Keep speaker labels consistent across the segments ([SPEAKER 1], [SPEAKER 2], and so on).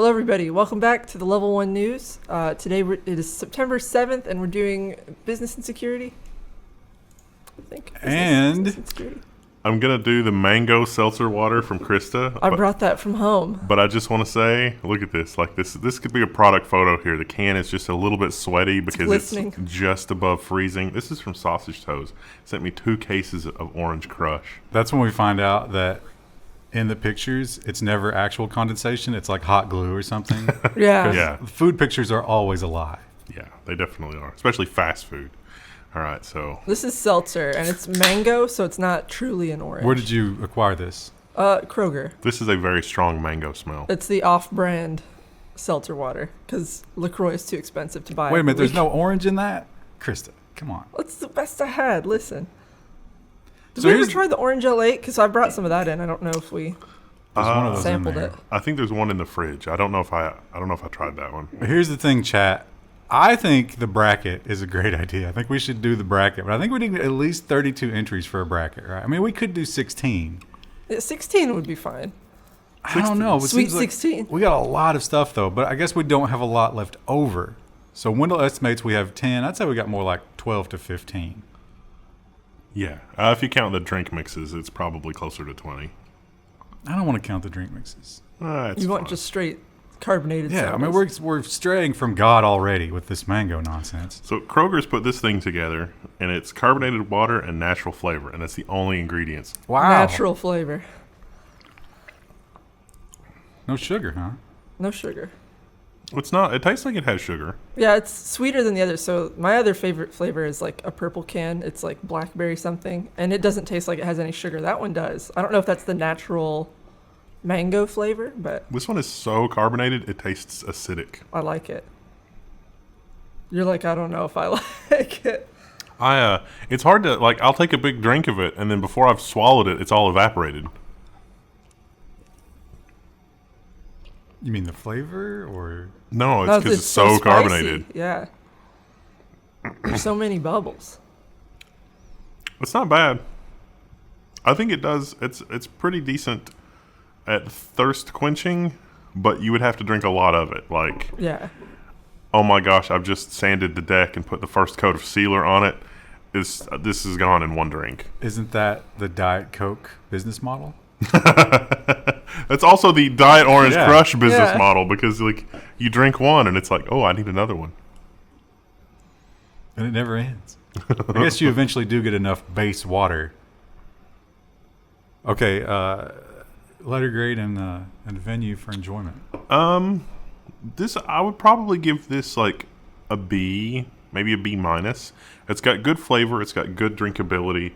[SPEAKER 1] Hello, everybody. Welcome back to the Level 1 News. Today it is September 7th, and we're doing business and security. I think. Business and security.
[SPEAKER 2] I'm going to do the mango seltzer water from Krista.
[SPEAKER 1] I brought that from home.
[SPEAKER 2] But I just want to say, look at this. Like this could be a product photo here. The can is just a little bit sweaty because it's just above freezing. This is from Sausage Toes. Sent me 2 cases of Orange Crush.
[SPEAKER 3] That's when we find out that in the pictures, it's never actual condensation. It's like hot glue or something.
[SPEAKER 1] Yeah.
[SPEAKER 3] Food pictures are always a lie.
[SPEAKER 2] Yeah, they definitely are, especially fast food. All right, so
[SPEAKER 1] this is seltzer, and it's mango, so it's not truly an orange.
[SPEAKER 3] Where did you acquire this?
[SPEAKER 1] Kroger.
[SPEAKER 2] This is a very strong mango smell.
[SPEAKER 1] It's the off-brand seltzer water, because LaCroix is too expensive to buy.
[SPEAKER 3] Wait a minute, there's no orange in that? Krista, come on.
[SPEAKER 1] That's the best I had. Listen. Did we ever try the Orange L8? Because I brought some of that in. I don't know if we sampled it.
[SPEAKER 2] I think there's one in the fridge. I don't know if I tried that one.
[SPEAKER 3] Here's the thing, chat. I think the bracket is a great idea. I think we should do the bracket, but I think we need at least 32 entries for a bracket, right? I mean, we could do 16.
[SPEAKER 1] Yeah, 16 would be fine.
[SPEAKER 3] I don't know.
[SPEAKER 1] Sweet 16.
[SPEAKER 3] We got a lot of stuff, though, but I guess we don't have a lot left over. So Wendell estimates we have 10. I'd say we got more like 12 to 15.
[SPEAKER 2] Yeah. If you count the drink mixes, it's probably closer to 20.
[SPEAKER 3] I don't want to count the drink mixes.
[SPEAKER 1] You want just straight carbonated sodas.
[SPEAKER 3] I mean, we're straying from God already with this mango nonsense.
[SPEAKER 2] So Kroger's put this thing together, and it's carbonated water and natural flavor, and that's the only ingredients.
[SPEAKER 3] Wow.
[SPEAKER 1] Natural flavor.
[SPEAKER 3] No sugar, huh?
[SPEAKER 1] No sugar.
[SPEAKER 2] It's not. It tastes like it has sugar.
[SPEAKER 1] Yeah, it's sweeter than the others. So my other favorite flavor is like a purple can. It's like blackberry something, and it doesn't taste like it has any sugar. That one does. I don't know if that's the natural mango flavor, but
[SPEAKER 2] This one is so carbonated, it tastes acidic.
[SPEAKER 1] I like it. You're like, I don't know if I like it.
[SPEAKER 2] It's hard to, like, I'll take a big drink of it, and then before I've swallowed it, it's all evaporated.
[SPEAKER 3] You mean the flavor, or?
[SPEAKER 2] No, it's because it's so carbonated.
[SPEAKER 1] Yeah. There's so many bubbles.
[SPEAKER 2] It's not bad. I think it does. It's pretty decent at thirst quenching, but you would have to drink a lot of it. Like,
[SPEAKER 1] yeah.
[SPEAKER 2] Oh my gosh, I've just sanded the deck and put the first coat of sealer on it. This is gone in one drink.
[SPEAKER 3] Isn't that the Diet Coke business model?
[SPEAKER 2] That's also the Diet Orange Crush business model, because like you drink one and it's like, oh, I need another one.
[SPEAKER 3] And it never ends. I guess you eventually do get enough base water. Okay, letter grade and venue for enjoyment.
[SPEAKER 2] This I would probably give this like a B, maybe a B minus. It's got good flavor. It's got good drinkability.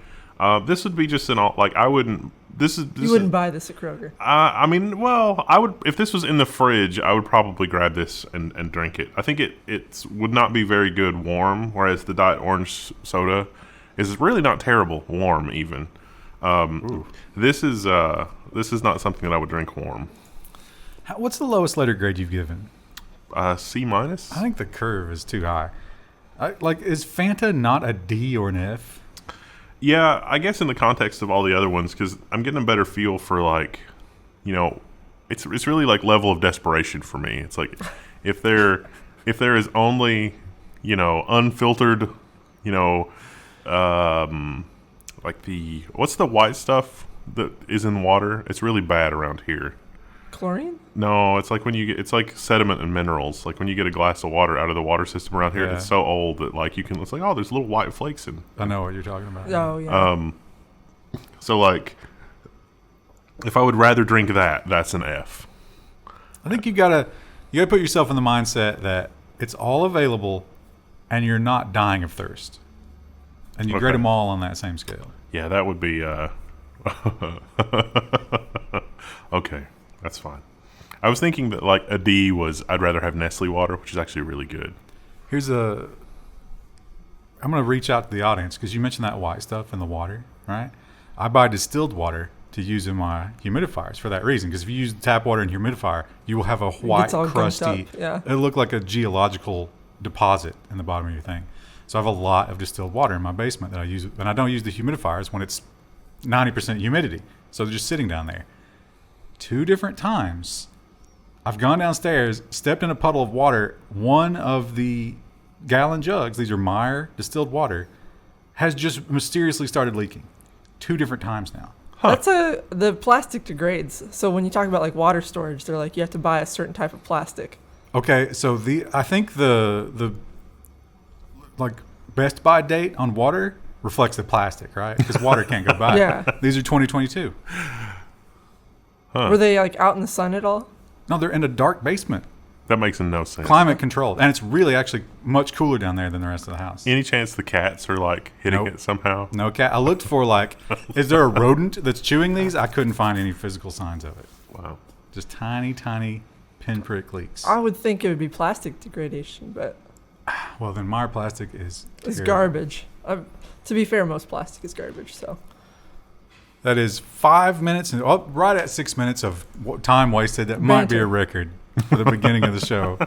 [SPEAKER 2] This would be just I wouldn't. You
[SPEAKER 1] wouldn't buy this at Kroger.
[SPEAKER 2] I mean, well, I would if this was in the fridge. I would probably grab this and drink it. I think it would not be very good warm, whereas the Diet Orange soda is really not terrible warm even. This is not something that I would drink warm.
[SPEAKER 3] What's the lowest letter grade you've given?
[SPEAKER 2] C minus.
[SPEAKER 3] I think the curve is too high. Is Fanta not a D or an F?
[SPEAKER 2] Yeah, I guess in the context of all the other ones, because I'm getting a better feel for it's really like level of desperation for me. It's like if there is only unfiltered, what's the white stuff that is in water? It's really bad around here.
[SPEAKER 1] Chlorine?
[SPEAKER 2] No, it's like it's like sediment and minerals. Like when you get a glass of water out of the water system around here, it's so old that it's like, oh, there's little white flakes in.
[SPEAKER 3] I know what you're talking about.
[SPEAKER 1] Oh yeah.
[SPEAKER 2] So like, if I would rather drink that's an F.
[SPEAKER 3] I think you gotta put yourself in the mindset that it's all available, and you're not dying of thirst, and you grade them all on that same scale.
[SPEAKER 2] Yeah, that would be okay. That's fine. I was thinking that like a D was I'd rather have Nestle water, which is actually really good.
[SPEAKER 3] I'm going to reach out to the audience because you mentioned that white stuff in the water, right? I buy distilled water to use in my humidifiers for that reason, because if you use tap water in humidifier, you will have a white, crusty, it'll look like a geological deposit in the bottom of your thing. So I have a lot of distilled water in my basement that I use, and I don't use the humidifiers when it's 90% humidity. So they're just sitting down there. 2 different times I've gone downstairs, stepped in a puddle of water. One of the gallon jugs, these are Meyer distilled water, has just mysteriously started leaking 2 different times now.
[SPEAKER 1] That's the plastic degrades. So when you talk about like water storage, they're like you have to buy a certain type of plastic.
[SPEAKER 3] Okay, so I think the like best by date on water reflects the plastic, right? Because water can't go by.
[SPEAKER 1] Yeah.
[SPEAKER 3] These are 2022.
[SPEAKER 1] Were they like out in the sun at all?
[SPEAKER 3] No, they're in a dark basement.
[SPEAKER 2] That makes no sense.
[SPEAKER 3] Climate controlled. And it's really actually much cooler down there than the rest of the house.
[SPEAKER 2] Any chance the cats are like hitting it somehow?
[SPEAKER 3] No cat. I looked for like, is there a rodent that's chewing these? I couldn't find any physical signs of it.
[SPEAKER 2] Wow.
[SPEAKER 3] Just tiny, tiny pinprick leaks.
[SPEAKER 1] I would think it would be plastic degradation, but
[SPEAKER 3] Well, then Meyer plastic is
[SPEAKER 1] it's
[SPEAKER 3] terrible.
[SPEAKER 1] garbage. To be fair, most plastic is garbage. So
[SPEAKER 3] That is 5 minutes, and right at 6 minutes of time wasted. That might be a record for the beginning of the show.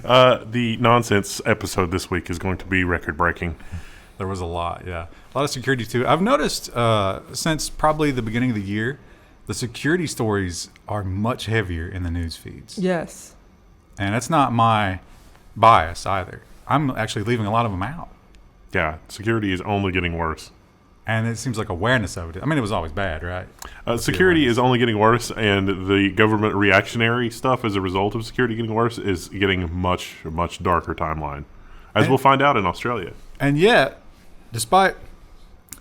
[SPEAKER 2] The nonsense episode this week is going to be record breaking.
[SPEAKER 3] There was a lot, yeah. A lot of security, too. I've noticed since probably the beginning of the year, the security stories are much heavier in the news feeds.
[SPEAKER 1] yes,
[SPEAKER 3] And that's not my bias either. I'm actually leaving a lot of them out.
[SPEAKER 2] Yeah, security is only getting worse.
[SPEAKER 3] And it seems like awareness of it. I mean, it was always bad, right?
[SPEAKER 2] Security is only getting worse, and the government reactionary stuff as a result of security getting worse is getting much, much darker timeline, as we'll find out in Australia.
[SPEAKER 3] And yet, despite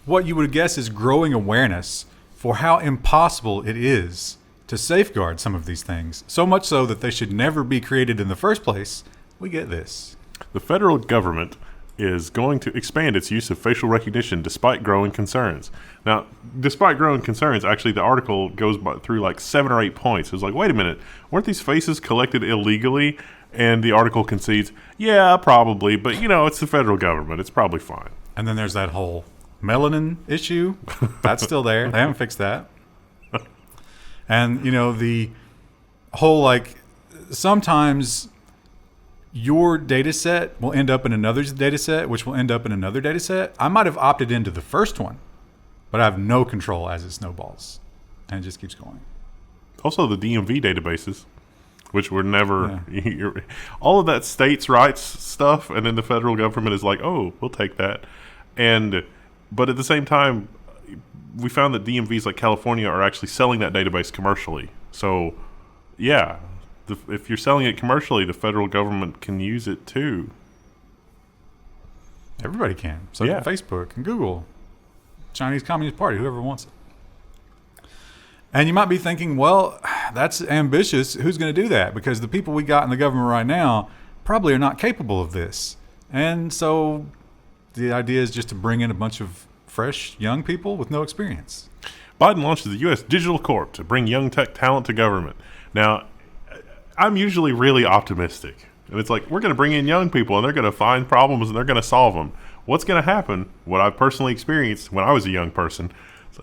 [SPEAKER 3] what you would guess is growing awareness for how impossible it is to safeguard some of these things, so much so that they should never be created in the first place, we get this.
[SPEAKER 2] The federal government is going to expand its use of facial recognition despite growing concerns. Now, despite growing concerns, actually the article goes through like 7 or 8 points. It's like, wait a minute, weren't these faces collected illegally? And the article concedes, yeah, probably, but it's the federal government. It's probably fine.
[SPEAKER 3] And then there's that whole melanin issue. That's still there. They haven't fixed that. And, the whole, sometimes your data set will end up in another's data set, which will end up in another data set. I might have opted into the first one, but I have no control as it snowballs. And it just keeps going.
[SPEAKER 2] Also, the DMV databases, which were never... all of that states' rights stuff, and then the federal government is like, oh, we'll take that. But at the same time, we found that DMVs like California are actually selling that database commercially. So, yeah... if you're selling it commercially, the federal government can use it too.
[SPEAKER 3] Everybody can. So
[SPEAKER 2] Yeah.
[SPEAKER 3] Facebook and Google, Chinese Communist Party, whoever wants it. And you might be thinking, well, that's ambitious. Who's going to do that? Because the people we got in the government right now probably are not capable of this. And so the idea is just to bring in a bunch of fresh, young people with no experience.
[SPEAKER 2] Biden launches the U.S. Digital Corp to bring young tech talent to government. Now, I'm usually really optimistic. And it's like, we're going to bring in young people and they're going to find problems and they're going to solve them. What's going to happen, what I've personally experienced when I was a young person,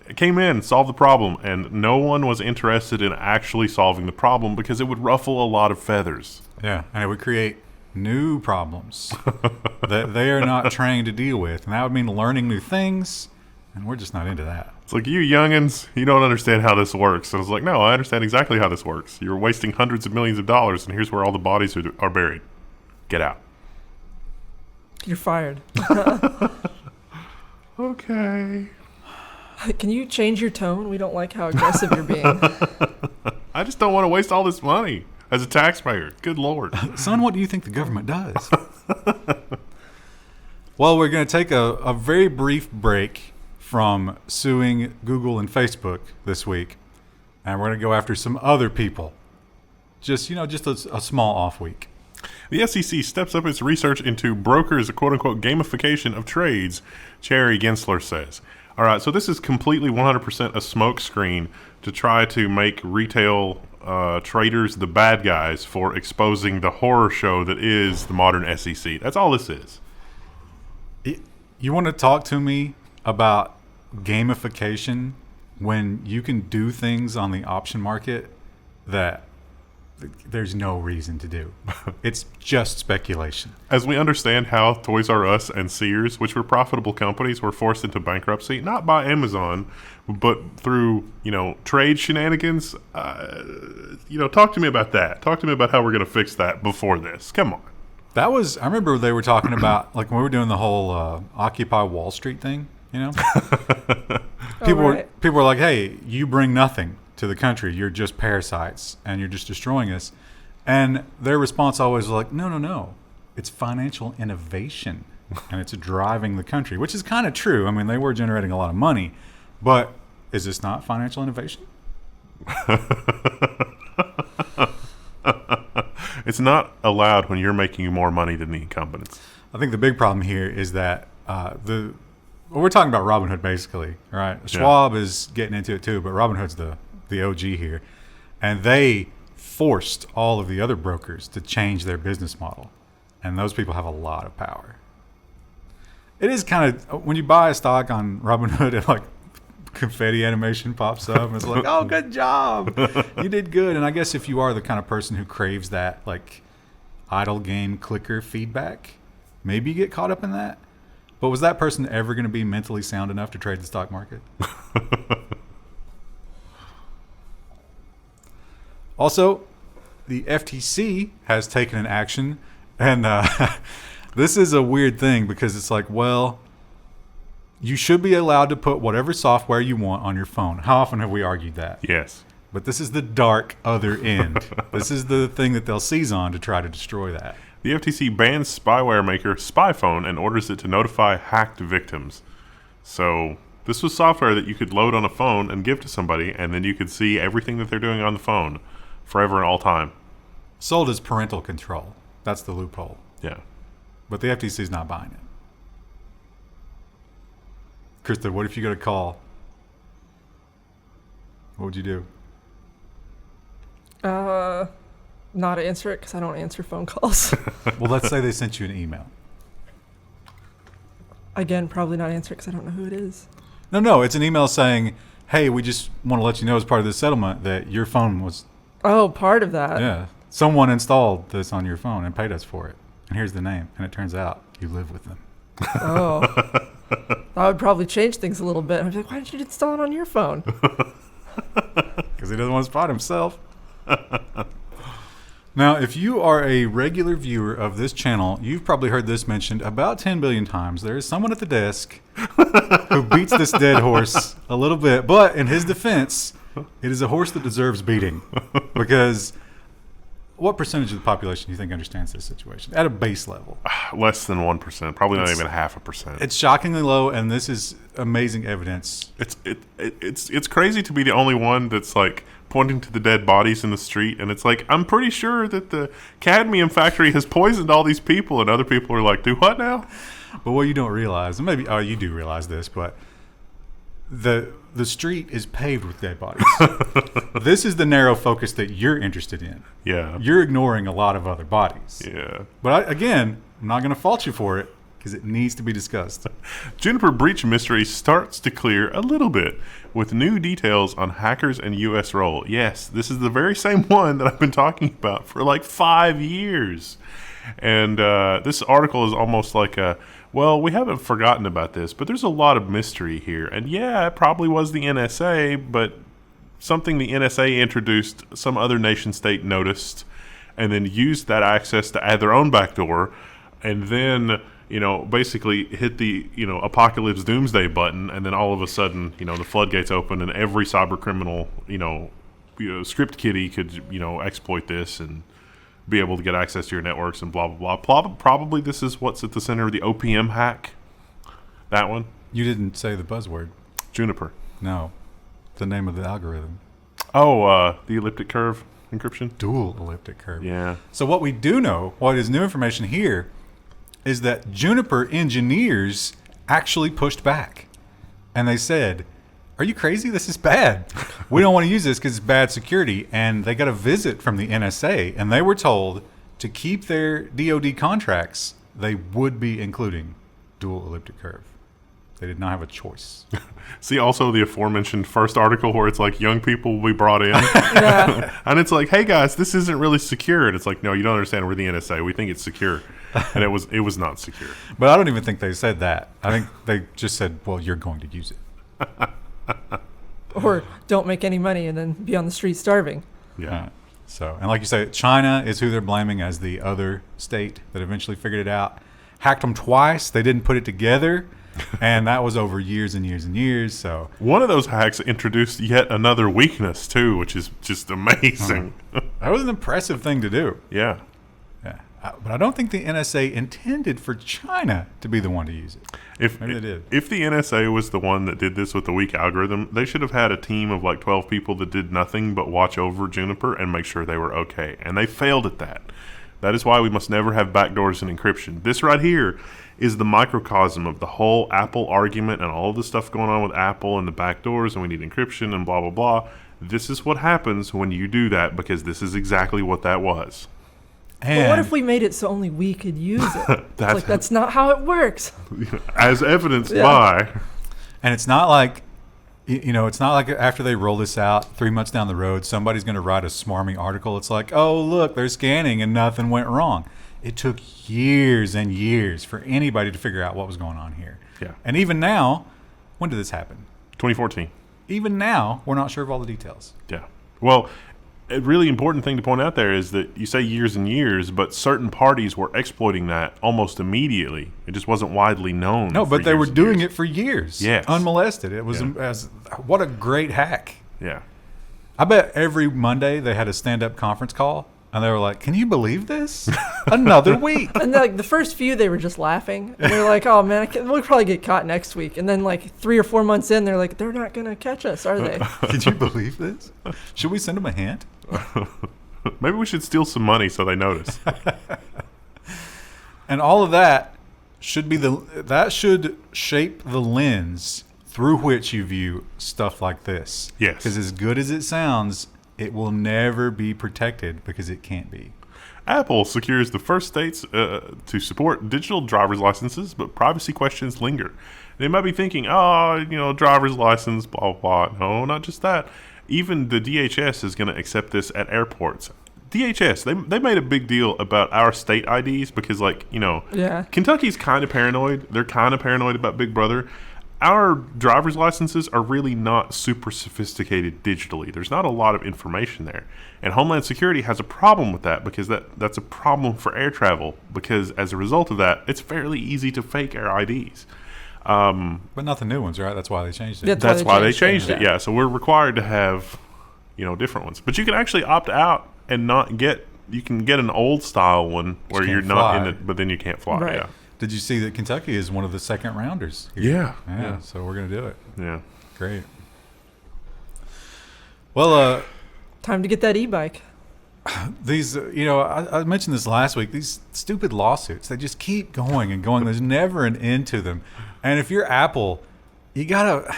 [SPEAKER 2] I came in, solved the problem, and no one was interested in actually solving the problem because it would ruffle a lot of feathers.
[SPEAKER 3] Yeah, and it would create new problems that they are not trained to deal with. And that would mean learning new things, and we're just not into that.
[SPEAKER 2] It's like, you youngins, you don't understand how this works. And I was like, no, I understand exactly how this works. You're wasting hundreds of millions of dollars, and here's where all the bodies are buried. Get out.
[SPEAKER 1] you're fired.
[SPEAKER 2] Okay.
[SPEAKER 1] Can you change your tone? We don't like how aggressive you're being.
[SPEAKER 2] I just don't want to waste all this money as a taxpayer. Good Lord.
[SPEAKER 3] Son, what do you think the government does? Well, we're going to take a very brief break from suing Google and Facebook this week, and we're going to go after some other people. Just a small off week.
[SPEAKER 2] The SEC steps up its research into brokers' quote-unquote gamification of trades, Cherry Gensler says. All right, so this is completely 100% a smokescreen to try to make retail traders the bad guys for exposing the horror show that is the modern SEC. That's all this is.
[SPEAKER 3] You want to talk to me about gamification when you can do things on the option market that there's no reason to do. It's just speculation.
[SPEAKER 2] As we understand how Toys R Us and Sears, which were profitable companies, were forced into bankruptcy, not by Amazon, but through, trade shenanigans. Talk to me about that. Talk to me about how we're going to fix that before this. Come on.
[SPEAKER 3] I remember they were talking about, like, when we were doing the whole Occupy Wall Street thing, People were like, hey, you bring nothing to the country. You're just parasites, and you're just destroying us. And their response always was like, no. It's financial innovation, and it's driving the country, which is kind of true. I mean, they were generating a lot of money, but is this not financial innovation?
[SPEAKER 2] It's not allowed when you're making more money than the incumbents.
[SPEAKER 3] I think the big problem here is that we're talking about Robinhood basically, right? Schwab is getting into it too, but Robinhood's the OG here, and they forced all of the other brokers to change their business model, and those people have a lot of power. It is kind of, when you buy a stock on Robinhood, it like confetti animation pops up and it's like, oh, good job, you did good. And I guess if you are the kind of person who craves that like idle game clicker feedback, maybe you get caught up in that. But was that person ever going to be mentally sound enough to trade the stock market? Also, the FTC has taken an action, and this is a weird thing because it's like, well, you should be allowed to put whatever software you want on your phone. How often have we argued that?
[SPEAKER 2] Yes.
[SPEAKER 3] But this is the dark other end. This is the thing that they'll seize on to try to destroy that.
[SPEAKER 2] The FTC bans spyware maker SpyFone and orders it to notify hacked victims. So this was software that you could load on a phone and give to somebody, and then you could see everything that they're doing on the phone forever and all time.
[SPEAKER 3] Sold as parental control. That's the loophole.
[SPEAKER 2] Yeah.
[SPEAKER 3] But the FTC is not buying it. Krista, what if you got a call? What would you do?
[SPEAKER 1] Not answer it because I don't answer phone calls.
[SPEAKER 3] Well, let's say they sent you an email.
[SPEAKER 1] Again, probably not answer it because I don't know who it is.
[SPEAKER 3] No, it's an email saying, hey, we just want to let you know as part of this settlement that your phone was...
[SPEAKER 1] Oh, part of that.
[SPEAKER 3] Yeah. Someone installed this on your phone and paid us for it. And here's the name. And it turns out you live with them.
[SPEAKER 1] Oh. That would probably change things a little bit. I'd be like, why didn't you install it on your phone?
[SPEAKER 3] Because he doesn't want to spot himself. Now, if you are a regular viewer of this channel, you've probably heard this mentioned about 10 billion times. There is someone at the desk who beats this dead horse a little bit. But in his defense, it is a horse that deserves beating. Because what percentage of the population do you think understands this situation at a base level?
[SPEAKER 2] Less than 1%. Probably not even 0.5%.
[SPEAKER 3] It's shockingly low, and this is amazing evidence.
[SPEAKER 2] It's crazy to be the only one that's like pointing to the dead bodies in the street, and it's like, I'm pretty sure that the cadmium factory has poisoned all these people, and other people are like, do what now?
[SPEAKER 3] But what you don't realize, and maybe you do realize this, but the street is paved with dead bodies. This is the narrow focus that you're interested in.
[SPEAKER 2] Yeah.
[SPEAKER 3] You're ignoring a lot of other bodies.
[SPEAKER 2] Yeah.
[SPEAKER 3] But again, I'm not going to fault you for it because it needs to be discussed.
[SPEAKER 2] Juniper breach mystery starts to clear a little bit with new details on hackers and U.S. role. Yes, this is the very same one that I've been talking about for like 5 years. And this article is almost like well, we haven't forgotten about this, but there's a lot of mystery here. And yeah, it probably was the NSA, but something the NSA introduced, some other nation state noticed, and then used that access to add their own backdoor, and then, basically hit the, apocalypse doomsday button, and then all of a sudden, the floodgates open, and every cyber criminal, script kiddie could, exploit this and be able to get access to your networks and blah, blah, blah. Probably this is what's at the center of the OPM hack. That one.
[SPEAKER 3] You didn't say the buzzword.
[SPEAKER 2] Juniper.
[SPEAKER 3] No. The name of the algorithm.
[SPEAKER 2] Oh, the elliptic curve encryption?
[SPEAKER 3] Dual elliptic curve.
[SPEAKER 2] Yeah.
[SPEAKER 3] So what we do know, what is new information here, is that Juniper engineers actually pushed back. And they said, are you crazy? This is bad. We don't want to use this because it's bad security. And they got a visit from the NSA, and they were told to keep their DoD contracts, they would be including dual elliptic curve. They did not have a choice.
[SPEAKER 2] See also the aforementioned first article where it's like young people will be brought in.
[SPEAKER 1] Yeah.
[SPEAKER 2] And it's like, hey guys, this isn't really secure. And it's like, no, you don't understand. We're the NSA. We think it's secure. And it was not secure.
[SPEAKER 3] But I don't even think they said that. I think they just said, well, you're going to use it.
[SPEAKER 1] Or don't make any money and then be on the street starving.
[SPEAKER 2] Yeah.
[SPEAKER 3] So, and like you say, China is who they're blaming as the other state that eventually figured it out. Hacked them twice. They didn't put it together. And that was over years and years and years. So
[SPEAKER 2] One of those hacks introduced yet another weakness too, which is just amazing.
[SPEAKER 3] that was an impressive thing to do.
[SPEAKER 2] Yeah.
[SPEAKER 3] Yeah. But I don't think the NSA intended for China to be the one to use it. Maybe they did.
[SPEAKER 2] If the NSA was the one that did this with the weak algorithm, they should have had a team of like 12 people that did nothing but watch over Juniper and make sure they were okay. And they failed at that. That is why we must never have backdoors and encryption. This right here is the microcosm of the whole Apple argument and all of the stuff going on with Apple and the backdoors and we need encryption and blah, blah, blah. This is what happens when you do that because this is exactly what that was.
[SPEAKER 3] And
[SPEAKER 1] But what if we made it so only we could use it? That's not how it works.
[SPEAKER 2] As evidenced
[SPEAKER 1] Yeah.
[SPEAKER 2] by...
[SPEAKER 3] And it's not like, it's not like after they roll this out 3 months down the road, somebody's going to write a smarmy article. It's like, oh, look, they're scanning and nothing went wrong. It took years and years for anybody to figure out what was going on here.
[SPEAKER 2] Yeah.
[SPEAKER 3] And even now, when did this happen?
[SPEAKER 2] 2014.
[SPEAKER 3] Even now, we're not sure of all the details.
[SPEAKER 2] Yeah. Well, a really important thing to point out there is that you say years and years, but certain parties were exploiting that almost immediately. It just wasn't widely known.
[SPEAKER 3] No, but they were doing it for years.
[SPEAKER 2] Yes.
[SPEAKER 3] Unmolested. It was what a great hack.
[SPEAKER 2] Yeah.
[SPEAKER 3] I bet every Monday they had a stand-up conference call, and they were like, "Can you believe this? Another week."
[SPEAKER 1] And like the first few, they were just laughing. And they're like, "Oh man, we'll probably get caught next week." And then like 3 or 4 months in, they're like, "They're not gonna catch us, are they?"
[SPEAKER 3] Could you believe this? Should we send them a hint?
[SPEAKER 2] Maybe we should steal some money so they notice.
[SPEAKER 3] And all of that should shape the lens through which you view stuff like this.
[SPEAKER 2] Yes.
[SPEAKER 3] Because as good as it sounds, it will never be protected because it can't be.
[SPEAKER 2] Apple secures the first states to support digital driver's licenses, but privacy questions linger. They might be thinking, driver's license, blah, blah, blah. No, not just that. Even the DHS is going to accept this at airports. DHS, they made a big deal about our state IDs because,
[SPEAKER 1] Yeah.
[SPEAKER 2] Kentucky's kind of paranoid. They're kind of paranoid about Big Brother. Our driver's licenses are really not super sophisticated digitally. There's not a lot of information there. And Homeland Security has a problem with that because that's a problem for air travel because as a result of that, it's fairly easy to fake our IDs.
[SPEAKER 3] But not the new ones, right? That's why they changed it.
[SPEAKER 2] That's why they changed it. Yeah. So we're required to have, different ones. But you can actually opt out and not get. You can get an old style one where you're not in it, but then you can't fly.
[SPEAKER 1] Right.
[SPEAKER 2] Yeah.
[SPEAKER 3] Did you see that Kentucky is one of the second rounders here?
[SPEAKER 2] Yeah.
[SPEAKER 3] So we're going to do it.
[SPEAKER 2] Yeah.
[SPEAKER 3] Great. Well,
[SPEAKER 1] Time to get that e-bike.
[SPEAKER 3] these, I mentioned this last week. These stupid lawsuits, they just keep going and going. There's never an end to them. And if you're Apple, you got to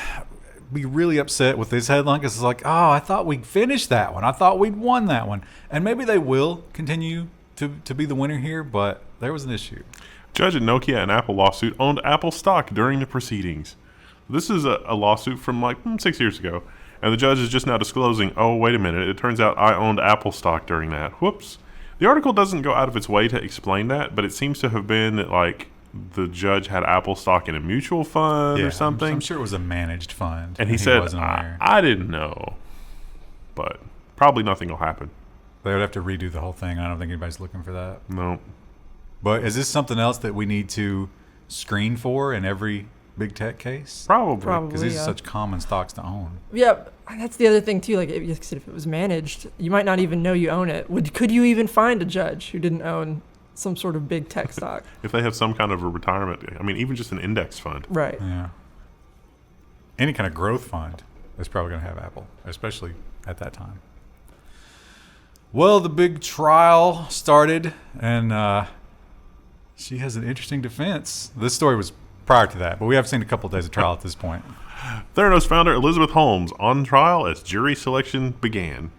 [SPEAKER 3] be really upset with this headline because it's like, oh, I thought we'd finished that one. I thought we'd won that one. And maybe they will continue to be the winner here, but there was an issue.
[SPEAKER 2] Judge in Nokia and Apple lawsuit owned Apple stock during the proceedings. This is a lawsuit from 6 years ago. And the judge is just now disclosing, oh, wait a minute, it turns out I owned Apple stock during that. Whoops. The article doesn't go out of its way to explain that, but it seems to have been that, the judge had Apple stock in a mutual fund or something.
[SPEAKER 3] I'm sure it was a managed fund.
[SPEAKER 2] And he said,
[SPEAKER 3] wasn't aware.
[SPEAKER 2] I didn't know. But probably nothing will happen.
[SPEAKER 3] They would have to redo the whole thing. I don't think anybody's looking for that.
[SPEAKER 2] No.
[SPEAKER 3] But is this something else that we need to screen for in every big tech case?
[SPEAKER 2] Probably.
[SPEAKER 3] Because these are such common stocks to own.
[SPEAKER 1] Yeah, that's the other thing too. Like if it was managed, you might not even know you own it. Could you even find a judge who didn't own some sort of big tech stock?
[SPEAKER 2] If they have some kind of a retirement, even just an index fund.
[SPEAKER 1] Right.
[SPEAKER 3] Yeah. Any kind of growth fund is probably going to have Apple, especially at that time. Well, the big trial started, and she has an interesting defense. This story was prior to that, but we have seen a couple of days of trial at this point.
[SPEAKER 2] Theranos founder Elizabeth Holmes on trial as jury selection began.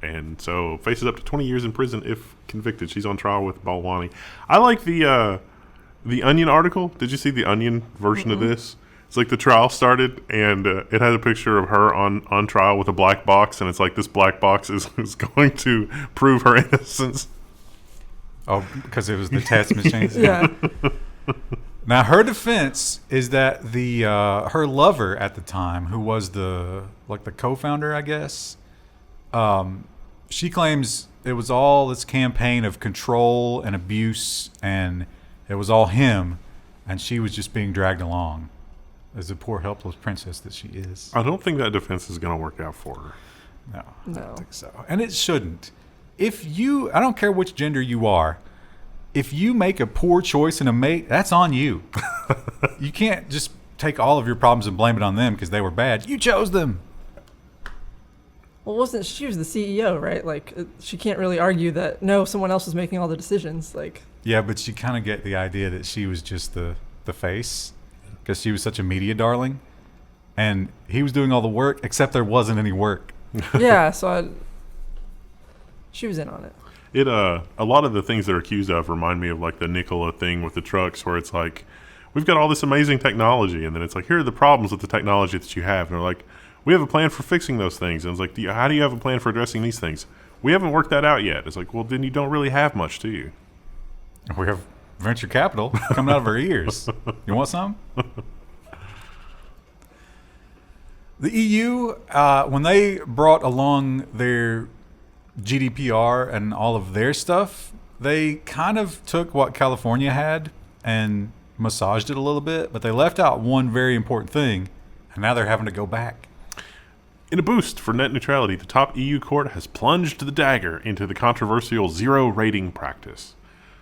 [SPEAKER 2] And so faces up to 20 years in prison if convicted. She's on trial with Balwani. I like the Onion article. Did you see the Onion version of this? It's like the trial started, and it had a picture of her on trial with a black box, and it's like this black box is going to prove her innocence.
[SPEAKER 3] Oh, because it was the test machines.
[SPEAKER 1] Yeah.
[SPEAKER 3] Now her defense is that the her lover at the time, who was the co-founder, I guess, she claims it was all this campaign of control and abuse, and it was all him, and she was just being dragged along as the poor helpless princess that she is.
[SPEAKER 2] I don't think that defense is going to work out for her.
[SPEAKER 3] No, I
[SPEAKER 1] No.
[SPEAKER 3] don't think so, and it shouldn't. I don't care which gender you are. If you make a poor choice in a mate, that's on you. You can't just take all of your problems and blame it on them because they were bad. You chose them.
[SPEAKER 1] Well, she was the CEO, right? Like, she can't really argue that, no, someone else was making all the decisions. Like,
[SPEAKER 3] Yeah, but you kind of get the idea that she was just the face because she was such a media darling. And he was doing all the work, except there wasn't any work.
[SPEAKER 1] yeah, she was in on it.
[SPEAKER 2] A lot of the things they're accused of remind me of like the Nikola thing with the trucks, where it's like, we've got all this amazing technology, and then it's like, here are the problems with the technology that you have, and they're like, we have a plan for fixing those things, and it's like, how do you have a plan for addressing these things? We haven't worked that out yet. It's like, well, then you don't really have much, do you?
[SPEAKER 3] We have venture capital coming out of our ears. You want some? The EU, when they brought along their GDPR and all of their stuff, they kind of took what California had and massaged it a little bit, but they left out one very important thing, and now they're having to go back.
[SPEAKER 2] In a boost for net neutrality, the top EU court has plunged the dagger into the controversial zero rating practice.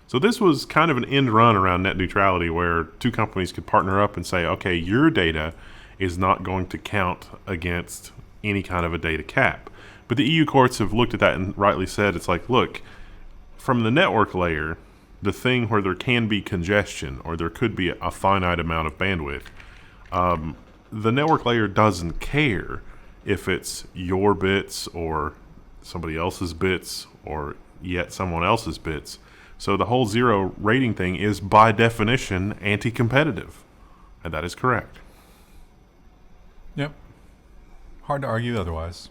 [SPEAKER 2] So this was kind of an end run around net neutrality, where two companies could partner up and say, okay, your data is not going to count against any kind of a data cap. But the EU courts have looked at that and rightly said, it's like, look, from the network layer, the thing where there can be congestion or there could be a finite amount of bandwidth, the network layer doesn't care if it's your bits or somebody else's bits or yet someone else's bits. So the whole zero rating thing is by definition anti-competitive. And that is correct.
[SPEAKER 3] Yep. Hard to argue otherwise.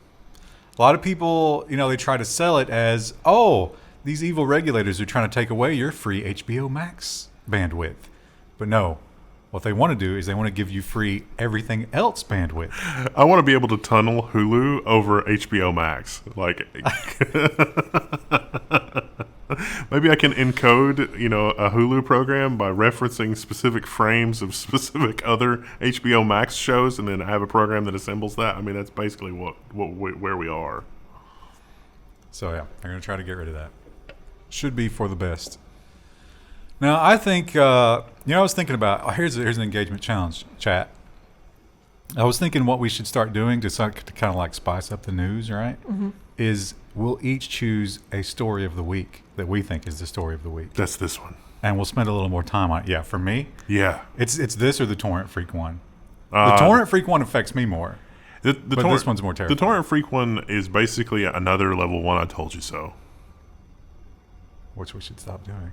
[SPEAKER 3] A lot of people, they try to sell it as, oh, these evil regulators are trying to take away your free HBO Max bandwidth. But no, what they want to do is they want to give you free everything else bandwidth.
[SPEAKER 2] I want to be able to tunnel Hulu over HBO Max. Like, maybe I can encode, a Hulu program by referencing specific frames of specific other HBO Max shows, and then I have a program that assembles that. I mean, that's basically where we are.
[SPEAKER 3] So yeah, they're going to try to get rid of that. Should be for the best. Now, I think, I was thinking about, here's an engagement challenge, chat. I was thinking what we should start doing to kind of like spice up the news, right? Mm-hmm. Is we'll each choose a story of the week that we think is the story of the week.
[SPEAKER 2] That's this one.
[SPEAKER 3] And we'll spend a little more time on it. Yeah, for me,
[SPEAKER 2] yeah,
[SPEAKER 3] it's this or the Torrent Freak one. The Torrent Freak one affects me more. But this one's more terrible.
[SPEAKER 2] The Torrent Freak one is basically another level 1 I told you so.
[SPEAKER 3] Which we should stop doing.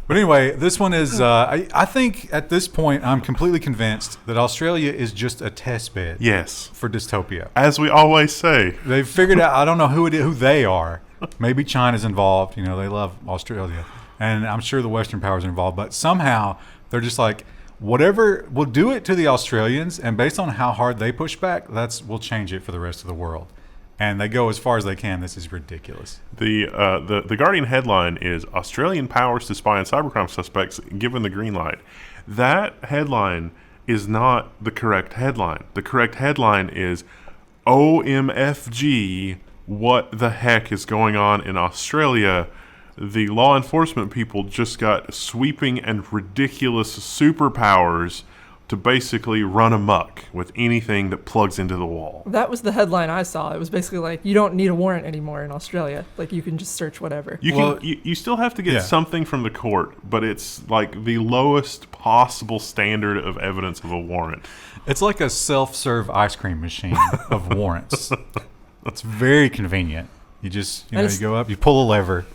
[SPEAKER 3] But anyway, this one is, I think at this point, I'm completely convinced that Australia is just a test bed.
[SPEAKER 2] Yes.
[SPEAKER 3] For dystopia.
[SPEAKER 2] As we always say.
[SPEAKER 3] They've figured out, I don't know who they are. Maybe China's involved. They love Australia. And I'm sure the Western powers are involved. But somehow, they're just like, whatever, we'll do it to the Australians. And based on how hard they push back, we'll change it for the rest of the world. And they go as far as they can. This is ridiculous.
[SPEAKER 2] The Guardian headline is Australian powers to spy on cybercrime suspects given the green light. That headline is not the correct headline. The correct headline is OMFG, what the heck is going on in Australia? The law enforcement people just got sweeping and ridiculous superpowers to basically run amok with anything that plugs into the wall.
[SPEAKER 1] That was the headline I saw. It was basically like, you don't need a warrant anymore in Australia. Like, you can just search whatever.
[SPEAKER 2] You still have to get something from the court, but it's like the lowest possible standard of evidence of a warrant.
[SPEAKER 3] It's like a self-serve ice cream machine of warrants. It's very convenient. You just, you go up, you pull a lever.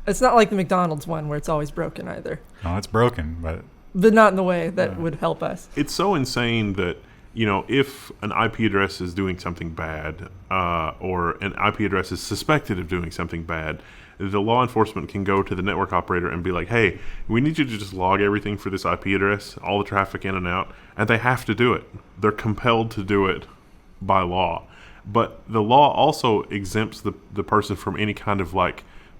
[SPEAKER 1] It's not like the McDonald's one where it's always broken either.
[SPEAKER 3] No, it's broken, but
[SPEAKER 1] but not in the way that would help us.
[SPEAKER 2] It's so insane that, if an IP address is doing something bad, or an IP address is suspected of doing something bad, the law enforcement can go to the network operator and be like, hey, we need you to just log everything for this IP address, all the traffic in and out, and they have to do it. They're compelled to do it by law. But the law also exempts the person from any kind of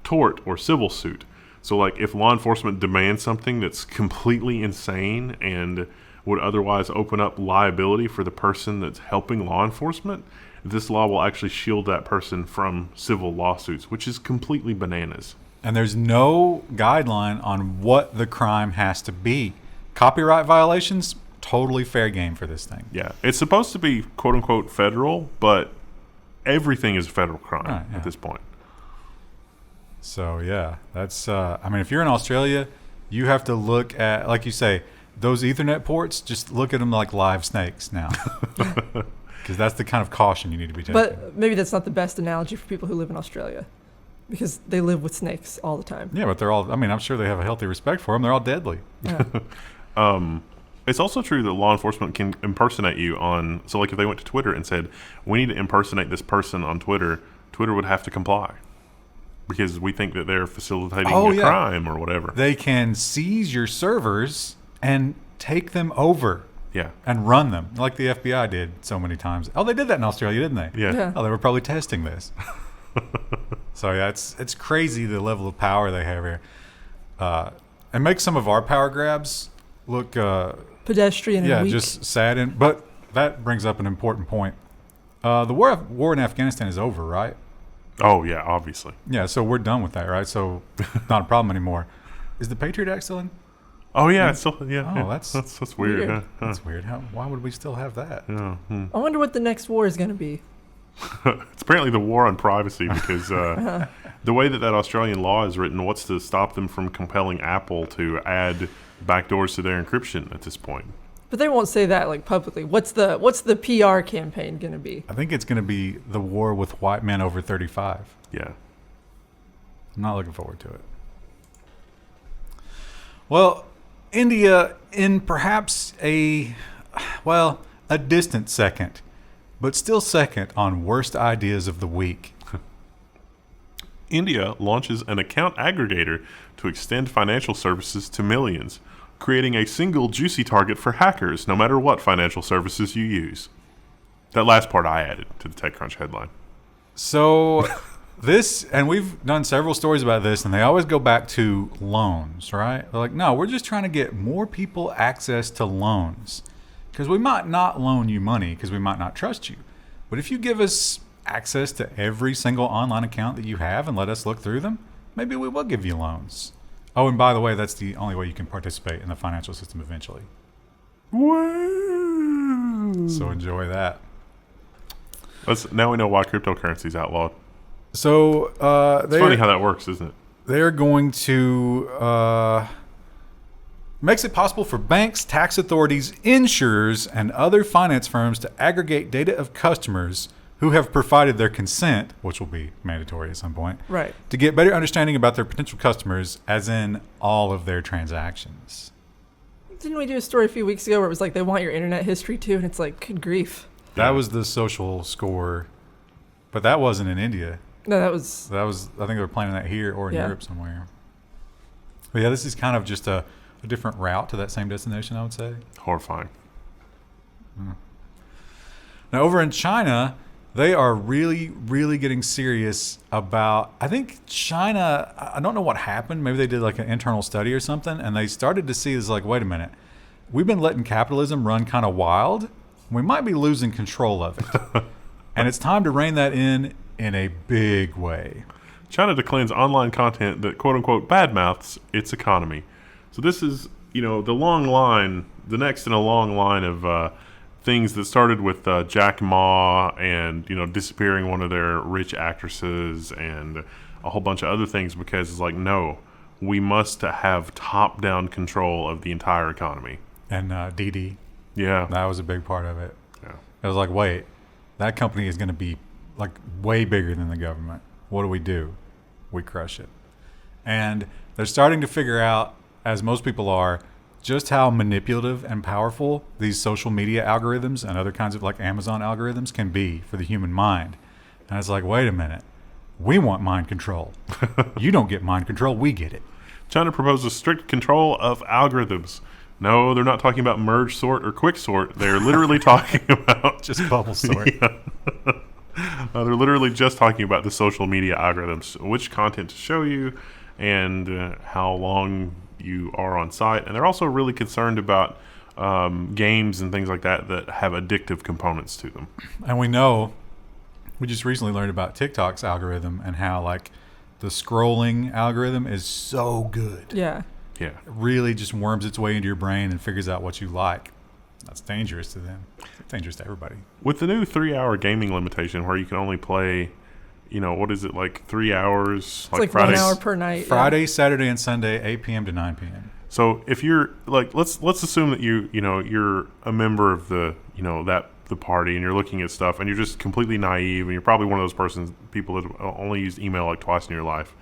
[SPEAKER 2] tort or civil suit. So if law enforcement demands something that's completely insane and would otherwise open up liability for the person that's helping law enforcement, this law will actually shield that person from civil lawsuits, which is completely bananas.
[SPEAKER 3] And there's no guideline on what the crime has to be. Copyright violations, totally fair game for this thing.
[SPEAKER 2] Yeah. It's supposed to be quote unquote federal, but everything is a federal crime at this point.
[SPEAKER 3] So yeah, that's if you're in Australia, you have to look at, like you say, those Ethernet ports, just look at them like live snakes now. Because that's the kind of caution you need to be taking.
[SPEAKER 1] But maybe that's not the best analogy for people who live in Australia, because they live with snakes all the time.
[SPEAKER 3] Yeah, but they're all, I'm sure they have a healthy respect for them. They're all deadly.
[SPEAKER 1] Yeah.
[SPEAKER 2] It's also true that law enforcement can impersonate you so if they went to Twitter and said, we need to impersonate this person on Twitter, Twitter would have to comply. Because we think that they're facilitating a crime or whatever.
[SPEAKER 3] They can seize your servers and take them over.
[SPEAKER 2] Yeah.
[SPEAKER 3] And run them, like the FBI did so many times. Oh, they did that in Australia, didn't they?
[SPEAKER 2] Yeah.
[SPEAKER 3] Oh, they were probably testing this. So yeah, it's crazy the level of power they have here. And make some of our power grabs look
[SPEAKER 1] pedestrian and weak.
[SPEAKER 3] Just sad. But that brings up an important point. The war in Afghanistan is over, right?
[SPEAKER 2] Oh yeah, obviously.
[SPEAKER 3] Yeah, so we're done with that, right? So not a problem anymore. Is the Patriot Act still in?
[SPEAKER 2] Oh yeah, it's still yeah.
[SPEAKER 3] Oh,
[SPEAKER 2] yeah. That's weird. Huh?
[SPEAKER 3] That's weird. Why would we still have that?
[SPEAKER 2] Yeah.
[SPEAKER 1] I wonder what the next war is going to be.
[SPEAKER 2] It's apparently the war on privacy, because the way that Australian law is written, what's to stop them from compelling Apple to add backdoors to their encryption at this point?
[SPEAKER 1] But they won't say that publicly. What's the PR campaign going to be?
[SPEAKER 3] I think it's going to be the war with white men over 35.
[SPEAKER 2] Yeah.
[SPEAKER 3] I'm not looking forward to it. Well, India, in perhaps a distant second, but still second on worst ideas of the week.
[SPEAKER 2] India launches an account aggregator to extend financial services to millions, creating a single juicy target for hackers no matter what financial services you use. That last part I added to the TechCrunch headline.
[SPEAKER 3] So this, and we've done several stories about this, and they always go back to loans, right? They're like, no, we're just trying to get more people access to loans, because we might not loan you money because we might not trust you. But if you give us access to every single online account that you have and let us look through them, maybe we will give you loans. Oh, and by the way, that's the only way you can participate in the financial system eventually.
[SPEAKER 2] Woo!
[SPEAKER 3] So enjoy that.
[SPEAKER 2] Now we know why cryptocurrency is outlawed.
[SPEAKER 3] So
[SPEAKER 2] it's funny how that works, isn't it?
[SPEAKER 3] They're going to makes it possible for banks, tax authorities, insurers, and other finance firms to aggregate data of customers who have provided their consent, which will be mandatory at some point,
[SPEAKER 1] right,
[SPEAKER 3] to get better understanding about their potential customers, as in all of their transactions.
[SPEAKER 1] Didn't we do a story a few weeks ago where it was like they want your internet history too, and it's like, good grief.
[SPEAKER 3] That was the social score, but that wasn't in India.
[SPEAKER 1] No, that was.
[SPEAKER 3] I think they were planning that here or in Europe somewhere. But yeah, this is kind of just a different route to that same destination, I would say.
[SPEAKER 2] Horrifying.
[SPEAKER 3] Now, over in China, they are really, really getting serious about, I think China, I don't know what happened. Maybe they did like an internal study or something, and they started to see this like, wait a minute, we've been letting capitalism run kind of wild. We might be losing control of it. And it's time to rein that in a big way.
[SPEAKER 2] China to cleanse online content that quote-unquote badmouths its economy. So this is, the long line, the next in a long line of things that started with Jack Ma and, disappearing one of their rich actresses and a whole bunch of other things, because it's like, no, we must have top-down control of the entire economy.
[SPEAKER 3] And Didi.
[SPEAKER 2] Yeah.
[SPEAKER 3] That was a big part of it.
[SPEAKER 2] Yeah.
[SPEAKER 3] It was like, wait, that company is going to be like way bigger than the government. What do? We crush it. And they're starting to figure out, as most people are, just how manipulative and powerful these social media algorithms and other kinds of like Amazon algorithms can be for the human mind. And it's like, wait a minute. We want mind control. You don't get mind control. We get it.
[SPEAKER 2] China proposes strict control of algorithms. No, they're not talking about merge sort or quick sort. They're literally talking about
[SPEAKER 3] Just bubble sort.
[SPEAKER 2] Yeah. They're literally just talking about the social media algorithms, which content to show you, and how long you are on site. And they're also really concerned about games and things like that that have addictive components to them.
[SPEAKER 3] And we just recently learned about TikTok's algorithm and how like the scrolling algorithm is so good.
[SPEAKER 1] Yeah.
[SPEAKER 2] Yeah.
[SPEAKER 3] It really just worms its way into your brain and figures out what you like. That's dangerous to them. It's dangerous to everybody.
[SPEAKER 2] With the new 3-hour gaming limitation where you can only play, what is it, like 3 hours?
[SPEAKER 1] It's like 1 hour per night.
[SPEAKER 3] Friday, Saturday, and Sunday, 8 p.m. to 9 p.m.
[SPEAKER 2] So if you're like, let's assume that you're a member of the party and you're looking at stuff and you're just completely naive and you're probably one of those people that only used email like twice in your life.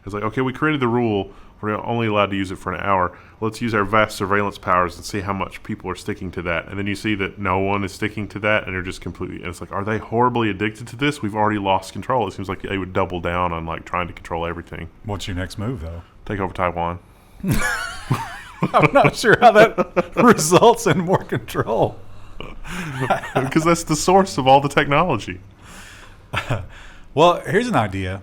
[SPEAKER 2] It's like, okay, we created the rule. We're only allowed to use it for an hour. Let's use our vast surveillance powers and see how much people are sticking to that. And then you see that no one is sticking to that and they're just completely, and it's like, are they horribly addicted to this? We've already lost control. It seems like they would double down on like trying to control everything.
[SPEAKER 3] What's your next move, though?
[SPEAKER 2] Take over Taiwan.
[SPEAKER 3] I'm not sure how that results in more control.
[SPEAKER 2] Because that's the source of all the technology.
[SPEAKER 3] Well, here's an idea.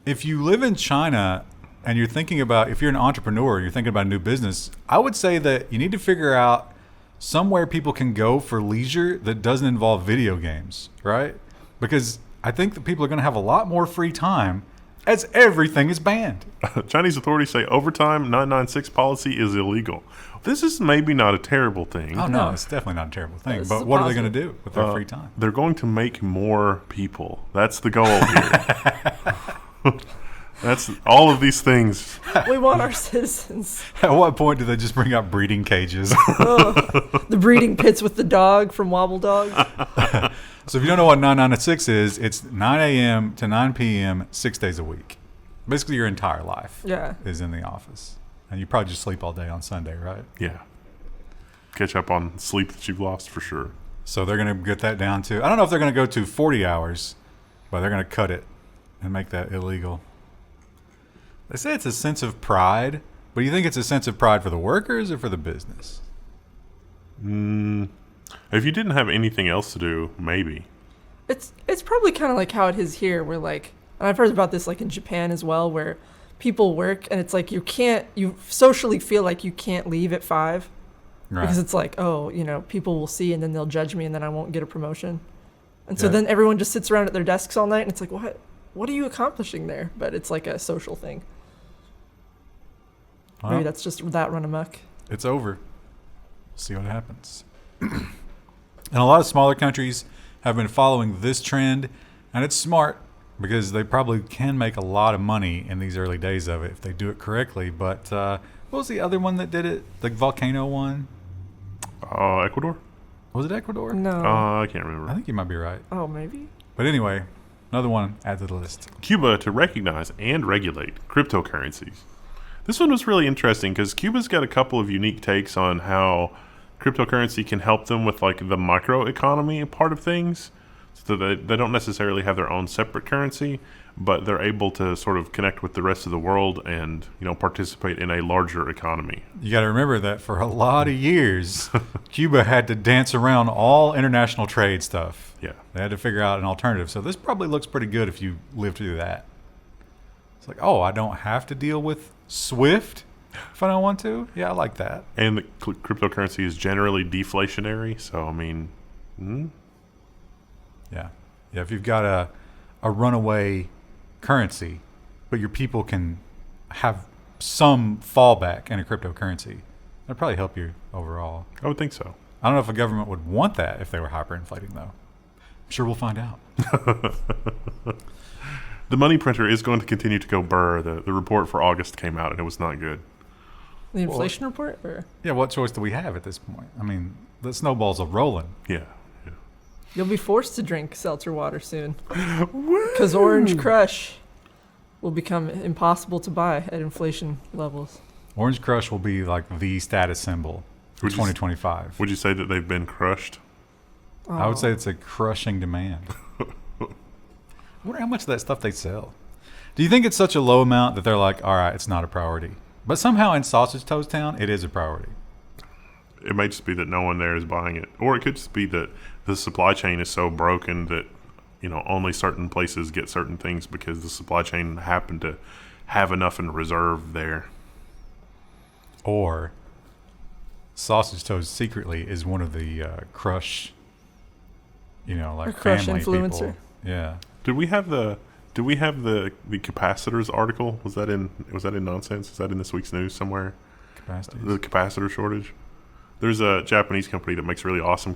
[SPEAKER 3] If you live in China and you're thinking about, if you're an entrepreneur, you're thinking about a new business, I would say that you need to figure out somewhere people can go for leisure that doesn't involve video games, right? Because I think that people are going to have a lot more free time as everything is banned.
[SPEAKER 2] Chinese authorities say overtime 996 policy is illegal. This is maybe not a terrible thing.
[SPEAKER 3] Oh, no, it's definitely not a terrible thing.
[SPEAKER 1] This
[SPEAKER 3] But
[SPEAKER 1] is
[SPEAKER 3] what are they
[SPEAKER 1] positive.
[SPEAKER 3] going to do with their free time?
[SPEAKER 2] They're going to make more people. That's the goal here. That's all of these things.
[SPEAKER 1] We want our citizens.
[SPEAKER 3] At what point do they just bring out breeding cages?
[SPEAKER 1] The breeding pits with the dog from Wobble Dog.
[SPEAKER 3] So if you don't know what 996 is, it's 9 a.m. to 9 p.m. 6 days a week. Basically, your entire life
[SPEAKER 1] Yeah.
[SPEAKER 3] is in the office. And you probably just sleep all day on Sunday, right?
[SPEAKER 2] Yeah. Catch up on sleep that you've lost for sure.
[SPEAKER 3] So they're going to get that down to, I don't know if they're going to go to 40 hours, but they're going to cut it and make that illegal. They say it's a sense of pride, but do you think it's a sense of pride for the workers or for the business?
[SPEAKER 2] If you didn't have anything else to do, maybe.
[SPEAKER 1] It's probably kind of like how it is here, where like, and I've heard about this like in Japan as well, where people work and it's like you socially feel like you can't leave at 5 because it's like, oh, people will see and then they'll judge me and then I won't get a promotion. And so
[SPEAKER 3] Yeah.
[SPEAKER 1] then everyone just sits around at their desks all night and it's like, what are you accomplishing there? But it's like a social thing.
[SPEAKER 3] Well,
[SPEAKER 1] Maybe that's just that run amok.
[SPEAKER 3] it's over. See what happens. And a lot of smaller countries have been following this trend, and it's smart because they probably can make a lot of money in these early days of it if they do it correctly. But what was the other one that did it? The volcano one?
[SPEAKER 2] Ecuador?
[SPEAKER 3] Was it Ecuador?
[SPEAKER 1] No.
[SPEAKER 2] I can't remember.
[SPEAKER 3] I think you might be right.
[SPEAKER 1] Oh, maybe.
[SPEAKER 3] But anyway, another one add to the list.
[SPEAKER 2] Cuba to recognize and regulate cryptocurrencies. This one was really interesting because Cuba's got a couple of unique takes on how cryptocurrency can help them with like the microeconomy part of things. So they don't necessarily have their own separate currency, but they're able to sort of connect with the rest of the world and participate in a larger economy.
[SPEAKER 3] You got to remember that for a lot of years, Cuba had to dance around all international trade stuff.
[SPEAKER 2] Yeah.
[SPEAKER 3] They had to figure out an alternative. So this probably looks pretty good if you live through that. It's like, oh, I don't have to deal with SWIFT if I don't want to. Yeah, I like that.
[SPEAKER 2] And the cryptocurrency is generally deflationary, so I mean,
[SPEAKER 3] Yeah. Yeah, if you've got a runaway currency, but your people can have some fallback in a cryptocurrency, that'd probably help you overall.
[SPEAKER 2] I would think so.
[SPEAKER 3] I don't know if a government would want that if they were hyperinflating, though. I'm sure we'll find out.
[SPEAKER 2] The money printer is going to continue to go burr. The report for August came out, and it was not good.
[SPEAKER 1] The inflation report? Or?
[SPEAKER 3] Yeah, what choice do we have at this point? I mean, the snowballs are rolling.
[SPEAKER 2] Yeah.
[SPEAKER 1] You'll be forced to drink seltzer water soon. Because Orange Crush will become impossible to buy at inflation levels.
[SPEAKER 3] Orange Crush will be like the status symbol for 2025.
[SPEAKER 2] Would you say that they've been crushed?
[SPEAKER 3] I would say it's a crushing demand. I wonder how much of that stuff they sell. Do you think it's such a low amount that they're like, all right, it's not a priority? But somehow in Sausage Toast Town, it is a priority.
[SPEAKER 2] It may just be that no one there is buying it. Or it could just be that the supply chain is so broken that, only certain places get certain things because the supply chain happened to have enough in reserve there.
[SPEAKER 3] Or Sausage Toast secretly is one of the Crush, like
[SPEAKER 1] Crush
[SPEAKER 3] family
[SPEAKER 1] influencer.
[SPEAKER 3] people. Yeah.
[SPEAKER 2] Did we have the capacitors article? Was that in Nonsense? Is that in this week's news somewhere?
[SPEAKER 3] Capacitors.
[SPEAKER 2] The capacitor shortage. There's a Japanese company that makes really awesome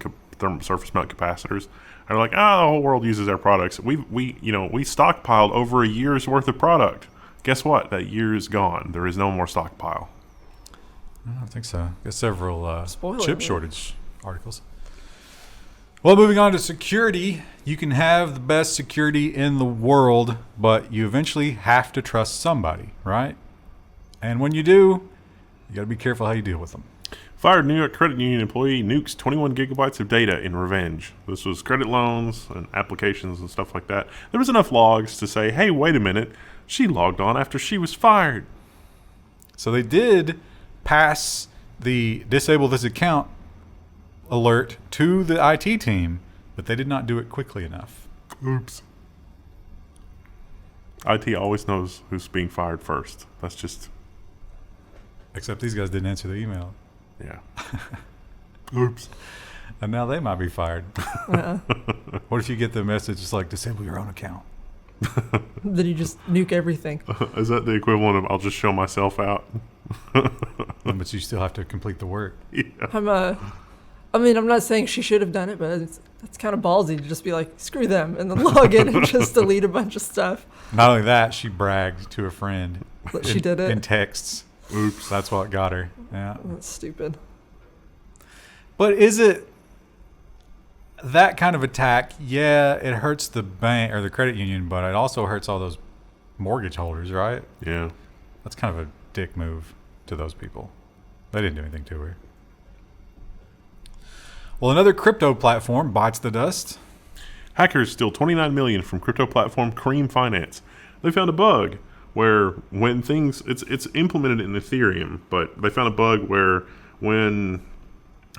[SPEAKER 2] surface mount capacitors. And they're like, the whole world uses our products. We stockpiled over a year's worth of product. Guess what? That year is gone. There is no more stockpile.
[SPEAKER 3] I don't think so. Got several
[SPEAKER 1] Spoiler
[SPEAKER 3] chip
[SPEAKER 1] alert.
[SPEAKER 3] shortage articles. Well, moving on to security, you can have the best security in the world, but you eventually have to trust somebody, right? And when you do, you got to be careful how you deal with them.
[SPEAKER 2] Fired New York credit union employee nukes 21 gigabytes of data in revenge. This was credit loans and applications and stuff like that. There was enough logs to say, hey, wait a minute, she logged on after she was fired.
[SPEAKER 3] So they did pass the disable this account alert to the IT team, but they did not do it quickly enough.
[SPEAKER 2] Oops. IT always knows who's being fired first. That's just...
[SPEAKER 3] Except these guys didn't answer the email.
[SPEAKER 2] Yeah. Oops.
[SPEAKER 3] And now they might be fired. What if you get the message, it's like, disable your own account?
[SPEAKER 1] Then you just nuke everything.
[SPEAKER 2] Is that the equivalent of I'll just show myself out?
[SPEAKER 3] But you still have to complete the work.
[SPEAKER 2] Yeah.
[SPEAKER 1] I'm not saying she should have done it, but it's kind of ballsy to just be like, screw them, and then log in and just delete a bunch of stuff.
[SPEAKER 3] Not only that, she bragged to a friend.
[SPEAKER 1] That she did it.
[SPEAKER 3] In texts. Oops. That's what got her. Yeah.
[SPEAKER 1] That's stupid.
[SPEAKER 3] But is it that kind of attack? Yeah, it hurts the bank or the credit union, but it also hurts all those mortgage holders, right?
[SPEAKER 2] Yeah.
[SPEAKER 3] That's kind of a dick move to those people. They didn't do anything to her. Well, another crypto platform bites the dust.
[SPEAKER 2] Hackers steal $29 million from crypto platform Cream Finance. They found a bug where when things it's implemented in Ethereum, but they found a bug where when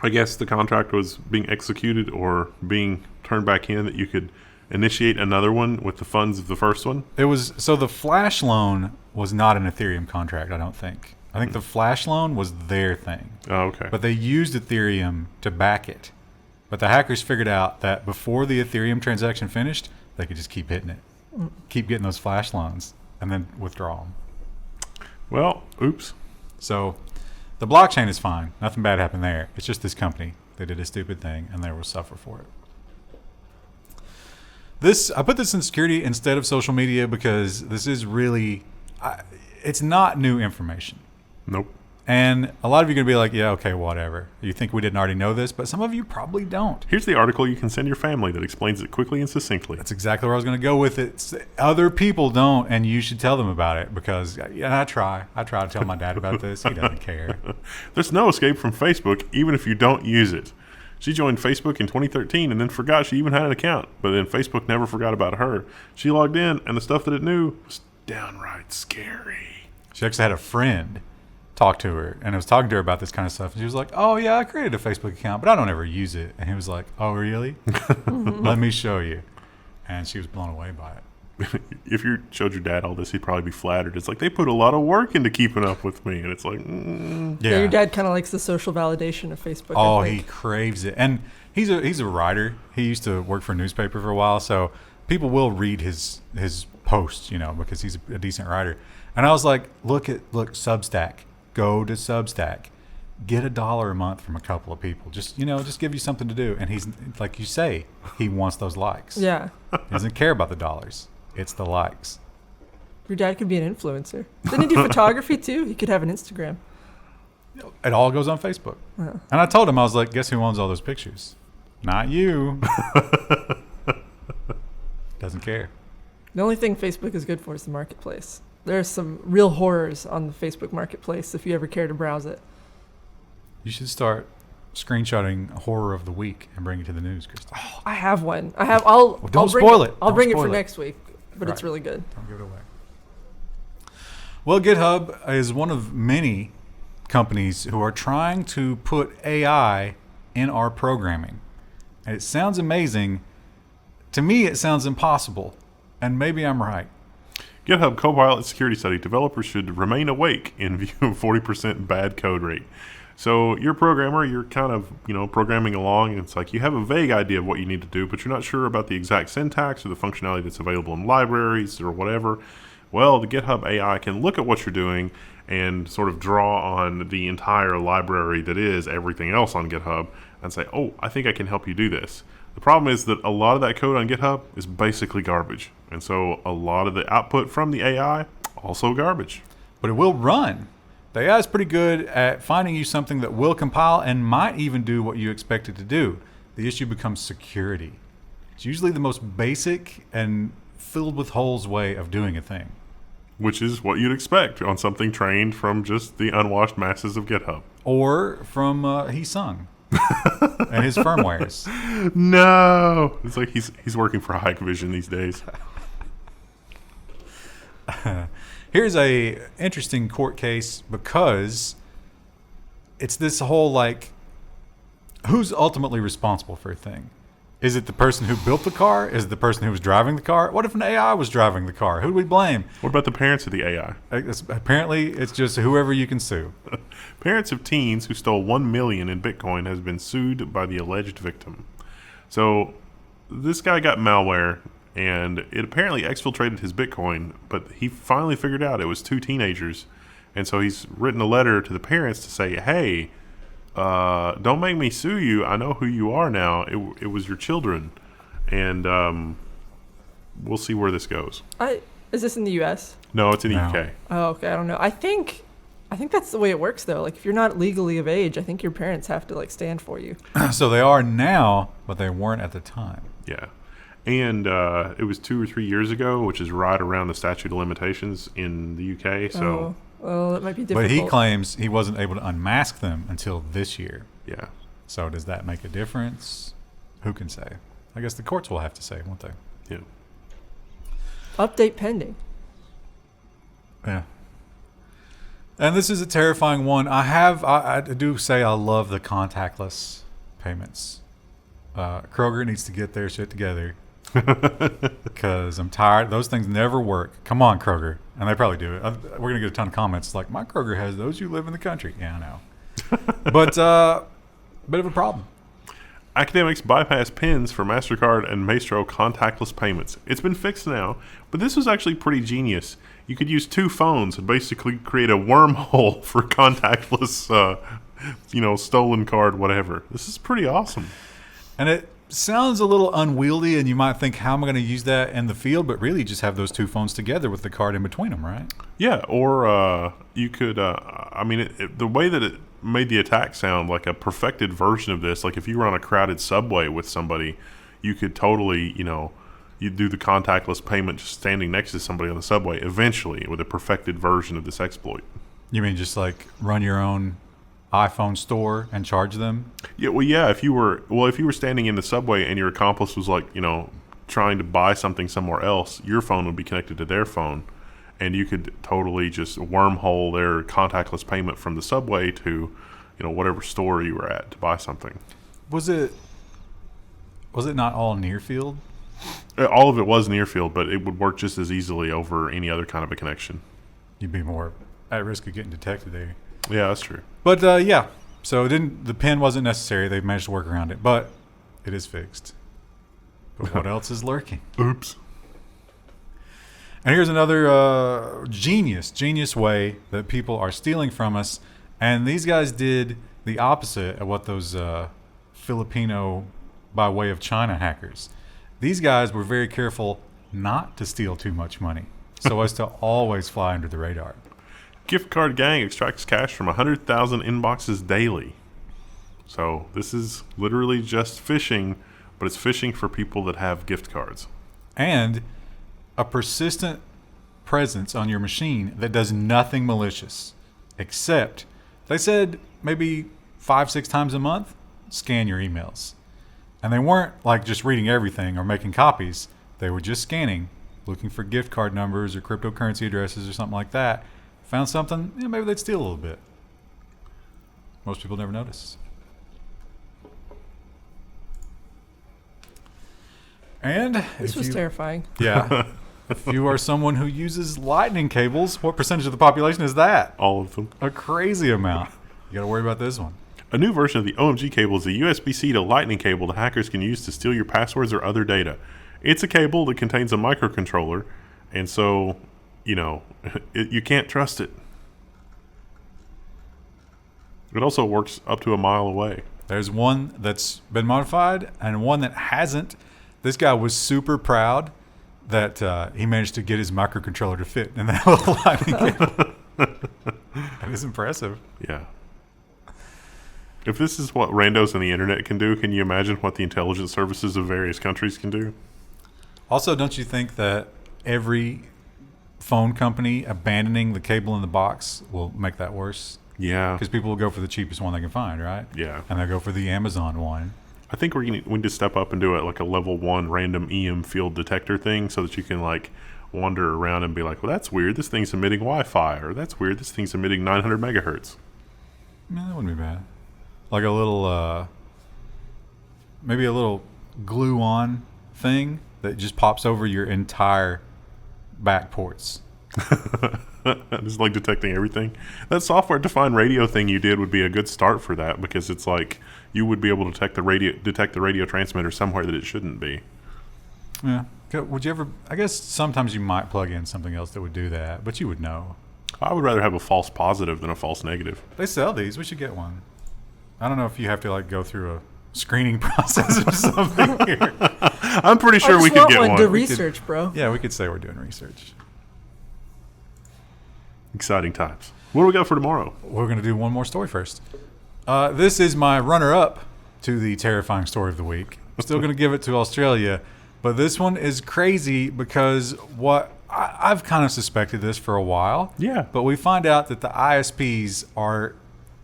[SPEAKER 2] I guess the contract was being executed or being turned back in, that you could initiate another one with the funds of the first one.
[SPEAKER 3] It was so the flash loan was not an Ethereum contract, I don't think. I think the flash loan was their thing.
[SPEAKER 2] Oh, okay.
[SPEAKER 3] But they used Ethereum to back it. But the hackers figured out that before the Ethereum transaction finished, they could just keep hitting it. Keep getting those flash loans and then withdraw them.
[SPEAKER 2] Well, oops.
[SPEAKER 3] So the blockchain is fine. Nothing bad happened there. It's just this company. They did a stupid thing and they will suffer for it. I put this in security instead of social media because this is really, it's not new information.
[SPEAKER 2] Nope.
[SPEAKER 3] And a lot of you are going to be like, yeah, okay, whatever. You think we didn't already know this, but some of you probably don't.
[SPEAKER 2] Here's the article you can send your family that explains it quickly and succinctly.
[SPEAKER 3] That's exactly where I was going to go with it. Other people don't, and you should tell them about it because I try to tell my dad about this. He doesn't care.
[SPEAKER 2] There's no escape from Facebook, even if you don't use it. She joined Facebook in 2013 and then forgot she even had an account. But then Facebook never forgot about her. She logged in, and the stuff that it knew was downright scary.
[SPEAKER 3] She actually had a friend talk to her, and I was talking to her about this kind of stuff, and she was like, oh yeah, I created a Facebook account, but I don't ever use it. And he was like, oh really? Let me show you. And she was blown away by it.
[SPEAKER 2] If you showed your dad all this, he'd probably be flattered. It's like, they put a lot of work into keeping up with me. And it's like,
[SPEAKER 1] Yeah, your dad kind of likes the social validation of Facebook.
[SPEAKER 3] Oh,
[SPEAKER 1] I
[SPEAKER 3] he
[SPEAKER 1] think.
[SPEAKER 3] craves it. And he's a writer. He used to work for a newspaper for a while, so people will read his posts, because he's a decent writer. And I was like, look, Substack. Go to Substack. Get $1 a month from a couple of people. Just give you something to do. And he's, like you say, he wants those likes.
[SPEAKER 1] Yeah.
[SPEAKER 3] He doesn't care about the dollars. It's the likes.
[SPEAKER 1] Your dad could be an influencer. Didn't he do photography too? He could have an Instagram.
[SPEAKER 3] It all goes on Facebook.
[SPEAKER 1] Yeah.
[SPEAKER 3] And I told him, I was like, guess who owns all those pictures? Not you. Doesn't care.
[SPEAKER 1] The only thing Facebook is good for is the marketplace. there's some real horrors on the Facebook Marketplace if you ever care to browse it.
[SPEAKER 3] You should start screenshotting horror of the week and bring it to the news, Kristen.
[SPEAKER 1] Oh, I have one. I'll
[SPEAKER 3] don't
[SPEAKER 1] bring
[SPEAKER 3] spoil it.
[SPEAKER 1] I'll
[SPEAKER 3] Don't
[SPEAKER 1] bring it
[SPEAKER 3] spoil
[SPEAKER 1] for
[SPEAKER 3] it.
[SPEAKER 1] next week, but it's
[SPEAKER 3] Right.
[SPEAKER 1] really good.
[SPEAKER 3] Don't give it away. Well, GitHub is one of many companies who are trying to put AI in our programming. And it sounds amazing. To me, it sounds impossible. And maybe I'm right.
[SPEAKER 2] GitHub Copilot security study. Developers should remain awake in view of 40% bad code rate. So you're a programmer, you're kind of, programming along, and it's like you have a vague idea of what you need to do, but you're not sure about the exact syntax or the functionality that's available in libraries or whatever. Well, the GitHub AI can look at what you're doing and sort of draw on the entire library that is everything else on GitHub and say, oh, I think I can help you do this. The problem is that a lot of that code on GitHub is basically garbage. And so a lot of the output from the AI, also garbage.
[SPEAKER 3] But it will run. The AI is pretty good at finding you something that will compile and might even do what you expect it to do. The issue becomes security. It's usually the most basic and filled with holes way of doing a thing.
[SPEAKER 2] Which is what you'd expect on something trained from just the unwashed masses of GitHub.
[SPEAKER 3] Or from He-Sung and his firmwares.
[SPEAKER 2] No! It's like he's working for Hikvision these days.
[SPEAKER 3] Here's a interesting court case because it's this whole who's ultimately responsible for a thing? Is it the person who built the car? Is it the person who was driving the car? What if an AI was driving the car? Who do we blame?
[SPEAKER 2] What about the parents of the AI?
[SPEAKER 3] Apparently, it's just whoever you can sue.
[SPEAKER 2] Parents of teens who stole $1 million in Bitcoin has been sued by the alleged victim. So this guy got malware, and it apparently exfiltrated his Bitcoin, but he finally figured out it was two teenagers. And so he's written a letter to the parents to say, hey, don't make me sue you. I know who you are now. It was your children. And we'll see where this goes.
[SPEAKER 1] Is this in the U.S.?
[SPEAKER 2] No, it's in the
[SPEAKER 3] No.
[SPEAKER 2] UK.
[SPEAKER 1] Oh, okay. I don't know. I think that's the way it works, though. Like, if you're not legally of age, I think your parents have to stand for you.
[SPEAKER 3] So they are now, but they weren't at the time.
[SPEAKER 2] Yeah. And it was 2 or 3 years ago, which is right around the statute of limitations in the UK. So,
[SPEAKER 1] well, that might be difficult.
[SPEAKER 3] But he claims he wasn't able to unmask them until this year.
[SPEAKER 2] yeah.
[SPEAKER 3] So does that make a difference? Who can say? I guess the courts will have to say, won't they?
[SPEAKER 2] Yeah.
[SPEAKER 1] Update pending.
[SPEAKER 3] Yeah. And this is a terrifying one. I do say I love the contactless payments. Kroger needs to get their shit together because I'm tired. Those things never work. Come on, Kroger. And they probably do it. We're going to get a ton of comments like, my Kroger has those. You live in the country. Yeah, I know. But bit of a problem.
[SPEAKER 2] Academics bypass pins for Mastercard and Maestro contactless payments. It's been fixed now, but this was actually pretty genius. You could use two phones and basically create a wormhole for contactless, stolen card, whatever. This is pretty awesome.
[SPEAKER 3] And it sounds a little unwieldy, and you might think, how am I going to use that in the field? But really, just have those two phones together with the card in between them, right?
[SPEAKER 2] Yeah, or you could, the way that it made the attack sound like a perfected version of this, like if you were on a crowded subway with somebody, you could totally, you'd do the contactless payment just standing next to somebody on the subway eventually with a perfected version of this exploit.
[SPEAKER 3] You mean just run your own iPhone store and charge them?
[SPEAKER 2] Yeah, well, yeah, if you were standing in the subway and your accomplice was trying to buy something somewhere else, your phone would be connected to their phone, and you could totally just wormhole their contactless payment from the subway to, whatever store you were at to buy something.
[SPEAKER 3] Was it not all near field?
[SPEAKER 2] All of it was near field, but it would work just as easily over any other kind of a connection.
[SPEAKER 3] You'd be more at risk of getting detected there.
[SPEAKER 2] Yeah, that's true.
[SPEAKER 3] But yeah, so the pin wasn't necessary. They've managed to work around it, but it is fixed. But what else is lurking?
[SPEAKER 2] Oops.
[SPEAKER 3] And here's another genius way that people are stealing from us. And these guys did the opposite of what those Filipino by way of China hackers. These guys were very careful not to steal too much money so as to always fly under the radar.
[SPEAKER 2] Gift card gang extracts cash from 100,000 inboxes daily. So this is literally just phishing, but it's phishing for people that have gift cards.
[SPEAKER 3] And a persistent presence on your machine that does nothing malicious, except they said maybe 5-6 times a month, scan your emails. And they weren't like just reading everything or making copies. They were just scanning, looking for gift card numbers or cryptocurrency addresses or something like that. Found something, maybe they'd steal a little bit. Most people never notice. And
[SPEAKER 1] This was terrifying.
[SPEAKER 3] Yeah. If you are someone who uses lightning cables, what percentage of the population is that?
[SPEAKER 2] All of them.
[SPEAKER 3] A crazy amount. You got to worry about this one.
[SPEAKER 2] A new version of the OMG cable is a USB-C to lightning cable that hackers can use to steal your passwords or other data. It's a cable that contains a microcontroller, and so, you can't trust it. It also works up to a mile away.
[SPEAKER 3] There's one that's been modified and one that hasn't. This guy was super proud that he managed to get his microcontroller to fit in that little lightning cable. That is impressive.
[SPEAKER 2] Yeah. If this is what randos on the internet can do, can you imagine what the intelligence services of various countries can do?
[SPEAKER 3] Also, don't you think that every phone company abandoning the cable in the box will make that worse?
[SPEAKER 2] Yeah.
[SPEAKER 3] Because people will go for the cheapest one they can find, right?
[SPEAKER 2] Yeah.
[SPEAKER 3] And they'll go for the Amazon one.
[SPEAKER 2] I think we need to step up and do it like a level 1 random EM field detector thing so that you can wander around and be like, well, that's weird. This thing's emitting Wi-Fi, or that's weird. This thing's emitting 900 megahertz.
[SPEAKER 3] Yeah, that wouldn't be bad. Like a little, maybe a little glue-on thing that just pops over your entire back ports.
[SPEAKER 2] Just detecting everything. That software-defined radio thing you did would be a good start for that, because it's you would be able to detect the radio transmitter somewhere that it shouldn't be.
[SPEAKER 3] Yeah. Would you ever? I guess sometimes you might plug in something else that would do that, but you would know.
[SPEAKER 2] I would rather have a false positive than a false negative.
[SPEAKER 3] They sell these. We should get one. I don't know if you have to go through a screening process or something here.
[SPEAKER 2] I'm pretty sure we could get one.
[SPEAKER 1] To research, bro.
[SPEAKER 3] Yeah, we could say we're doing research.
[SPEAKER 2] Exciting times. What do we got for tomorrow?
[SPEAKER 3] We're going to do one more story first. This is my runner-up to the terrifying story of the week. I'm still going to give it to Australia, but this one is crazy because I've kind of suspected this for a while.
[SPEAKER 2] Yeah.
[SPEAKER 3] But we find out that the ISPs are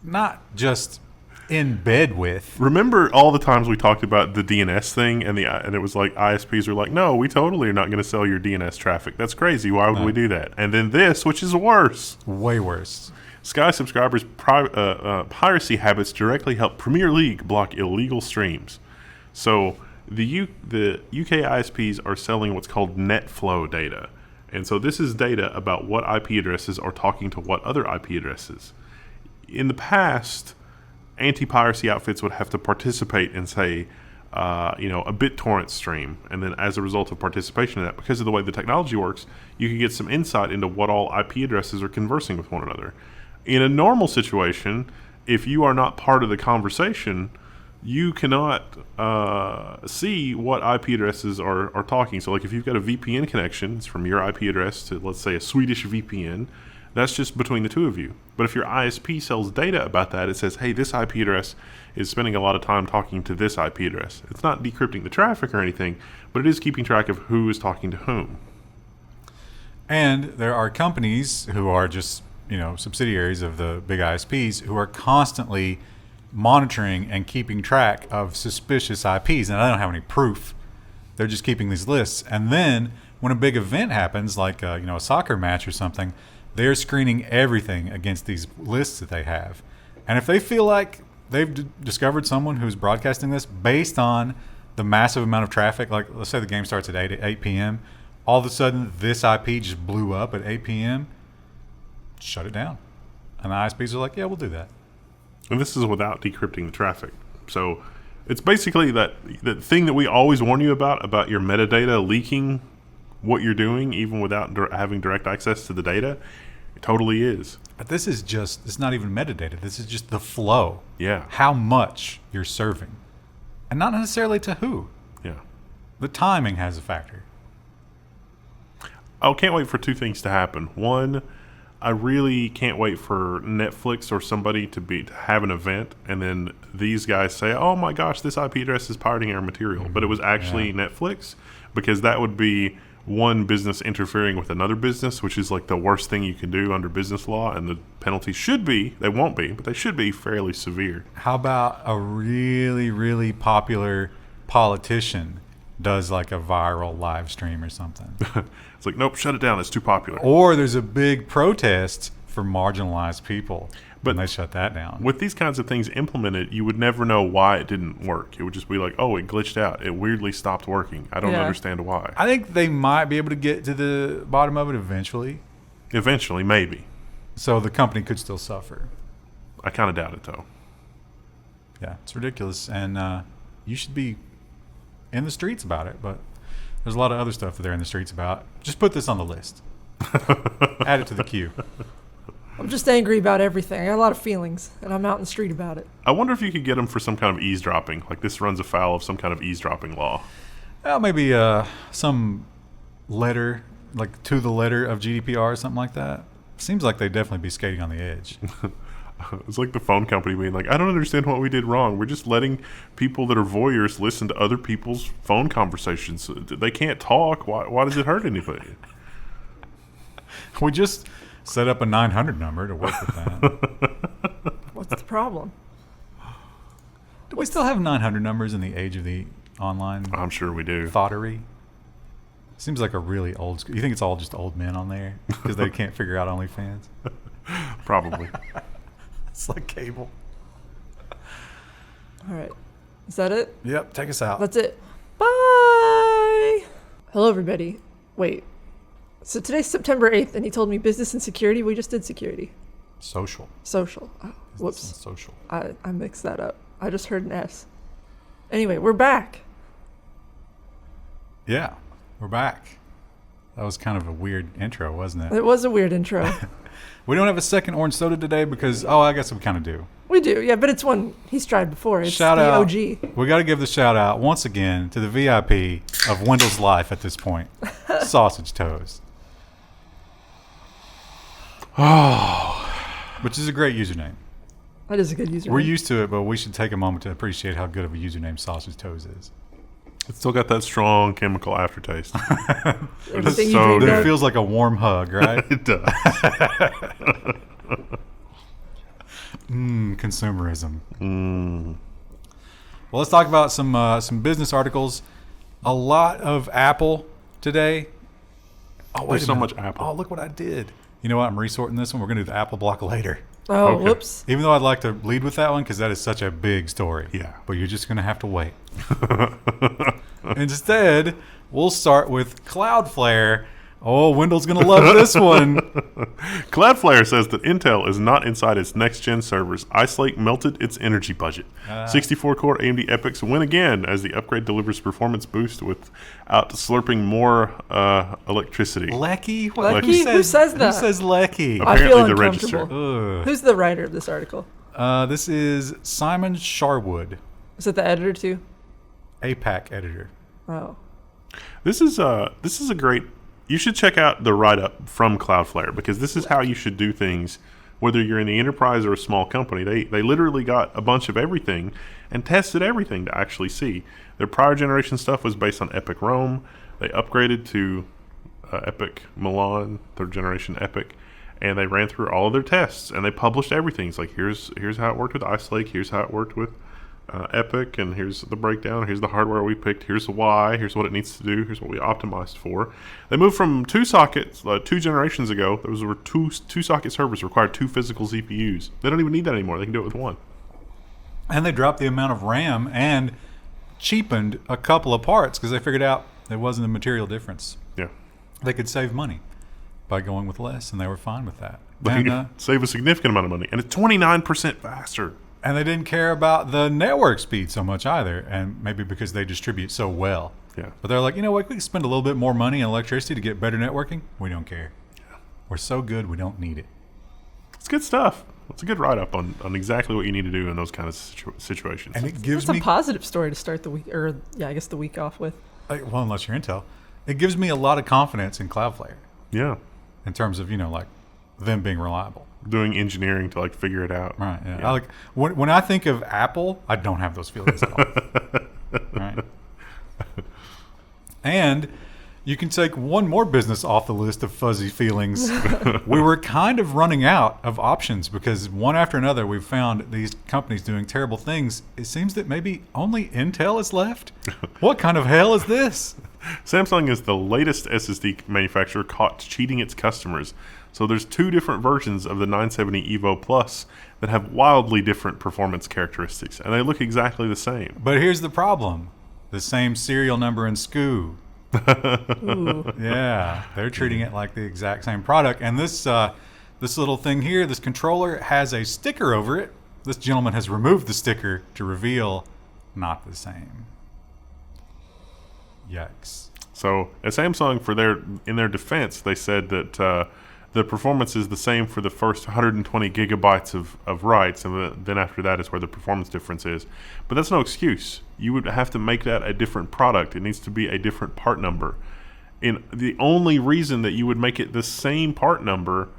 [SPEAKER 3] not just in bed with.
[SPEAKER 2] Remember all the times we talked about the DNS thing, and it was ISPs were like, no, we totally are not going to sell your DNS traffic. That's crazy. Why would we do that? And then this, which is worse.
[SPEAKER 3] Way worse.
[SPEAKER 2] Sky subscribers' piracy habits directly help Premier League block illegal streams. So the UK ISPs are selling what's called net flow data. And so this is data about what IP addresses are talking to what other IP addresses. In the past, anti-piracy outfits would have to participate in, say, a BitTorrent stream. And then as a result of participation in that, because of the way the technology works, you can get some insight into what all IP addresses are conversing with one another. In a normal situation, if you are not part of the conversation, you cannot see what IP addresses are talking. So if you've got a VPN connection, it's from your IP address to, let's say, a Swedish VPN, that's just between the two of you. But if your ISP sells data about that, it says, hey, this IP address is spending a lot of time talking to this IP address. It's not decrypting the traffic or anything, but it is keeping track of who is talking to whom.
[SPEAKER 3] And there are companies who are just, subsidiaries of the big ISPs who are constantly monitoring and keeping track of suspicious IPs. And I don't have any proof. They're just keeping these lists. And then when a big event happens, like a soccer match or something, they're screening everything against these lists that they have. And if they feel like they've discovered someone who's broadcasting this based on the massive amount of traffic, like let's say the game starts at 8 p.m., all of a sudden this IP just blew up at 8 p.m., shut it down. And the ISPs are like, yeah, we'll do that.
[SPEAKER 2] And this is without decrypting the traffic. So it's basically that thing that we always warn you about your metadata leaking what you're doing, even without having direct access to the data. It totally is.
[SPEAKER 3] But this is it's not even metadata. This is just the flow.
[SPEAKER 2] Yeah.
[SPEAKER 3] How much you're serving. And not necessarily to who.
[SPEAKER 2] Yeah.
[SPEAKER 3] The timing has a factor.
[SPEAKER 2] I can't wait for two things to happen. One, I really can't wait for Netflix or somebody to have an event, and then these guys say, oh my gosh, this IP address is pirating our material. But it was actually Netflix, because that would be one business interfering with another business, which is like the worst thing you can do under business law, and the penalties should be, they won't be, but they should be fairly severe.
[SPEAKER 3] How about a really, really popular politician does like a viral live stream or something?
[SPEAKER 2] It's like, nope, shut it down, it's too popular.
[SPEAKER 3] Or there's a big protest for marginalized people,
[SPEAKER 2] But
[SPEAKER 3] and they shut that down.
[SPEAKER 2] With these kinds of things implemented, you would never know why it didn't work. It would just be like, oh, it glitched out. It weirdly stopped working. I don't
[SPEAKER 1] Yeah.
[SPEAKER 2] understand why.
[SPEAKER 3] I think they might be able to get to the bottom of it eventually.
[SPEAKER 2] Eventually, maybe.
[SPEAKER 3] So the company could still suffer.
[SPEAKER 2] I kind of doubt it, though.
[SPEAKER 3] Yeah, it's ridiculous. And you should be in the streets about it. But there's a lot of other stuff that they're in the streets about. Just put this on the list. Add it to the queue.
[SPEAKER 1] I'm just angry about everything. I got a lot of feelings, and I'm out in the street about it.
[SPEAKER 2] I wonder if you could get them for some kind of eavesdropping. Like this runs afoul of some kind of eavesdropping law.
[SPEAKER 3] Well, maybe some letter, like to the letter of GDPR or something like that. Seems like they'd definitely be skating on the edge.
[SPEAKER 2] It's like the phone company being like, I don't understand what we did wrong. We're just letting people that are voyeurs listen to other people's phone conversations. They can't talk. Why does it hurt anybody?
[SPEAKER 3] We just set up a 900 number to work with that.
[SPEAKER 1] What's the problem?
[SPEAKER 3] Do we still have 900 numbers in the age of the online
[SPEAKER 2] I'm sure we do.
[SPEAKER 3] thoughtery? Seems like a really old school. You think it's all just old men on there because they can't figure out OnlyFans?
[SPEAKER 2] Probably.
[SPEAKER 3] It's like cable.
[SPEAKER 1] All right. Is that it?
[SPEAKER 3] Yep, take us out.
[SPEAKER 1] That's it. Bye. Hello, everybody. Wait. So today's September 8th, and he told me business and security. We just did security.
[SPEAKER 3] Social.
[SPEAKER 1] Social. Oh,
[SPEAKER 3] Business and
[SPEAKER 1] whoops.
[SPEAKER 3] Social.
[SPEAKER 1] I mixed that up. I just heard an S. Anyway, we're back.
[SPEAKER 3] Yeah, we're back. That was kind of a weird intro, wasn't it?
[SPEAKER 1] It was a weird intro.
[SPEAKER 3] We don't have a second orange soda today because, I guess we kind of do.
[SPEAKER 1] We do, yeah, but it's one he's tried before. It's
[SPEAKER 3] Shout
[SPEAKER 1] the
[SPEAKER 3] out.
[SPEAKER 1] OG.
[SPEAKER 3] We got to give the shout out once again to the VIP of Wendell's life at this point, Sausage Toes. Which is a great username.
[SPEAKER 1] That is a good username.
[SPEAKER 3] We're used to it, but we should take a moment to appreciate how good of a username Sausage Toes is.
[SPEAKER 2] It's still got that strong chemical aftertaste.
[SPEAKER 1] Everything you
[SPEAKER 2] so
[SPEAKER 1] dreamed
[SPEAKER 2] good.
[SPEAKER 3] It
[SPEAKER 1] of.
[SPEAKER 3] feels like a warm hug, right?
[SPEAKER 2] It does.
[SPEAKER 3] Consumerism. Well, let's talk about some business articles. A lot of Apple today. Oh, wait
[SPEAKER 2] There's
[SPEAKER 3] a
[SPEAKER 2] so
[SPEAKER 3] minute.
[SPEAKER 2] much Apple.
[SPEAKER 3] Oh, look what I did. You know what? I'm resorting this one. We're going to do the Apple block later.
[SPEAKER 1] Oh,
[SPEAKER 2] Okay.
[SPEAKER 1] whoops.
[SPEAKER 3] Even though I'd like to lead with that one because that is such a big story.
[SPEAKER 2] Yeah.
[SPEAKER 3] But you're just going to have to wait. Instead, we'll start with Cloudflare. Oh, Wendell's going to love this one.
[SPEAKER 2] Cloudflare says that Intel is not inside its next-gen servers. Ice Lake melted its energy budget. 64-core AMD EPYCs win again as the upgrade delivers performance boost without slurping more electricity.
[SPEAKER 3] Lecky?
[SPEAKER 1] Lecky? Who says that?
[SPEAKER 3] Who says Lecky?
[SPEAKER 1] I feel
[SPEAKER 2] Apparently the
[SPEAKER 1] uncomfortable.
[SPEAKER 2] register.
[SPEAKER 3] Ugh.
[SPEAKER 1] Who's the writer of this article?
[SPEAKER 3] This is Simon Sharwood,
[SPEAKER 1] Is it the editor too?
[SPEAKER 3] APAC editor.
[SPEAKER 1] Oh.
[SPEAKER 2] This is a great. You should check out the write-up from Cloudflare because this is how you should do things. Whether you're in the enterprise or a small company, they literally got a bunch of everything and tested everything to actually see. Their prior generation stuff was based on EPYC Rome. They upgraded to EPYC Milan, third generation EPYC, and they ran through all of their tests and they published everything. It's like here's how it worked with Ice Lake, here's how it worked with EPYC, and here's the breakdown, here's the hardware we picked, here's the why, here's what it needs to do, here's what we optimized for. They moved from 2 sockets 2 generations ago. Those were two socket servers required 2 physical CPUs. They don't even need that anymore. They can do it with 1.
[SPEAKER 3] And they dropped the amount of RAM and cheapened a couple of parts because they figured out there wasn't a material difference.
[SPEAKER 2] Yeah.
[SPEAKER 3] They could save money by going with less, and they were fine with that.
[SPEAKER 2] They
[SPEAKER 3] And,
[SPEAKER 2] can save a significant amount of money, and it's 29% faster.
[SPEAKER 3] and they didn't care about the network speed so much either, and maybe because they distribute so well.
[SPEAKER 2] Yeah.
[SPEAKER 3] But they're like, you know what? We can spend a little bit more money on electricity to get better networking. We don't care.
[SPEAKER 2] Yeah.
[SPEAKER 3] We're so good, we don't need it.
[SPEAKER 2] It's good stuff. It's a good write-up on exactly what you need to do in those kind of situations.
[SPEAKER 3] And it gives
[SPEAKER 1] That's
[SPEAKER 3] me
[SPEAKER 1] a positive story to start the week, or yeah, I guess the week off with.
[SPEAKER 3] well, unless you're Intel, it gives me a lot of confidence in Cloudflare
[SPEAKER 2] Yeah.
[SPEAKER 3] in terms of like them being reliable.
[SPEAKER 2] Doing engineering to figure it out.
[SPEAKER 3] Right. Yeah.
[SPEAKER 2] Yeah.
[SPEAKER 3] I when I think of Apple, I don't have those feelings at all. Right. And You can take one more business off the list of fuzzy feelings. We were kind of running out of options because one after another we've found these companies doing terrible things. It seems that maybe only Intel is left. What kind of hell is this?
[SPEAKER 2] Samsung is the latest SSD manufacturer caught cheating its customers. So there's 2 different versions of the 970 EVO Plus that have wildly different performance characteristics, and they look exactly the same.
[SPEAKER 3] But here's the problem. The same serial number and SKU.
[SPEAKER 1] Ooh.
[SPEAKER 3] Yeah, they're treating it like the exact same product. And this little thing here, this controller has a sticker over it. This gentleman has removed the sticker to reveal not the same. Yikes.
[SPEAKER 2] So at Samsung, in their defense, they said that the performance is the same for the first 120 gigabytes of writes, and then after that is where the performance difference is. But that's no excuse. You would have to make that a different product. It needs to be a different part number. And the only reason that you would make it the same part number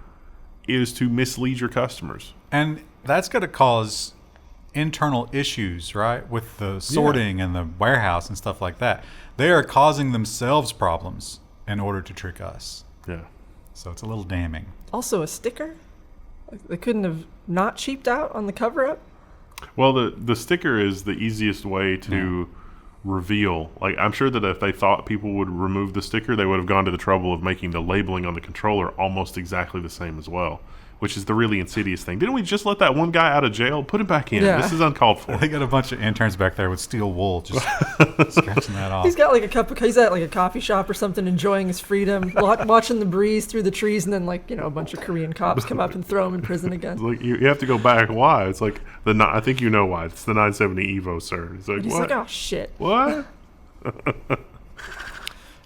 [SPEAKER 2] is to mislead your customers.
[SPEAKER 3] And that's going to cause internal issues, right? With the sorting and the warehouse and stuff like that. They are causing themselves problems in order to trick us.
[SPEAKER 2] Yeah.
[SPEAKER 3] So it's a little damning.
[SPEAKER 1] Also a sticker? Like, they couldn't have not cheaped out on the cover-up?
[SPEAKER 2] Well, the sticker is the easiest way to reveal. Like, I'm sure that if they thought people would remove the sticker, they would have gone to the trouble of making the labeling on the controller almost exactly the same as well, which is the really insidious thing. Didn't we just let that one guy out of jail? Put him back in.
[SPEAKER 1] Yeah.
[SPEAKER 2] This is uncalled for.
[SPEAKER 3] They got a bunch of interns back there with steel wool just scratching that off.
[SPEAKER 1] He's got like he's at like a coffee shop or something, enjoying his freedom, watching the breeze through the trees, and then like, a bunch of Korean cops come up and throw him in prison again.
[SPEAKER 2] It's like, you have to go back. Why? It's like, I think you know why. It's the 970 EVO, sir. It's like,
[SPEAKER 1] He's
[SPEAKER 2] what?
[SPEAKER 1] like, oh shit.
[SPEAKER 2] What?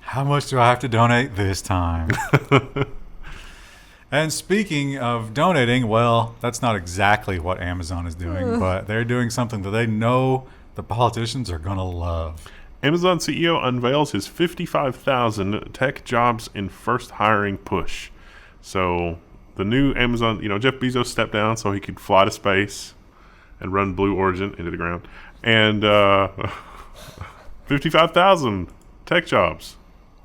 [SPEAKER 3] How much do I have to donate this time? And speaking of donating, well, that's not exactly what Amazon is doing, but they're doing something that they know the politicians are going to love.
[SPEAKER 2] Amazon CEO unveils his 55,000 tech jobs in first hiring push. So the new Amazon, Jeff Bezos stepped down so he could fly to space and run Blue Origin into the ground. And 55,000 tech jobs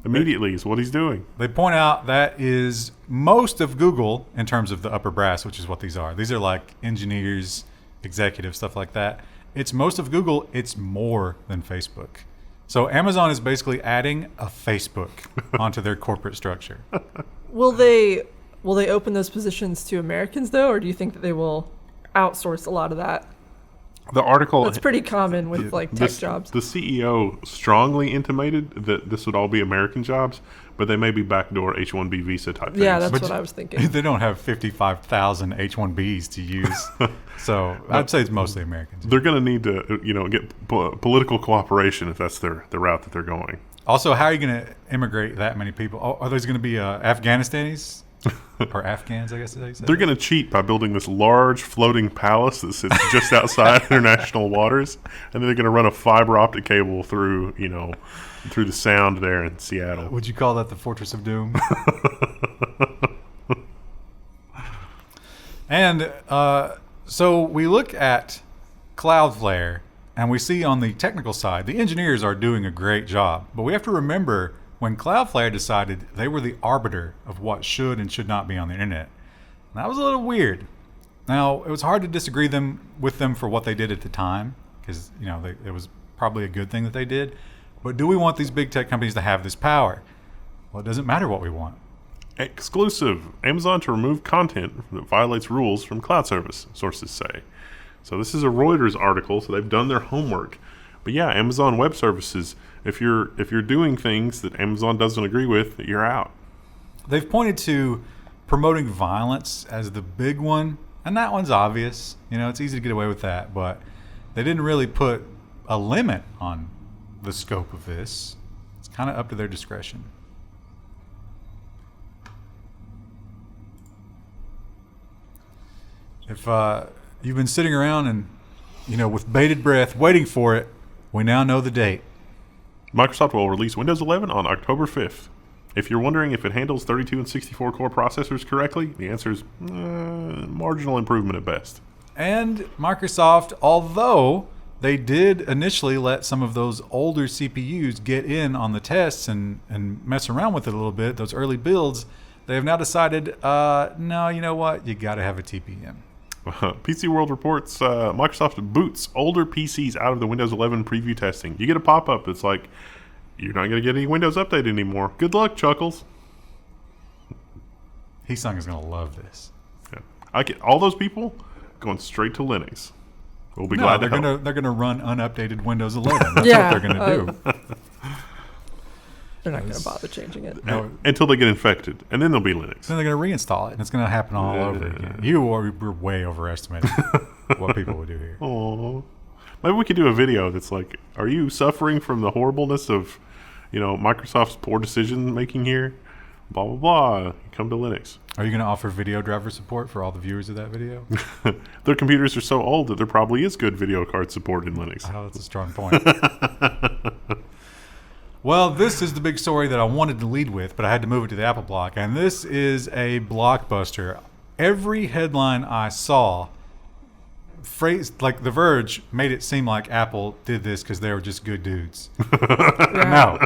[SPEAKER 2] immediately is what he's doing.
[SPEAKER 3] They point out that is most of Google in terms of the upper brass, which is what these are. These are like engineers, executives, stuff like that. It's most of Google. It's more than Facebook. So Amazon is basically adding a Facebook onto their corporate structure.
[SPEAKER 1] Will they open those positions to Americans though, or do you think that they will outsource a lot of that?
[SPEAKER 2] The article...
[SPEAKER 1] That's pretty common with like tech jobs.
[SPEAKER 2] The CEO strongly intimated that this would all be American jobs, but they may be backdoor H-1B visa type things.
[SPEAKER 1] Yeah, that's what I was thinking.
[SPEAKER 3] They don't have 55,000 H-1Bs to use. So I'd say it's mostly Americans.
[SPEAKER 2] They're going to need to, get political cooperation if that's the route that they're going.
[SPEAKER 3] Also, how are you going to immigrate that many people? Oh, are those going to be Afghanistanis? Or Afghans, I guess is how you say.
[SPEAKER 2] They're going to cheat by building this large floating palace that sits just outside international waters, and then they're going to run a fiber optic cable through the sound there in Seattle.
[SPEAKER 3] Would you call that the Fortress of Doom? And so we look at Cloudflare, and we see on the technical side, the engineers are doing a great job. But we have to remember, when Cloudflare decided they were the arbiter of what should and should not be on the internet, that was a little weird. Now, it was hard to disagree with them for what they did at the time, because it was probably a good thing that they did. But do we want these big tech companies to have this power? Well, it doesn't matter what we want.
[SPEAKER 2] Exclusive. Amazon to remove content that violates rules from cloud service, sources say. So this is a Reuters article, so they've done their homework. But yeah, Amazon Web Services, if you're doing things that Amazon doesn't agree with, you're out.
[SPEAKER 3] They've pointed to promoting violence as the big one, and that one's obvious. It's easy to get away with that, but they didn't really put a limit on the scope of this. It's kind of up to their discretion. If you've been sitting around and, with bated breath, waiting for it, we now know the date.
[SPEAKER 2] Microsoft will release Windows 11 on October 5th. If you're wondering if it handles 32 and 64 core processors correctly, the answer is marginal improvement at best.
[SPEAKER 3] And Microsoft, although they did initially let some of those older CPUs get in on the tests and mess around with it a little bit, those early builds. They have now decided, no, you know what? You got to have a TPM.
[SPEAKER 2] PC World reports Microsoft boots older PCs out of the Windows 11 preview testing. You get a pop-up. It's like, you're not going to get any Windows Update anymore. Good luck, Chuckles.
[SPEAKER 3] Heesung is going to love this.
[SPEAKER 2] Yeah. I get all those people going straight to Linux. We'll be glad to help.
[SPEAKER 3] They're gonna run unupdated Windows 11. That's
[SPEAKER 1] Yeah,
[SPEAKER 3] what they're gonna do.
[SPEAKER 1] They're not going to bother changing it.
[SPEAKER 2] Until they get infected, and then they'll be Linux.
[SPEAKER 3] Then they're gonna reinstall it, and it's gonna happen all over again. We're way overestimating what people would do here.
[SPEAKER 2] Aww. Maybe we could do a video that's like, are you suffering from the horribleness of, Microsoft's poor decision making here? Blah, blah, blah. Come to Linux.
[SPEAKER 3] Are you going to offer video driver support for all the viewers of that video?
[SPEAKER 2] Their computers are so old that there probably is good video card support in Linux.
[SPEAKER 3] Oh, that's a strong point. Well, this is the big story that I wanted to lead with, but I had to move it to the Apple block. And this is a blockbuster. Every headline I saw, phrased like The Verge, made it seem like Apple did this because they were just good dudes. No,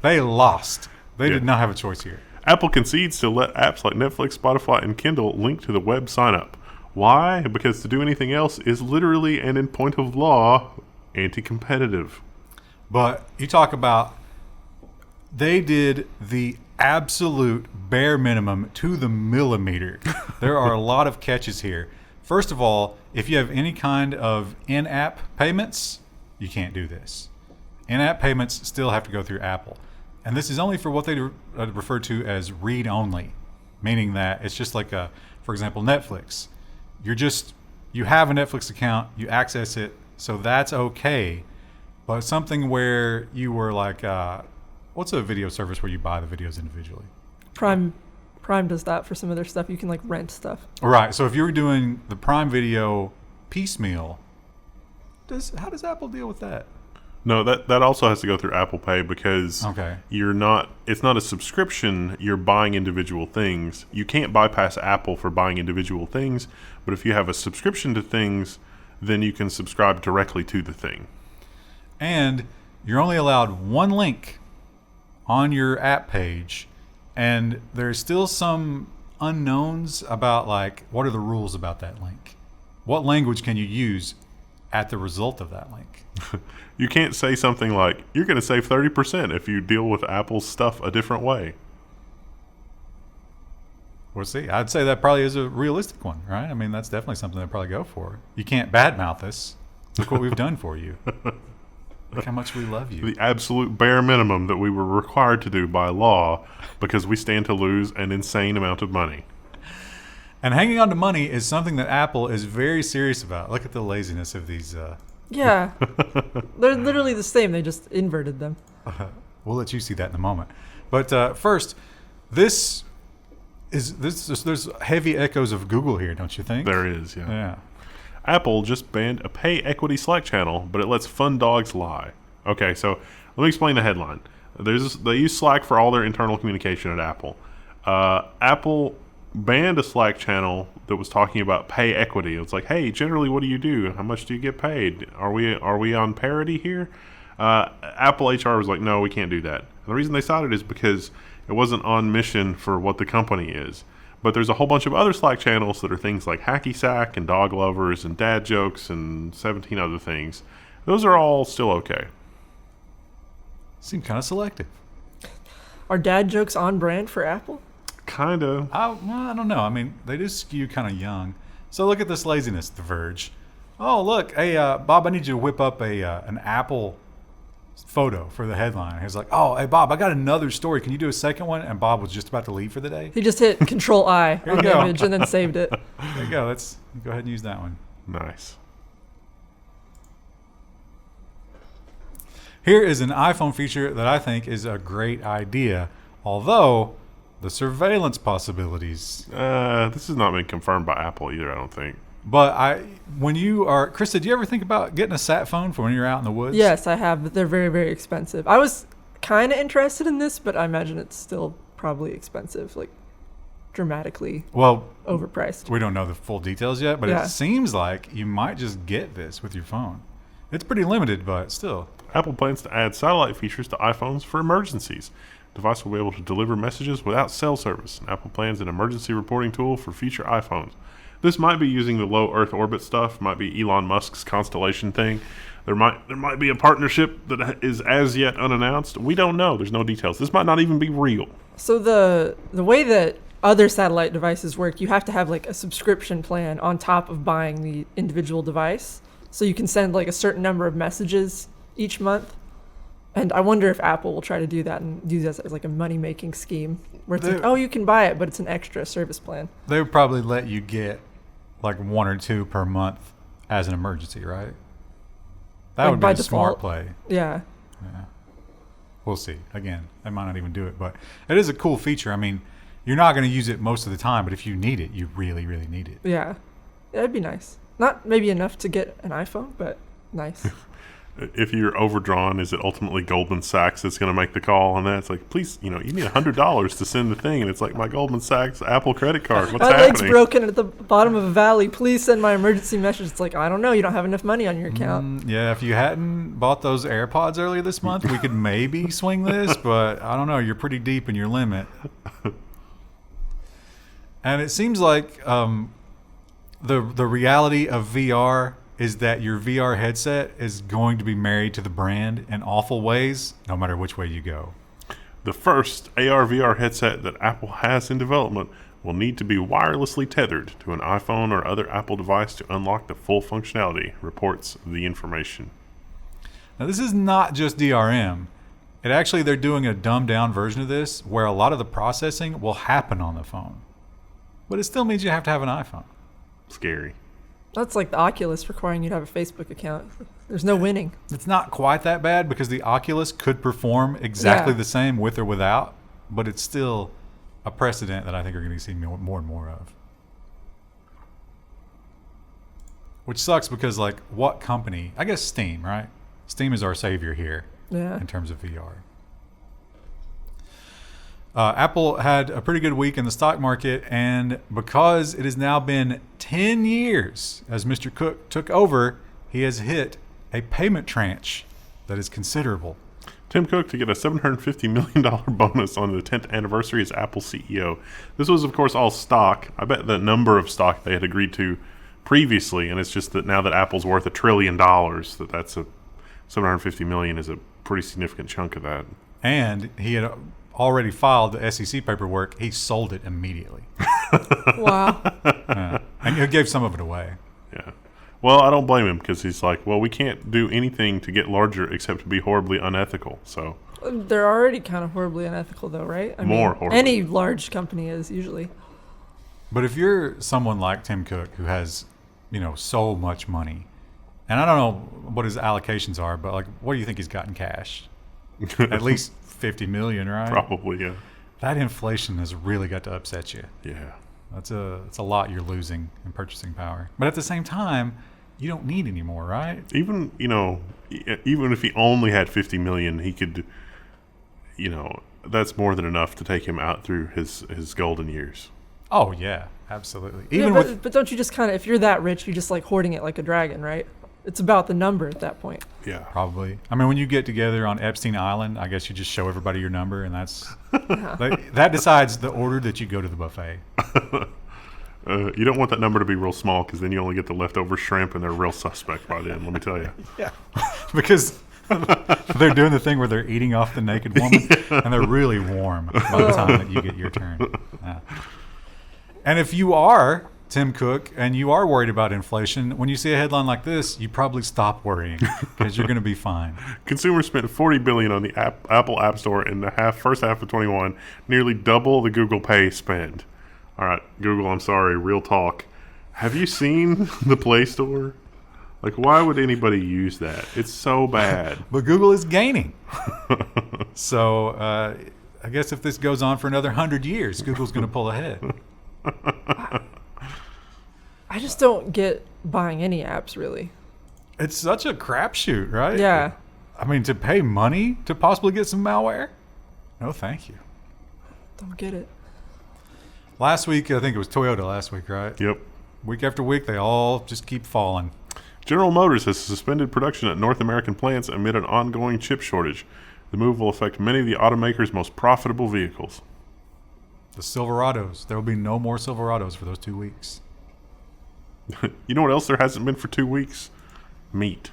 [SPEAKER 3] they lost. They did not have a choice here.
[SPEAKER 2] Apple concedes to let apps like Netflix, Spotify, and Kindle link to the web sign-up. Why? Because to do anything else is literally and in point of law anti-competitive.
[SPEAKER 3] But you talk about they did the absolute bare minimum to the millimeter. There are a lot of catches here. First of all, if you have any kind of in-app payments, you can't do this. In-app payments still have to go through Apple. And this is only for what they refer to as read-only, meaning that it's just like, for example, Netflix. You have a Netflix account, you access it, so that's okay. But something where you were like, what's a video service where you buy the videos individually?
[SPEAKER 1] Prime does that for some of their stuff. You can like rent stuff.
[SPEAKER 3] Right. So if you were doing the Prime Video piecemeal, how does Apple deal with that?
[SPEAKER 2] No, that also has to go through Apple Pay because it's not a subscription, you're buying individual things. You can't bypass Apple for buying individual things, but if you have a subscription to things, then you can subscribe directly to the thing.
[SPEAKER 3] And you're only allowed one link on your app page, and there's still some unknowns about like what are the rules about that link? What language can you use at the result of that link?
[SPEAKER 2] You can't say something like, you're going to save 30% if you deal with Apple's stuff a different way.
[SPEAKER 3] We'll see. I'd say that probably is a realistic one, right? I mean, that's definitely something they'll probably go for. You can't badmouth us. Look what we've done for you. Look how much we love you.
[SPEAKER 2] The absolute bare minimum that we were required to do by law because we stand to lose an insane amount of money.
[SPEAKER 3] And hanging on to money is something that Apple is very serious about. Look at the laziness of these.
[SPEAKER 1] Yeah. They're literally the same. They just inverted them.
[SPEAKER 3] We'll let you see that in a moment. But first, there's heavy echoes of Google here, don't you think?
[SPEAKER 2] There is, yeah.
[SPEAKER 3] Yeah.
[SPEAKER 2] Apple just banned a pay equity Slack channel, but it lets fun dogs lie. Okay, so let me explain the headline. They use Slack for all their internal communication at Apple. Apple banned a Slack channel that was talking about pay equity. It's like, hey, generally, what do you do? How much do you get paid? Are we on parity here? Apple HR was like, no, we can't do that. And the reason they cited it is because it wasn't on mission for what the company is. But there's a whole bunch of other Slack channels that are things like hacky sack and dog lovers and dad jokes and 17 other things. Those are all still okay.
[SPEAKER 3] Seem kind of selective.
[SPEAKER 1] Are dad jokes on brand for Apple?
[SPEAKER 2] Kind of.
[SPEAKER 3] I don't know. I mean, they do skew kind of young. So look at this laziness, The Verge. Oh, look. Hey, Bob, I need you to whip up an Apple photo for the headline. He's like, oh, hey, Bob, I got another story. Can you do a second one? And Bob was just about to leave for the day.
[SPEAKER 1] He just hit Control-I on the image and then saved it.
[SPEAKER 3] There you go. Let's go ahead and use that one.
[SPEAKER 2] Nice.
[SPEAKER 3] Here is an iPhone feature that I think is a great idea, although the surveillance possibilities.
[SPEAKER 2] This has not been confirmed by Apple either, I don't think.
[SPEAKER 3] But when you are, Krista, did you ever think about getting a sat phone for when you're out in the woods?
[SPEAKER 1] Yes, I have, but they're very, very expensive. I was kind of interested in this, but I imagine it's still probably expensive, like dramatically overpriced.
[SPEAKER 3] We don't know the full details yet, but it seems like you might just get this with your phone. It's pretty limited, but still.
[SPEAKER 2] Apple plans to add satellite features to iPhones for emergencies. The device will be able to deliver messages without cell service. Apple plans an emergency reporting tool for future iPhones. This might be using the low Earth orbit stuff, might be Elon Musk's constellation thing. There might be a partnership that is as yet unannounced. We don't know. There's no details. This might not even be real.
[SPEAKER 1] So the way that other satellite devices work, you have to have like a subscription plan on top of buying the individual device. So you can send like a certain number of messages each month. And I wonder if Apple will try to do that and use that as like a money-making scheme where it's like, oh, you can buy it, but it's an extra service plan.
[SPEAKER 3] They would probably let you get like 1 or 2 per month as an emergency, right? That
[SPEAKER 1] Like
[SPEAKER 3] would be
[SPEAKER 1] by
[SPEAKER 3] a smart
[SPEAKER 1] default.
[SPEAKER 3] play.
[SPEAKER 1] Yeah.
[SPEAKER 3] Yeah. We'll see. Again, they might not even do it, but it is a cool feature. I mean, you're not going to use it most of the time, but if you need it, you really, really need it.
[SPEAKER 1] Yeah. That'd be nice. Not maybe enough to get an iPhone, but nice.
[SPEAKER 2] If you're overdrawn, is it ultimately Goldman Sachs that's going to make the call? And that's like, please, you need $100 to send the thing. And it's like, my Goldman Sachs Apple credit card. What's
[SPEAKER 1] My
[SPEAKER 2] happening?
[SPEAKER 1] leg's broken at the bottom of a valley. Please send my emergency message. It's like, I don't know. You don't have enough money on your account.
[SPEAKER 3] Yeah, if you hadn't bought those AirPods earlier this month, we could maybe swing this, but I don't know. You're pretty deep in your limit. And it seems like the reality of VR is that your VR headset is going to be married to the brand in awful ways, no matter which way you go.
[SPEAKER 2] The first AR VR headset that Apple has in development will need to be wirelessly tethered to an iPhone or other Apple device to unlock the full functionality, reports the information.
[SPEAKER 3] Now, this is not just DRM. They're doing a dumbed-down version of this where a lot of the processing will happen on the phone. But it still means you have to have an iPhone.
[SPEAKER 2] Scary.
[SPEAKER 1] That's like the Oculus requiring you to have a Facebook account. There's no winning.
[SPEAKER 3] It's not quite that bad because the Oculus could perform exactly the same with or without, but it's still a precedent that I think we're going to see more and more of. Which sucks because, like, what company? I guess Steam, right? Steam is our savior here in terms of VR. Apple had a pretty good week in the stock market, and because it has now been 10 years as Mr. Cook took over, he has hit a payment tranche that is considerable.
[SPEAKER 2] Tim Cook to get a $750 million bonus on the 10th anniversary as Apple CEO. This was, of course, all stock. I bet the number of stock they had agreed to previously, and it's just that now that Apple's worth $1 trillion, that's a $750 million is a pretty significant chunk of that.
[SPEAKER 3] And he had already filed the SEC paperwork. He sold it immediately.
[SPEAKER 1] Wow.
[SPEAKER 3] Yeah. And he gave some of it away.
[SPEAKER 2] Yeah. Well, I don't blame him because he's like, well, we can't do anything to get larger except to be horribly unethical. So
[SPEAKER 1] They're already kind of horribly unethical, though, right?
[SPEAKER 2] Horribly.
[SPEAKER 1] Any large company is usually.
[SPEAKER 3] But if you're someone like Tim Cook who has, so much money, and I don't know what his allocations are, but like, what do you think he's got in cash? At least 50 million, right?
[SPEAKER 2] Probably, yeah.
[SPEAKER 3] That inflation has really got to upset you.
[SPEAKER 2] Yeah.
[SPEAKER 3] That's a lot you're losing in purchasing power. But at the same time, you don't need any more, right?
[SPEAKER 2] Even if he only had 50 million, he could, that's more than enough to take him out through his golden years.
[SPEAKER 3] Oh, yeah, absolutely.
[SPEAKER 1] But don't you just kind of, if you're that rich, you're just like hoarding it like a dragon, right? It's about the number at that point.
[SPEAKER 2] Yeah.
[SPEAKER 3] Probably. I mean, when you get together on Epstein Island, I guess you just show everybody your number, and that decides the order that you go to the buffet.
[SPEAKER 2] You don't want that number to be real small because then you only get the leftover shrimp, and they're real suspect by then, let me tell you.
[SPEAKER 3] Yeah. Because they're doing the thing where they're eating off the naked woman, and they're really warm by the time that you get your turn. Yeah. And if you are Tim Cook and you are worried about inflation, when you see a headline like this, you probably stop worrying because you're going to be fine.
[SPEAKER 2] Consumers spent $40 billion on the Apple App Store in the first half of 21, nearly double the Google Pay spend. All right, Google, I'm sorry, real talk. Have you seen the Play Store? Like, why would anybody use that? It's so bad.
[SPEAKER 3] But Google is gaining. So I guess if this goes on for another 100 years, Google's going to pull ahead.
[SPEAKER 1] I just don't get buying any apps, really.
[SPEAKER 3] It's such a crapshoot, right?
[SPEAKER 1] Yeah.
[SPEAKER 3] I mean, to pay money to possibly get some malware? No, thank you.
[SPEAKER 1] Don't get it.
[SPEAKER 3] Last week, I think it was Toyota last week, right?
[SPEAKER 2] Yep.
[SPEAKER 3] Week after week, they all just keep falling.
[SPEAKER 2] General Motors has suspended production at North American plants amid an ongoing chip shortage. The move will affect many of the automaker's most profitable vehicles.
[SPEAKER 3] The Silverados. There will be no more Silverados for those 2 weeks.
[SPEAKER 2] You know what else there hasn't been for 2 weeks? Meat.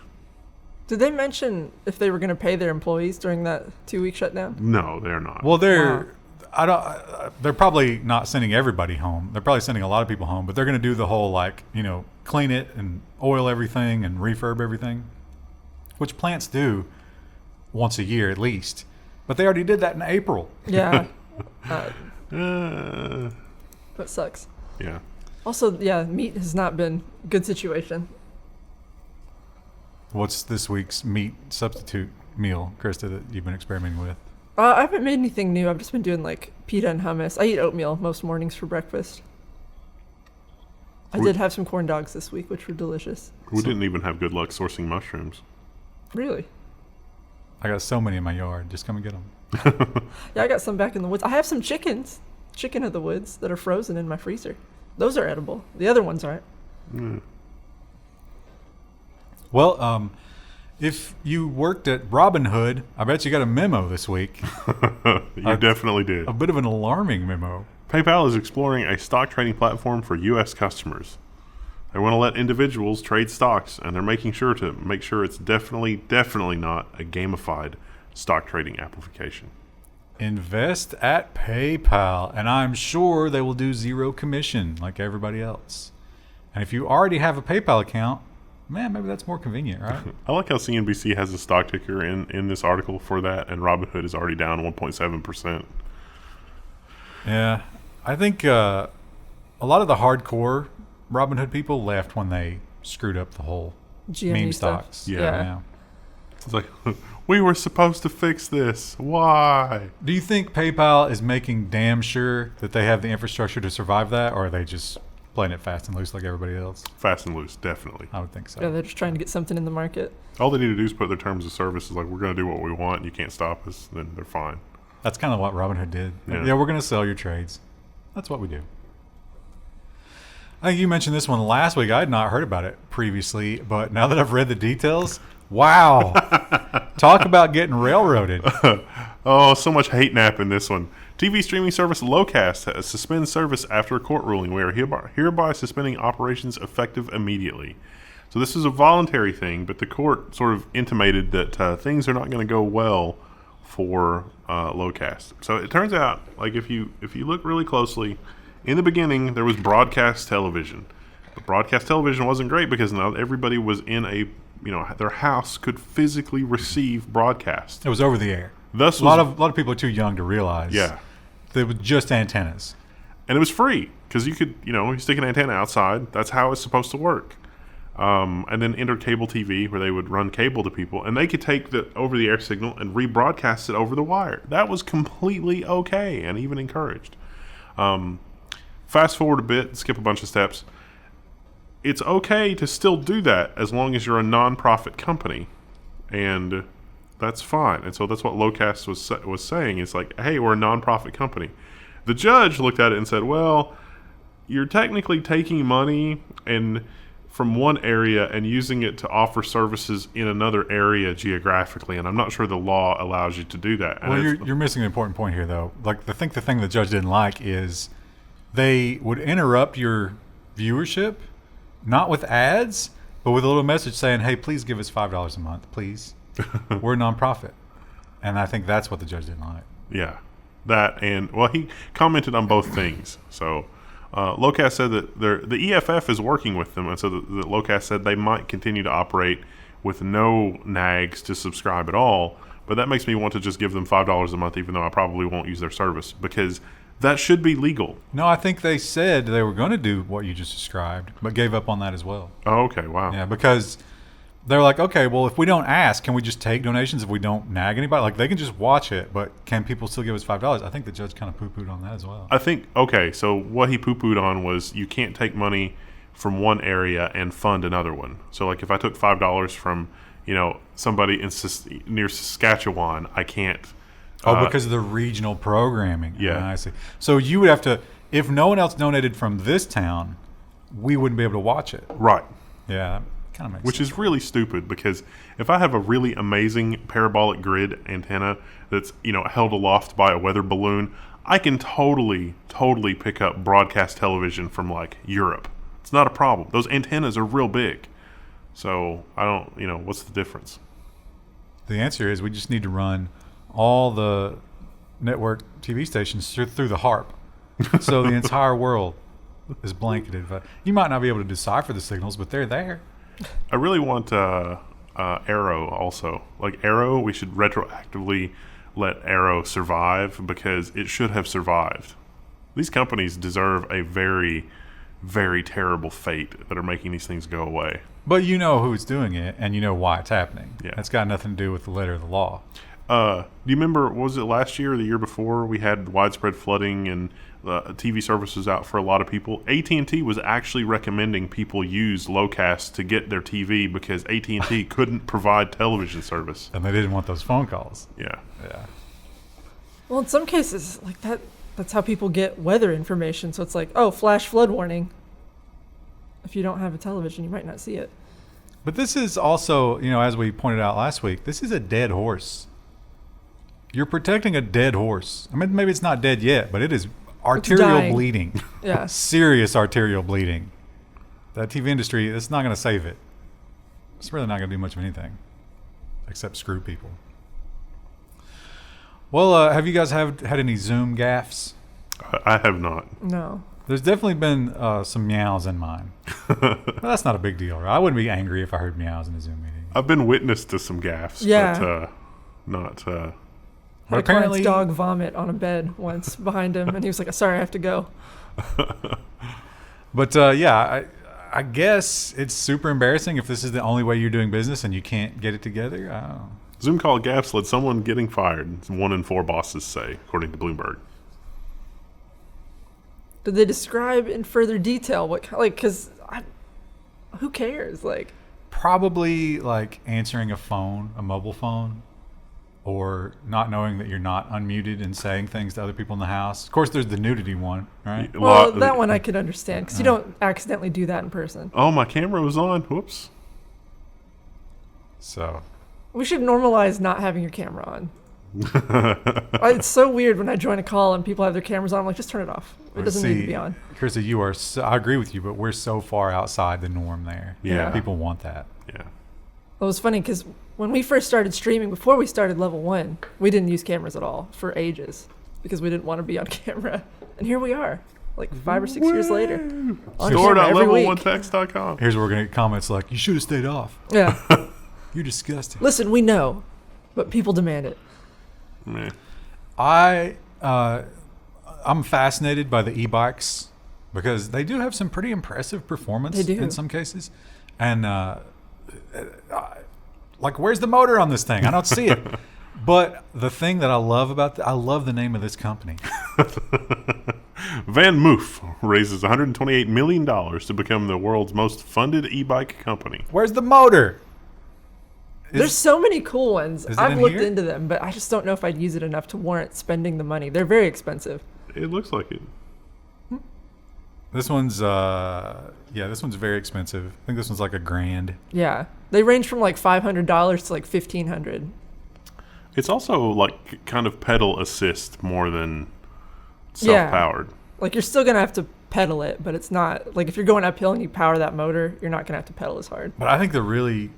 [SPEAKER 1] Did they mention if they were going to pay their employees during that 2-week shutdown?
[SPEAKER 2] No, they're not.
[SPEAKER 3] Well,
[SPEAKER 1] Wow.
[SPEAKER 3] they're probably not sending everybody home. They're probably sending a lot of people home, but they're going to do the whole, like, you know, clean it and oil everything and refurb everything, which plants do once a year at least. But they already did that in April.
[SPEAKER 1] Yeah.
[SPEAKER 2] Uh,
[SPEAKER 1] That sucks.
[SPEAKER 2] yeah.
[SPEAKER 1] Also, yeah, meat has not been a good situation.
[SPEAKER 3] What's this week's meat substitute meal, Krista, that you've been experimenting with?
[SPEAKER 1] I haven't made anything new. I've just been doing like pita and hummus. I eat oatmeal most mornings for breakfast. I did have some corn dogs this week, which were delicious.
[SPEAKER 2] We didn't even have good luck sourcing mushrooms.
[SPEAKER 1] Really?
[SPEAKER 3] I got so many in my yard. Just come and get them.
[SPEAKER 1] Yeah, I got some back in the woods. I have some chicken of the woods that are frozen in my freezer. Those are edible. The other ones aren't.
[SPEAKER 2] Mm.
[SPEAKER 3] Well, if you worked at Robinhood, I bet you got a memo this week.
[SPEAKER 2] You definitely did.
[SPEAKER 3] A bit of an alarming memo.
[SPEAKER 2] PayPal is exploring a stock trading platform for U.S. customers. They want to let individuals trade stocks, and they're making sure it's definitely not a gamified stock trading application.
[SPEAKER 3] Invest at PayPal, and I'm sure they will do zero commission like everybody else. And if you already have a PayPal account, man, maybe that's more convenient, right?
[SPEAKER 2] I like how CNBC has a stock ticker in this article for that, and Robinhood is already down 1.7%.
[SPEAKER 3] Yeah, I think a lot of the hardcore Robinhood people left when they screwed up the whole
[SPEAKER 1] GME
[SPEAKER 3] meme
[SPEAKER 1] stuff.
[SPEAKER 3] stocks.
[SPEAKER 2] Yeah. It's like, we were supposed to fix this. Why?
[SPEAKER 3] Do you think PayPal is making damn sure that they have the infrastructure to survive that, or are they just playing it fast and loose like everybody else?
[SPEAKER 2] Fast and loose, definitely.
[SPEAKER 3] I would think so.
[SPEAKER 1] Yeah, they're just trying to get something in the market.
[SPEAKER 2] All they need to do is put their terms of service is like, we're going to do what we want. You can't stop us. Then they're fine.
[SPEAKER 3] That's kind of what Robinhood did.
[SPEAKER 2] Yeah.
[SPEAKER 3] We're going to sell your trades. That's what we do. I think you mentioned this one last week. I had not heard about it previously, but now that I've read the details, wow. Talk about getting railroaded.
[SPEAKER 2] Oh, so much hate nap in this one. TV streaming service Locast has suspended service after a court ruling. We are hereby suspending operations effective immediately. So this is a voluntary thing, but the court sort of intimated that things are not going to go well for Locast. So it turns out, like if you look really closely, in the beginning there was broadcast television. But broadcast television wasn't great because not everybody was in their house could physically receive broadcast.
[SPEAKER 3] It was over the air.
[SPEAKER 2] Thus,
[SPEAKER 3] A lot of people are too young to realize.
[SPEAKER 2] Yeah.
[SPEAKER 3] They were just antennas.
[SPEAKER 2] And it was free because you could, you stick an antenna outside. That's how it's supposed to work. And then enter cable TV where they would run cable to people, and they could take the over-the-air signal and rebroadcast it over the wire. That was completely okay and even encouraged. Fast forward a bit, skip a bunch of steps. It's okay to still do that as long as you're a non-profit company, and that's fine. And so that's what Locast was saying. It's like, hey, we're a non-profit company. The judge looked at it and said, well, you're technically taking money and from one area and using it to offer services in another area geographically, and I'm not sure the law allows you to do that. And
[SPEAKER 3] Well, you're missing an important point here, though. Like, I think the thing the judge didn't like is they would interrupt your viewership, not with ads, but with a little message saying, hey, please give us $5 a month, please. We're a nonprofit. And I think that's what the judge didn't like.
[SPEAKER 2] Yeah, that, and well, he commented on both things. So Locast said that the EFF is working with them, and so the Locast said they might continue to operate with no nags to subscribe at all. But that makes me want to just give them $5 a month, even though I probably won't use their service, because that should be legal.
[SPEAKER 3] No, I think they said they were going to do what you just described, but gave up on that as well.
[SPEAKER 2] Oh, okay, wow.
[SPEAKER 3] Yeah, because they're like, okay, well, if we don't ask, can we just take donations if we don't nag anybody? Like, they can just watch it, but can people still give us $5? I think the judge kind of poo-pooed on that as well.
[SPEAKER 2] I think, okay, so what he poo-pooed on was you can't take money from one area and fund another one. So, like, if I took $5 from, somebody near Saskatchewan, I can't.
[SPEAKER 3] Because of the regional programming.
[SPEAKER 2] Yeah.
[SPEAKER 3] I see. So you would have to, if no one else donated from this town, we wouldn't be able to watch it.
[SPEAKER 2] Right.
[SPEAKER 3] Yeah. Kind of makes
[SPEAKER 2] Which
[SPEAKER 3] sense.
[SPEAKER 2] is really stupid because if I have a really amazing parabolic grid antenna that's, held aloft by a weather balloon, I can totally pick up broadcast television from like Europe. It's not a problem. Those antennas are real big. So I don't, what's the difference?
[SPEAKER 3] The answer is we just need to run all the network TV stations through the HARP. So the entire world is blanketed. But you might not be able to decipher the signals, but they're there.
[SPEAKER 2] I really want Arrow also. Like Arrow, we should retroactively let Arrow survive because it should have survived. These companies deserve a very, very terrible fate that are making these things go away.
[SPEAKER 3] But you know who's doing it, and you know why it's happening.
[SPEAKER 2] Yeah.
[SPEAKER 3] It's got nothing to do with the letter of the law.
[SPEAKER 2] Do you remember, was it last year or the year before, we had widespread flooding and TV service was out for a lot of people? AT&T was actually recommending people use Lowcast to get their TV because AT&T couldn't provide television service.
[SPEAKER 3] And they didn't want those phone calls.
[SPEAKER 2] Yeah.
[SPEAKER 3] Yeah.
[SPEAKER 1] Well, in some cases, like that's how people get weather information. So it's like, oh, flash flood warning. If you don't have a television, you might not see it.
[SPEAKER 3] But this is also, as we pointed out last week, this is a dead horse. You're protecting a dead horse. I mean, maybe it's not dead yet, but it is arterial
[SPEAKER 1] dying.
[SPEAKER 3] bleeding.
[SPEAKER 1] Yeah.
[SPEAKER 3] Serious arterial bleeding. That TV industry, it's not going to save it. It's really not going to do much of anything except screw people. Well, have you guys had any Zoom gaffes?
[SPEAKER 2] I have not.
[SPEAKER 1] No.
[SPEAKER 3] There's definitely been some meows in mine. But that's not a big deal, right? I wouldn't be angry if I heard meows in a Zoom meeting.
[SPEAKER 2] I've been witness to some gaffes,
[SPEAKER 1] Yeah.
[SPEAKER 2] but not...
[SPEAKER 1] Had a
[SPEAKER 3] apparently-
[SPEAKER 1] client's dog vomit on a bed once behind him, and he was like, sorry, I have to go.
[SPEAKER 3] But I guess it's super embarrassing if this is the only way you're doing business and you can't get it together. I don't know.
[SPEAKER 2] Zoom call gaffes led someone getting fired, 1 in 4 bosses say, according to Bloomberg.
[SPEAKER 1] Did they describe in further detail because who cares? Like,
[SPEAKER 3] Probably like answering a mobile phone, or not knowing that you're not unmuted and saying things to other people in the house. Of course, there's the nudity one, right?
[SPEAKER 1] well, that one I could understand because you don't accidentally do that in person.
[SPEAKER 2] Oh, my camera was on. Whoops.
[SPEAKER 3] So
[SPEAKER 1] We should normalize not having your camera on. It's so weird when I join a call and people have their cameras on. I'm like, just turn it off. It doesn't need to be on.
[SPEAKER 3] Chrissy, you are. I agree with you, but we're so far outside the norm there.
[SPEAKER 2] Yeah.
[SPEAKER 3] People want that.
[SPEAKER 2] Yeah.
[SPEAKER 1] It was funny because when we first started streaming, before we started Level 1, we didn't use cameras at all for ages because we didn't want to be on camera. And here we are, like 5 or 6 years later. On camera every week.
[SPEAKER 2] Store.level1text.com.
[SPEAKER 3] Here's where we're gonna get comments like, "You should have stayed off.
[SPEAKER 1] Yeah.
[SPEAKER 3] You're disgusting."
[SPEAKER 1] Listen, we know, but people demand it.
[SPEAKER 2] Meh.
[SPEAKER 3] I'm fascinated by the e-bikes because they do have some pretty impressive performance
[SPEAKER 1] They do.
[SPEAKER 3] in some cases. And like, where's the motor on this thing? I don't see it. But the thing that I love about I love the name of this company.
[SPEAKER 2] Van Moof raises $128 million to become the world's most funded e-bike company.
[SPEAKER 3] Where's the motor?
[SPEAKER 1] There's so many cool ones.
[SPEAKER 3] Is it
[SPEAKER 1] I've
[SPEAKER 3] in
[SPEAKER 1] looked
[SPEAKER 3] here?
[SPEAKER 1] into them, but I just don't know if I'd use it enough to warrant spending the money. They're very expensive.
[SPEAKER 2] It looks like it.
[SPEAKER 3] This one's this one's very expensive. I think this one's like $1,000.
[SPEAKER 1] Yeah. They range from like $500 to like $1,500.
[SPEAKER 2] It's also like kind of pedal assist more than
[SPEAKER 1] Yeah.
[SPEAKER 2] self-powered.
[SPEAKER 1] Like you're still going to have to pedal it, but it's not like if you're going uphill and you power that motor, you're not going to have to pedal as hard.
[SPEAKER 3] But I think the really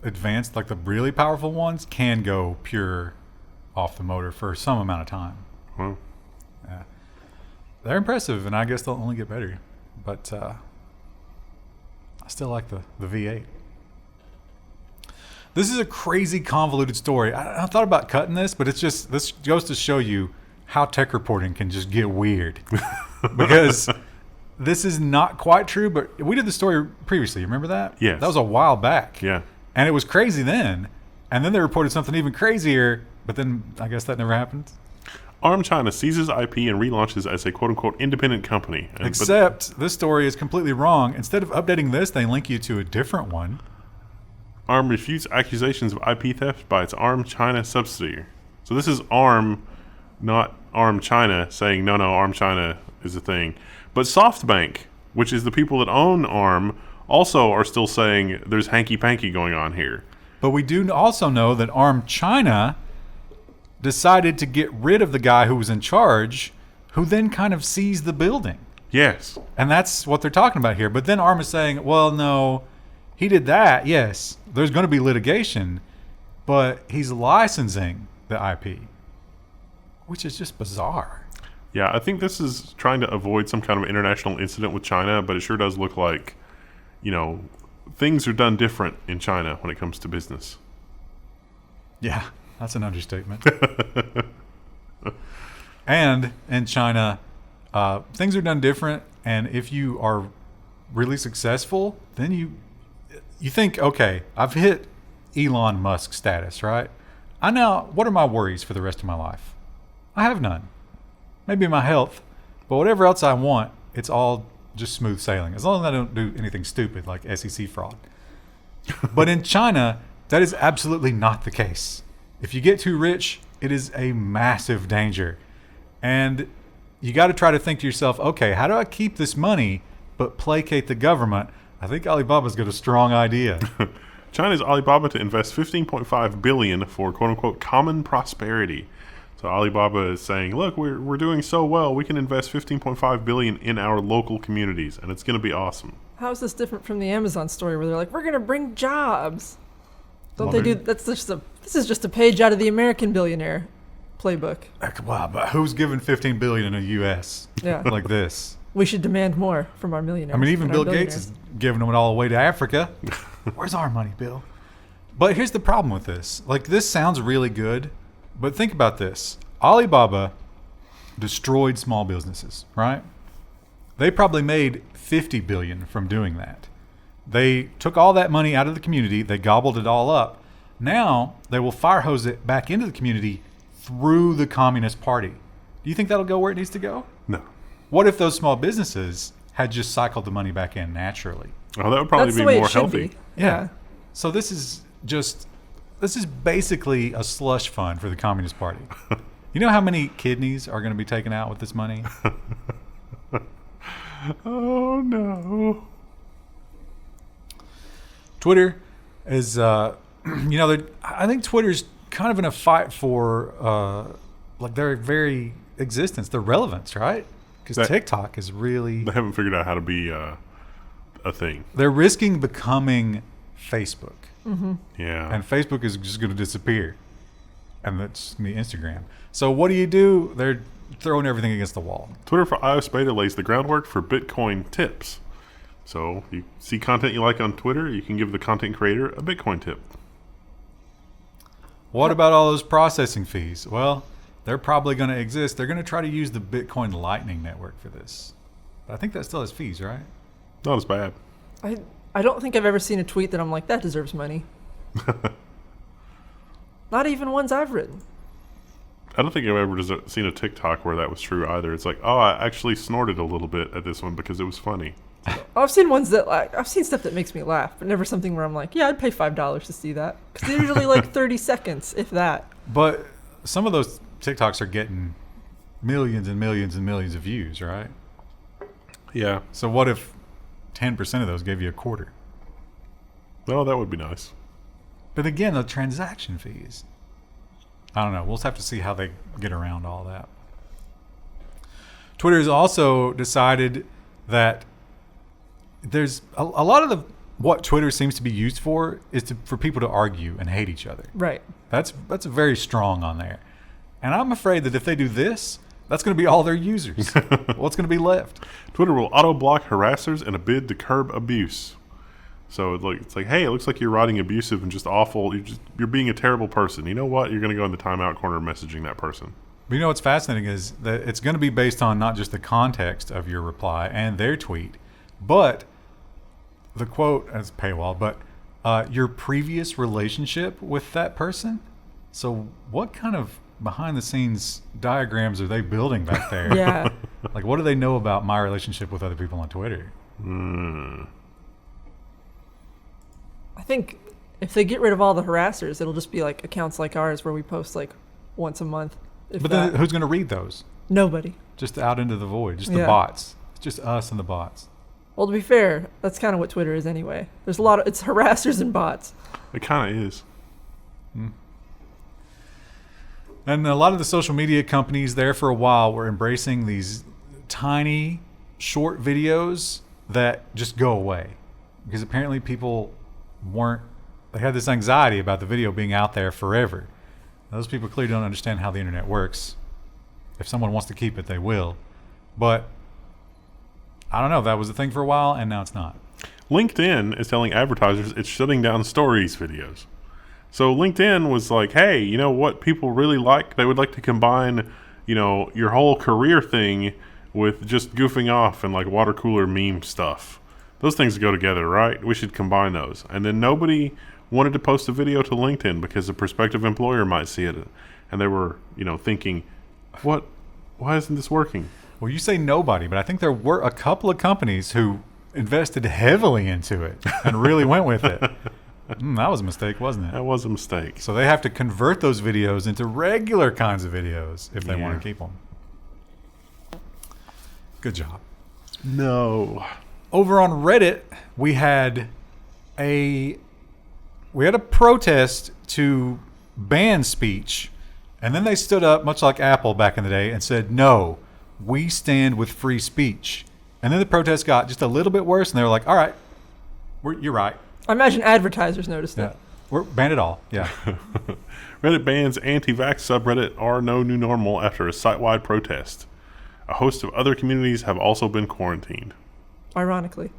[SPEAKER 3] advanced, like the really powerful ones, can go pure off the motor for some amount of time.
[SPEAKER 2] Well,
[SPEAKER 3] Yeah. They're impressive, and I guess they'll only get better. But I still like the V8. This is a crazy convoluted story. I thought about cutting this, but this goes to show you how tech reporting can just get weird. Because this is not quite true, but we did the story previously. Remember that?
[SPEAKER 2] Yes.
[SPEAKER 3] That was a while back.
[SPEAKER 2] yeah.
[SPEAKER 3] And it was crazy then. And then they reported something even crazier, but then I guess that never happened.
[SPEAKER 2] ARM China seizes IP and relaunches as a quote-unquote independent company. But
[SPEAKER 3] Except this story is completely wrong. Instead of updating this, they link you to a different one.
[SPEAKER 2] ARM refutes accusations of IP theft by its ARM China subsidiary. So this is ARM, not ARM China, saying, no, ARM China is a thing. But SoftBank, which is the people that own ARM, also are still saying there's hanky-panky going on here.
[SPEAKER 3] But we do also know that armed China decided to get rid of the guy who was in charge, who then kind of seized the building.
[SPEAKER 2] Yes.
[SPEAKER 3] And that's what they're talking about here. But then ARM is saying, well, no, he did that. Yes, there's going to be litigation, but he's licensing the IP, which is just bizarre.
[SPEAKER 2] Yeah, I think this is trying to avoid some kind of international incident with China, but it sure does look like, things are done different in China when it comes to business.
[SPEAKER 3] Yeah, that's an understatement. And in China, things are done different, and if you are really successful, then you think, okay, I've hit Elon Musk status, right? What are my worries for the rest of my life? I have none. Maybe my health, but whatever else I want, it's all just smooth sailing, as long as I don't do anything stupid like SEC fraud. But in China, that is absolutely not the case. If you get too rich, it is a massive danger. And you got to try to think to yourself, okay, how do I keep this money but placate the government? I think Alibaba's got a strong idea.
[SPEAKER 2] China's Alibaba to invest $15.5 billion for quote-unquote common prosperity. So Alibaba is saying, look, we're doing so well, we can invest $15.5 billion in our local communities, and it's going to be awesome.
[SPEAKER 1] How is this different from the Amazon story where they're like, we're going to bring jobs? Don't they do? This is just a page out of the American billionaire playbook.
[SPEAKER 3] Wow, but who's giving $15 billion in the U.S.
[SPEAKER 1] Yeah.
[SPEAKER 3] like this?
[SPEAKER 1] We should demand more from our millionaires.
[SPEAKER 3] I mean, even Bill Gates is giving them it all away to Africa. Where's our money, Bill? But here's the problem with this. Like, this sounds really good, but think about this. Alibaba destroyed small businesses, right? They probably made $50 billion from doing that. They took all that money out of the community. They gobbled it all up. Now they will fire hose it back into the community through the Communist Party. Do you think that'll go where it needs to go?
[SPEAKER 2] No.
[SPEAKER 3] What if those small businesses had just cycled the money back in naturally?
[SPEAKER 2] Oh, that would probably
[SPEAKER 1] That's
[SPEAKER 2] be
[SPEAKER 1] the way
[SPEAKER 2] more
[SPEAKER 1] it should
[SPEAKER 2] healthy.
[SPEAKER 1] be.
[SPEAKER 3] Yeah. So this is basically a slush fund for the Communist Party. You know how many kidneys are going to be taken out with this money?
[SPEAKER 2] Oh, no.
[SPEAKER 3] Twitter is, I think Twitter's kind of in a fight for, their very existence, their relevance, right? Because TikTok is really...
[SPEAKER 2] They haven't figured out how to be a thing.
[SPEAKER 3] They're risking becoming Facebook.
[SPEAKER 1] Mm-hmm.
[SPEAKER 2] Yeah.
[SPEAKER 3] And Facebook is just going to disappear. And that's going to be Instagram. So what do? They're throwing everything against the wall.
[SPEAKER 2] Twitter for iOS beta lays the groundwork for Bitcoin tips. So you see content you like on Twitter, you can give the content creator a Bitcoin tip.
[SPEAKER 3] What about all those processing fees? Well, they're probably going to exist. They're going to try to use the Bitcoin Lightning Network for this. But I think that still has fees, right?
[SPEAKER 2] Not as bad.
[SPEAKER 1] I don't think I've ever seen a tweet that I'm like, that deserves money. Not even ones I've written.
[SPEAKER 2] I don't think I've ever seen a TikTok where that was true either. It's like, oh, I actually snorted a little bit at this one because it was funny.
[SPEAKER 1] I've seen ones that I've seen stuff that makes me laugh, but never something where I'm like, yeah, I'd pay $5 to see that. Because they're usually like 30 seconds, if that.
[SPEAKER 3] But some of those TikToks are getting millions and millions and millions of views, right?
[SPEAKER 2] Yeah.
[SPEAKER 3] So what if 10% of those gave you a quarter?
[SPEAKER 2] Well, that would be nice.
[SPEAKER 3] But again, the transaction fees. I don't know. We'll just have to see how they get around all that. Twitter has also decided that there's a lot of what Twitter seems to be used for is for people to argue and hate each other.
[SPEAKER 1] Right.
[SPEAKER 3] That's very strong on there. And I'm afraid that if they do this, that's going to be all their users. What's going to be left?
[SPEAKER 2] Twitter will auto-block harassers in a bid to curb abuse. So it's like, hey, it looks like you're writing abusive and just awful. You're being a terrible person. You know what? You're going to go in the timeout corner messaging that person.
[SPEAKER 3] But you know what's fascinating is that it's going to be based on not just the context of your reply and their tweet, but the quote as paywall, but your previous relationship with that person. So what kind of behind the scenes diagrams are they building back there?
[SPEAKER 1] Yeah.
[SPEAKER 3] Like, what do they know about my relationship with other people on Twitter?
[SPEAKER 1] I think if they get rid of all the harassers, it'll just be like accounts like ours where we post like once a month.
[SPEAKER 3] But then who's going to read those?
[SPEAKER 1] Nobody.
[SPEAKER 3] Just out into the void, just the
[SPEAKER 1] Yeah.
[SPEAKER 3] bots. It's just us and the bots.
[SPEAKER 1] Well, to be fair, that's kind of what Twitter is anyway. There's a lot of, it's harassers and bots.
[SPEAKER 2] It kind of is.
[SPEAKER 3] And a lot of the social media companies there for a while were embracing these tiny, short videos that just go away. Because apparently people they had this anxiety about the video being out there forever. Those people clearly don't understand how the internet works. If someone wants to keep it, they will. But I don't know. That was a thing for a while, and now it's not.
[SPEAKER 2] LinkedIn is telling advertisers it's shutting down stories videos. So LinkedIn was like, hey, you know what people really like? They would like to combine, your whole career thing with just goofing off and like water cooler meme stuff. Those things go together, right? We should combine those. And then nobody wanted to post a video to LinkedIn because a prospective employer might see it. And they were, thinking, why isn't this working?
[SPEAKER 3] Well, you say nobody, but I think there were a couple of companies who invested heavily into it and really went with it. That was a mistake, wasn't it?
[SPEAKER 2] That was a mistake.
[SPEAKER 3] So they have to convert those videos into regular kinds of videos if they want to keep them. Good job.
[SPEAKER 2] No.
[SPEAKER 3] Over on Reddit, we had a protest to ban speech, and then they stood up, much like Apple back in the day, and said, "No, we stand with free speech." And then the protest got just a little bit worse, and they were like, "All right, you're right."
[SPEAKER 1] I imagine advertisers noticed it.
[SPEAKER 3] We're ban it all. Yeah.
[SPEAKER 2] Reddit bans anti-vax subreddit are no new normal after a site-wide protest. A host of other communities have also been quarantined.
[SPEAKER 1] Ironically.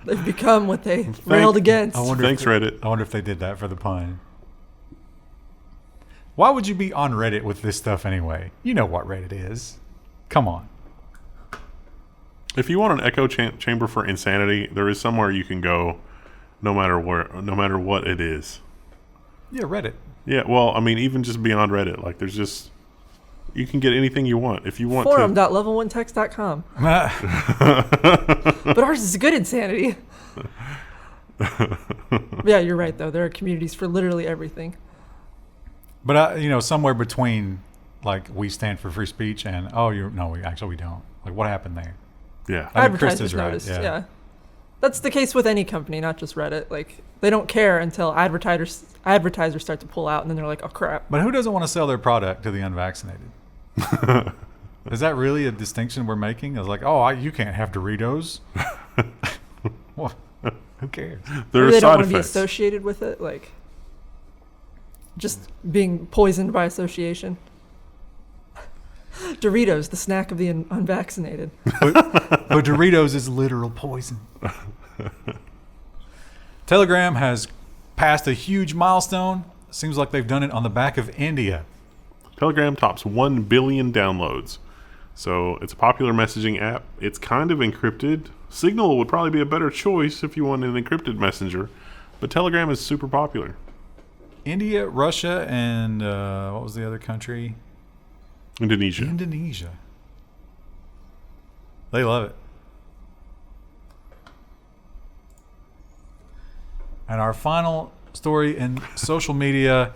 [SPEAKER 1] They've become what they railed against.
[SPEAKER 2] Thanks, Reddit.
[SPEAKER 3] I wonder if they did that for the pun. Why would you be on Reddit with this stuff anyway? You know what Reddit is. Come on.
[SPEAKER 2] If you want an echo chamber for insanity, there is somewhere you can go no matter what it is.
[SPEAKER 3] Yeah, Reddit.
[SPEAKER 2] Yeah, well, I mean, even just beyond Reddit, like there's just, you can get anything you want. If you want
[SPEAKER 1] Forum.level1text.com. But ours is good insanity. Yeah, you're right, though. There are communities for literally everything.
[SPEAKER 3] But, somewhere between, like, we stand for free speech and, we don't. Like, what happened there?
[SPEAKER 2] Yeah.
[SPEAKER 3] I think Chris
[SPEAKER 1] Advertisers
[SPEAKER 3] is right.
[SPEAKER 1] noticed, yeah. That's the case with any company, not just Reddit. Like, they don't care until advertisers start to pull out, and then they're like, oh, crap.
[SPEAKER 3] But who doesn't want to sell their product to the unvaccinated? Is that really a distinction we're making? It's like, you can't have Doritos. Well, who cares?
[SPEAKER 2] There are
[SPEAKER 1] they don't
[SPEAKER 2] side
[SPEAKER 1] want to be
[SPEAKER 2] effects.
[SPEAKER 1] associated with it, like just being poisoned by association. Doritos, the snack of the unvaccinated.
[SPEAKER 3] But Doritos is literal poison. Telegram has passed a huge milestone. Seems like they've done it on the back of India.
[SPEAKER 2] Telegram tops 1 billion downloads. So it's a popular messaging app. It's kind of encrypted. Signal would probably be a better choice if you want an encrypted messenger. But Telegram is super popular.
[SPEAKER 3] India, Russia, and what was the other country?
[SPEAKER 2] Indonesia.
[SPEAKER 3] They love it. And our final story in social media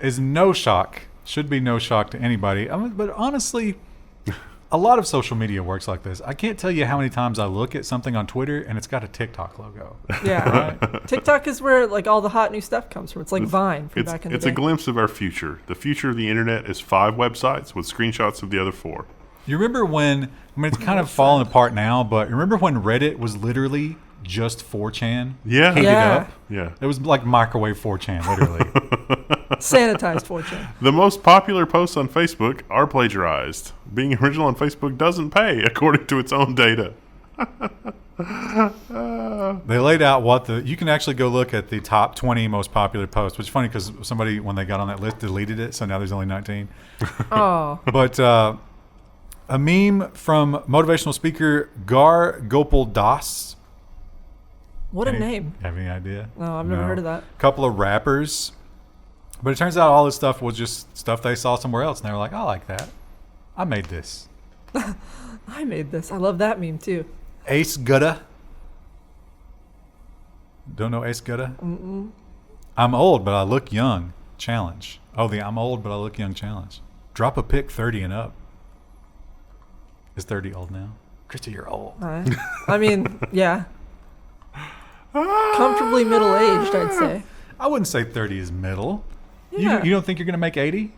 [SPEAKER 3] is no shock. Should be no shock to anybody. But honestly, a lot of social media works like this. I can't tell you how many times I look at something on Twitter and it's got a TikTok logo.
[SPEAKER 1] Yeah. Right? TikTok is where like all the hot new stuff comes from. It's like Vine from back in the day.
[SPEAKER 2] It's a glimpse of our future. The future of the internet is 5 websites with screenshots of the other 4.
[SPEAKER 3] You remember when, it's kind of falling apart now, but remember when Reddit was literally just 4chan?
[SPEAKER 2] Yeah.
[SPEAKER 3] Heated up?
[SPEAKER 2] Yeah.
[SPEAKER 3] It was like microwave 4chan, literally.
[SPEAKER 1] Sanitized 4chan.
[SPEAKER 2] The most popular posts on Facebook are plagiarized. Being original on Facebook doesn't pay, according to its own data.
[SPEAKER 3] They laid out you can actually go look at the top 20 most popular posts, which is funny because somebody, when they got on that list, deleted it, so now there's only 19.
[SPEAKER 1] Oh.
[SPEAKER 3] But a meme from motivational speaker Gar Gopal Das.
[SPEAKER 1] What a name.
[SPEAKER 3] Have any idea?
[SPEAKER 1] No, I've never heard of that.
[SPEAKER 3] A couple of rappers. But it turns out all this stuff was just stuff they saw somewhere else, and they were like, I like that. I made this.
[SPEAKER 1] I made this. I love that meme, too.
[SPEAKER 3] Ace Gutta. Don't know Ace Gutta?
[SPEAKER 1] Mm-mm.
[SPEAKER 3] I'm old, but I look young. Challenge. Oh, the I'm old, but I look young challenge. Drop a pic 30 and up. Is 30 old now? Krista, you're old.
[SPEAKER 1] I mean, yeah. Comfortably middle-aged, I'd say.
[SPEAKER 3] I wouldn't say 30 is middle.
[SPEAKER 1] Yeah.
[SPEAKER 3] You don't think you're going to make 80?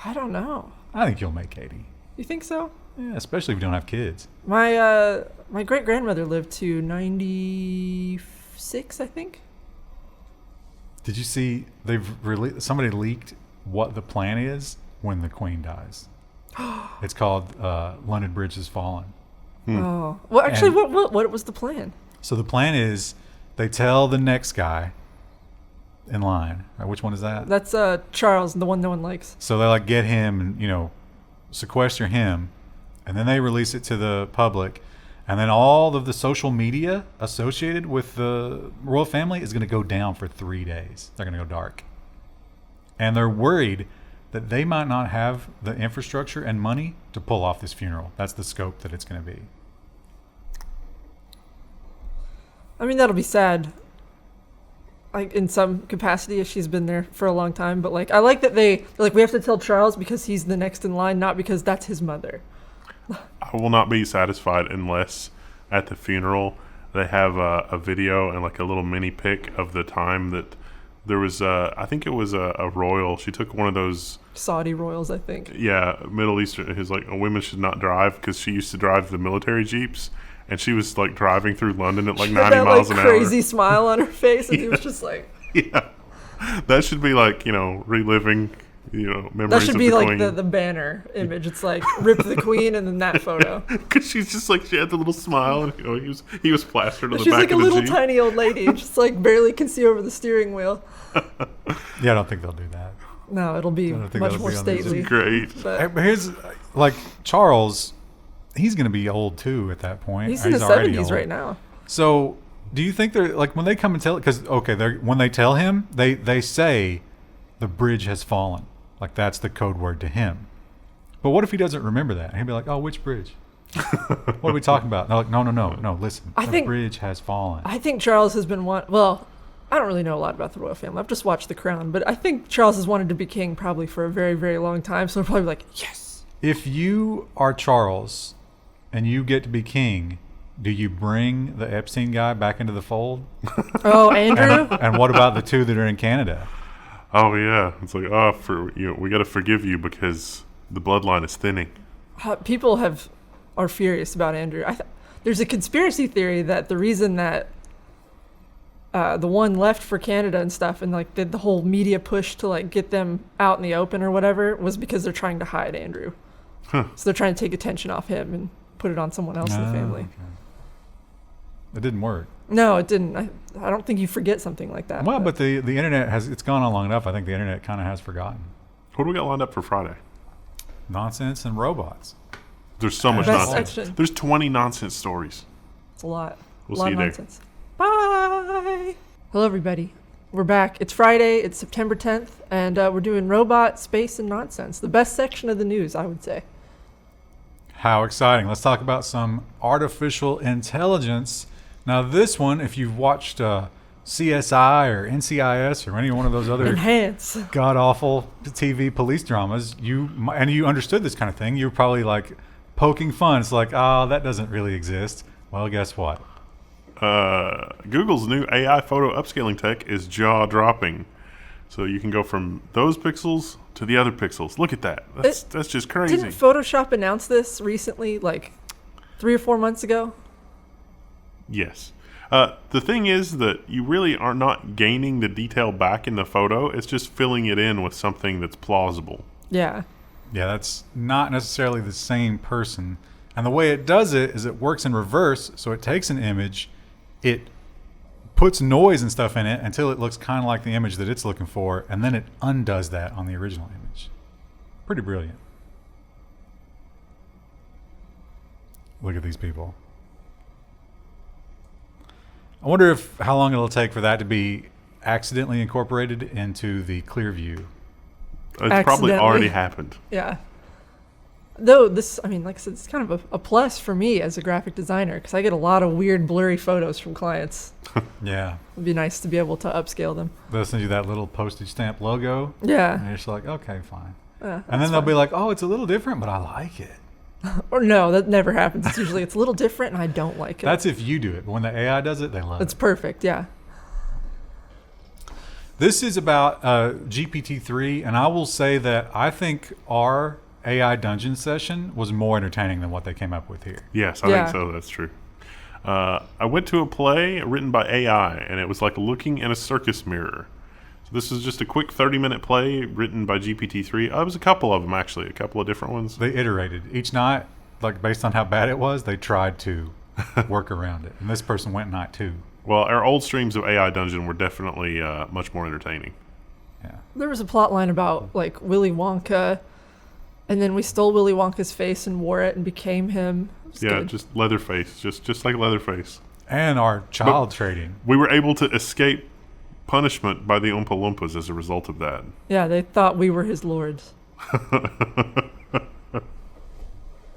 [SPEAKER 1] I don't know.
[SPEAKER 3] I think you'll make 80.
[SPEAKER 1] You think so?
[SPEAKER 3] Yeah, especially if you don't have kids.
[SPEAKER 1] My great-grandmother lived to 96, I think.
[SPEAKER 3] Did you see somebody leaked what the plan is when the Queen dies? It's called London Bridge Has Fallen.
[SPEAKER 1] Oh. Well, actually, what was the plan?
[SPEAKER 3] So the plan is they tell the next guy in line. Right, which one is that?
[SPEAKER 1] That's Charles, the one no one likes.
[SPEAKER 3] So they like get him and, sequester him, and then they release it to the public. And then all of the social media associated with the royal family is going to go down for 3 days. They're going to go dark. And they're worried that they might not have the infrastructure and money to pull off this funeral. That's the scope that it's going to be.
[SPEAKER 1] I mean, that'll be sad. Like, in some capacity, if she's been there for a long time. But, like, I like that we have to tell Charles because he's the next in line, not because that's his mother.
[SPEAKER 2] I will not be satisfied unless at the funeral they have a video and like a little mini pic of the time that there was I think it was a royal. She took one of those
[SPEAKER 1] Saudi royals, I think.
[SPEAKER 2] Yeah, Middle Eastern. Who's like, women should not drive because she used to drive the military jeeps, and she was like driving through London at like 90 miles an hour.
[SPEAKER 1] Crazy smile on her face, and he was just like,
[SPEAKER 2] yeah, that should be like reliving. Memories
[SPEAKER 1] that should be
[SPEAKER 2] of the
[SPEAKER 1] like
[SPEAKER 2] Queen.
[SPEAKER 1] the banner image. It's like rip the Queen and then that photo.
[SPEAKER 2] Because she's just like, she had the little smile, and he was plastered on the
[SPEAKER 1] She's
[SPEAKER 2] back
[SPEAKER 1] like a
[SPEAKER 2] of the
[SPEAKER 1] little
[SPEAKER 2] Jeep.
[SPEAKER 1] tiny old lady, just like barely can see over the steering wheel.
[SPEAKER 3] Yeah, I don't think they'll do that.
[SPEAKER 1] No, it'll be much more stately.
[SPEAKER 2] Great.
[SPEAKER 1] But
[SPEAKER 3] Here's like Charles. He's going to be old too at that point.
[SPEAKER 1] he's in his
[SPEAKER 3] already
[SPEAKER 1] 70s
[SPEAKER 3] old.
[SPEAKER 1] right now.
[SPEAKER 3] So, do you think they're like when they come and tell? Because when they tell him, they say the bridge has fallen. Like that's the code word to him. But what if he doesn't remember that? He'd be like, "Oh, which bridge? What are we talking about?" They're like, no. Listen, the bridge has fallen.
[SPEAKER 1] I think Charles has been well, I don't really know a lot about the royal family. I've just watched The Crown, but I think Charles has wanted to be king probably for a very, very long time. So he'll probably be like, yes.
[SPEAKER 3] If you are Charles and you get to be king, do you bring the Epstein guy back into the fold?
[SPEAKER 1] Oh, Andrew?
[SPEAKER 3] And what about the two that are in Canada?
[SPEAKER 2] Oh yeah, it's like we got to forgive you because the bloodline is thinning.
[SPEAKER 1] People are furious about Andrew. There's a conspiracy theory that the reason that the one left for Canada and stuff, and like did the whole media push to like get them out in the open or whatever, was because they're trying to hide Andrew.
[SPEAKER 2] Huh.
[SPEAKER 1] So they're trying to take attention off him and put it on someone else in the family.
[SPEAKER 3] Okay. It didn't work.
[SPEAKER 1] No, it didn't. I don't think you forget something like that.
[SPEAKER 3] Well, but the internet it's gone on long enough. I think the internet kind of has forgotten.
[SPEAKER 2] What do we got lined up for Friday?
[SPEAKER 3] Nonsense and robots.
[SPEAKER 2] There's so much
[SPEAKER 1] Best
[SPEAKER 2] nonsense.
[SPEAKER 1] section.
[SPEAKER 2] There's 20 nonsense stories.
[SPEAKER 1] It's a lot.
[SPEAKER 2] We'll
[SPEAKER 1] a lot
[SPEAKER 2] see
[SPEAKER 1] of
[SPEAKER 2] you there.
[SPEAKER 1] nonsense. Bye. Hello, everybody. We're back. It's Friday. It's September 10th, and we're doing robot, space, and nonsense. The best section of the news, I would say.
[SPEAKER 3] How exciting. Let's talk about some artificial intelligence. Now, this one, if you've watched CSI or NCIS or any one of those other
[SPEAKER 1] Enhance.
[SPEAKER 3] god-awful TV police dramas, you understood this kind of thing, you're probably like poking fun. It's like, oh, that doesn't really exist. Well, guess what?
[SPEAKER 2] Google's new AI photo upscaling tech is jaw-dropping. So you can go from those pixels to the other pixels. Look at that. That's just crazy.
[SPEAKER 1] Didn't Photoshop announce this recently, like 3 or 4 months ago?
[SPEAKER 2] Yes. The thing is that you really are not gaining the detail back in the photo. It's just filling it in with something that's plausible.
[SPEAKER 1] Yeah.
[SPEAKER 3] Yeah, that's not necessarily the same person. And the way it does it is it works in reverse. So it takes an image, it puts noise and stuff in it until it looks kind of like the image that it's looking for, and then it undoes that on the original image. Pretty brilliant. Look at these people. I wonder how long it'll take for that to be accidentally incorporated into the Clearview.
[SPEAKER 2] It's probably already happened.
[SPEAKER 1] Yeah. Though this, I mean, like I said, it's kind of a plus for me as a graphic designer because I get a lot of weird, blurry photos from clients.
[SPEAKER 3] Yeah.
[SPEAKER 1] It'd be nice to be able to upscale them.
[SPEAKER 3] They'll send you that little postage stamp logo.
[SPEAKER 1] Yeah.
[SPEAKER 3] And you're just like, okay, fine.
[SPEAKER 1] And
[SPEAKER 3] And then they'll be like, oh, it's a little different, but I like it.
[SPEAKER 1] Or no, that never happens. It's usually it's a little different, and I don't like it.
[SPEAKER 3] That's if you do it. But when the AI does it, they love
[SPEAKER 1] It's
[SPEAKER 3] it.
[SPEAKER 1] perfect. Yeah.
[SPEAKER 3] This is about GPT-3, and I will say that I think our AI dungeon session was more entertaining than what they came up with here.
[SPEAKER 2] Yes, I think so. That's true. I went to a play written by AI, and it was like looking in a circus mirror. So this is just a quick 30-minute play written by GPT-3. It was a couple of them, actually, a couple of different ones.
[SPEAKER 3] They iterated. Each night, like based on how bad it was, they tried to work around it. And this person went night 2.
[SPEAKER 2] Well, our old streams of AI Dungeon were definitely much more entertaining.
[SPEAKER 3] Yeah.
[SPEAKER 1] There was a plot line about like Willy Wonka, and then we stole Willy Wonka's face and wore it and became him.
[SPEAKER 2] Yeah,
[SPEAKER 1] good.
[SPEAKER 2] just Leatherface, just like Leatherface.
[SPEAKER 3] And our child trading.
[SPEAKER 2] We were able to escape punishment by the Oompa Loompas as a result of that.
[SPEAKER 1] Yeah, they thought we were his lords.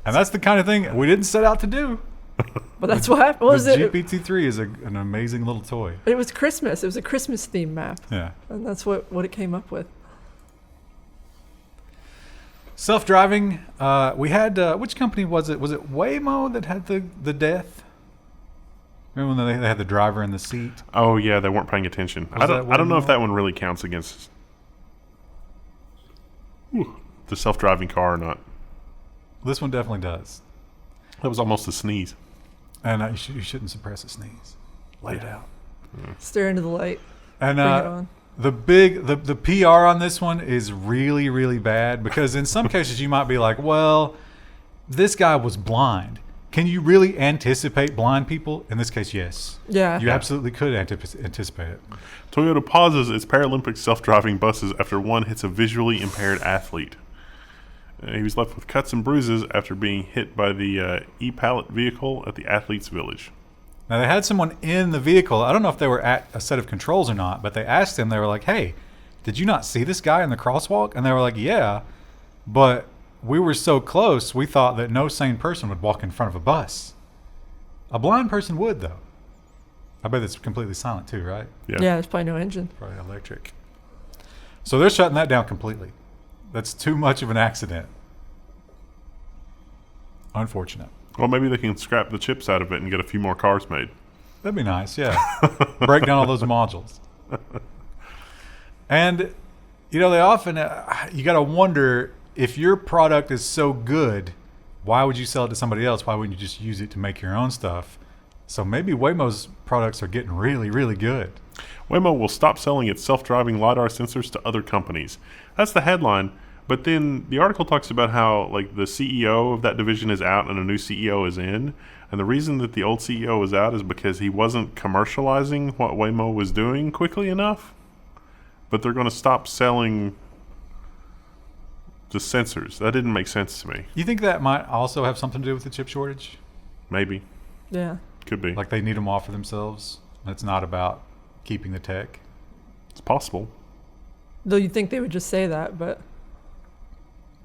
[SPEAKER 3] And that's the kind of thing we didn't set out to do.
[SPEAKER 1] But that's what happened. What was
[SPEAKER 3] The
[SPEAKER 1] it?
[SPEAKER 3] GPT-3 is an amazing little toy.
[SPEAKER 1] It was Christmas. It was a Christmas theme map,
[SPEAKER 3] Yeah.
[SPEAKER 1] and that's what it came up with.
[SPEAKER 3] Self-driving. We had which company was it? Was it Waymo that had the death? Remember when they had the driver in the seat?
[SPEAKER 2] Oh yeah, they weren't paying attention.
[SPEAKER 3] Was
[SPEAKER 2] I
[SPEAKER 3] that
[SPEAKER 2] don't know if
[SPEAKER 3] Waymo?
[SPEAKER 2] that one really counts against the self-driving car or not.
[SPEAKER 3] This one definitely does.
[SPEAKER 2] That was almost a sneeze.
[SPEAKER 3] And you shouldn't suppress a sneeze. Let it out.
[SPEAKER 1] Stare into the light.
[SPEAKER 3] And
[SPEAKER 1] Bring it on.
[SPEAKER 3] the PR on this one is really, really bad because in some cases you might be like, well, this guy was blind. Can you really anticipate blind people? In this case, yes.
[SPEAKER 1] Yeah.
[SPEAKER 3] You absolutely could anticipate it.
[SPEAKER 2] Toyota pauses its Paralympic self-driving buses after one hits a visually impaired athlete. He was left with cuts and bruises after being hit by the e-pallet vehicle at the athlete's village.
[SPEAKER 3] Now, they had someone in the vehicle. I don't know if they were at a set of controls or not, but they asked him, they were like, hey, did you not see this guy in the crosswalk? And they were like, yeah, but we were so close, we thought that no sane person would walk in front of a bus. A blind person would, though. I bet it's completely silent, too, right?
[SPEAKER 1] Yeah, there's probably no engine.
[SPEAKER 3] Probably electric. So they're shutting that down completely. That's too much of an accident. Unfortunate.
[SPEAKER 2] Well, maybe they can scrap the chips out of it and get a few more cars made.
[SPEAKER 3] That'd be nice, yeah. Break down all those modules. And, you know, they often, you got to wonder if your product is so good, why would you sell it to somebody else? Why wouldn't you just use it to make your own stuff? So maybe Waymo's products are getting really, really good.
[SPEAKER 2] Waymo will stop selling its self-driving LiDAR sensors to other companies. That's the headline. But then the article talks about how like the CEO of that division is out and a new CEO is in. And the reason that the old CEO was out is because he wasn't commercializing what Waymo was doing quickly enough. But they're going to stop selling the sensors. That didn't make sense to me.
[SPEAKER 3] You think that might also have something to do with the chip shortage?
[SPEAKER 2] Maybe.
[SPEAKER 1] Yeah.
[SPEAKER 2] Could be.
[SPEAKER 3] Like they need them all for themselves? And it's not about keeping the tech?
[SPEAKER 2] It's possible.
[SPEAKER 1] Though you'd think they would just say that, but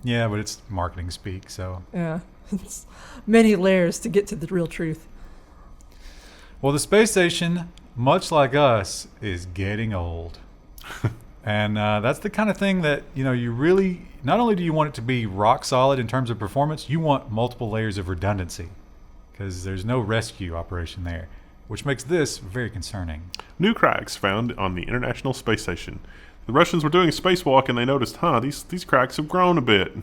[SPEAKER 3] Yeah, but it's marketing speak, so.
[SPEAKER 1] yeah. It's many layers to get to the real truth.
[SPEAKER 3] Well, the space station, much like us, is getting old. And that's the kind of thing that, you know, you really, not only do you want it to be rock solid in terms of performance, you want multiple layers of redundancy because there's no rescue operation there, which makes this very concerning.
[SPEAKER 2] New cracks found on the International Space Station. The Russians were doing a spacewalk and they noticed, these cracks have grown a bit.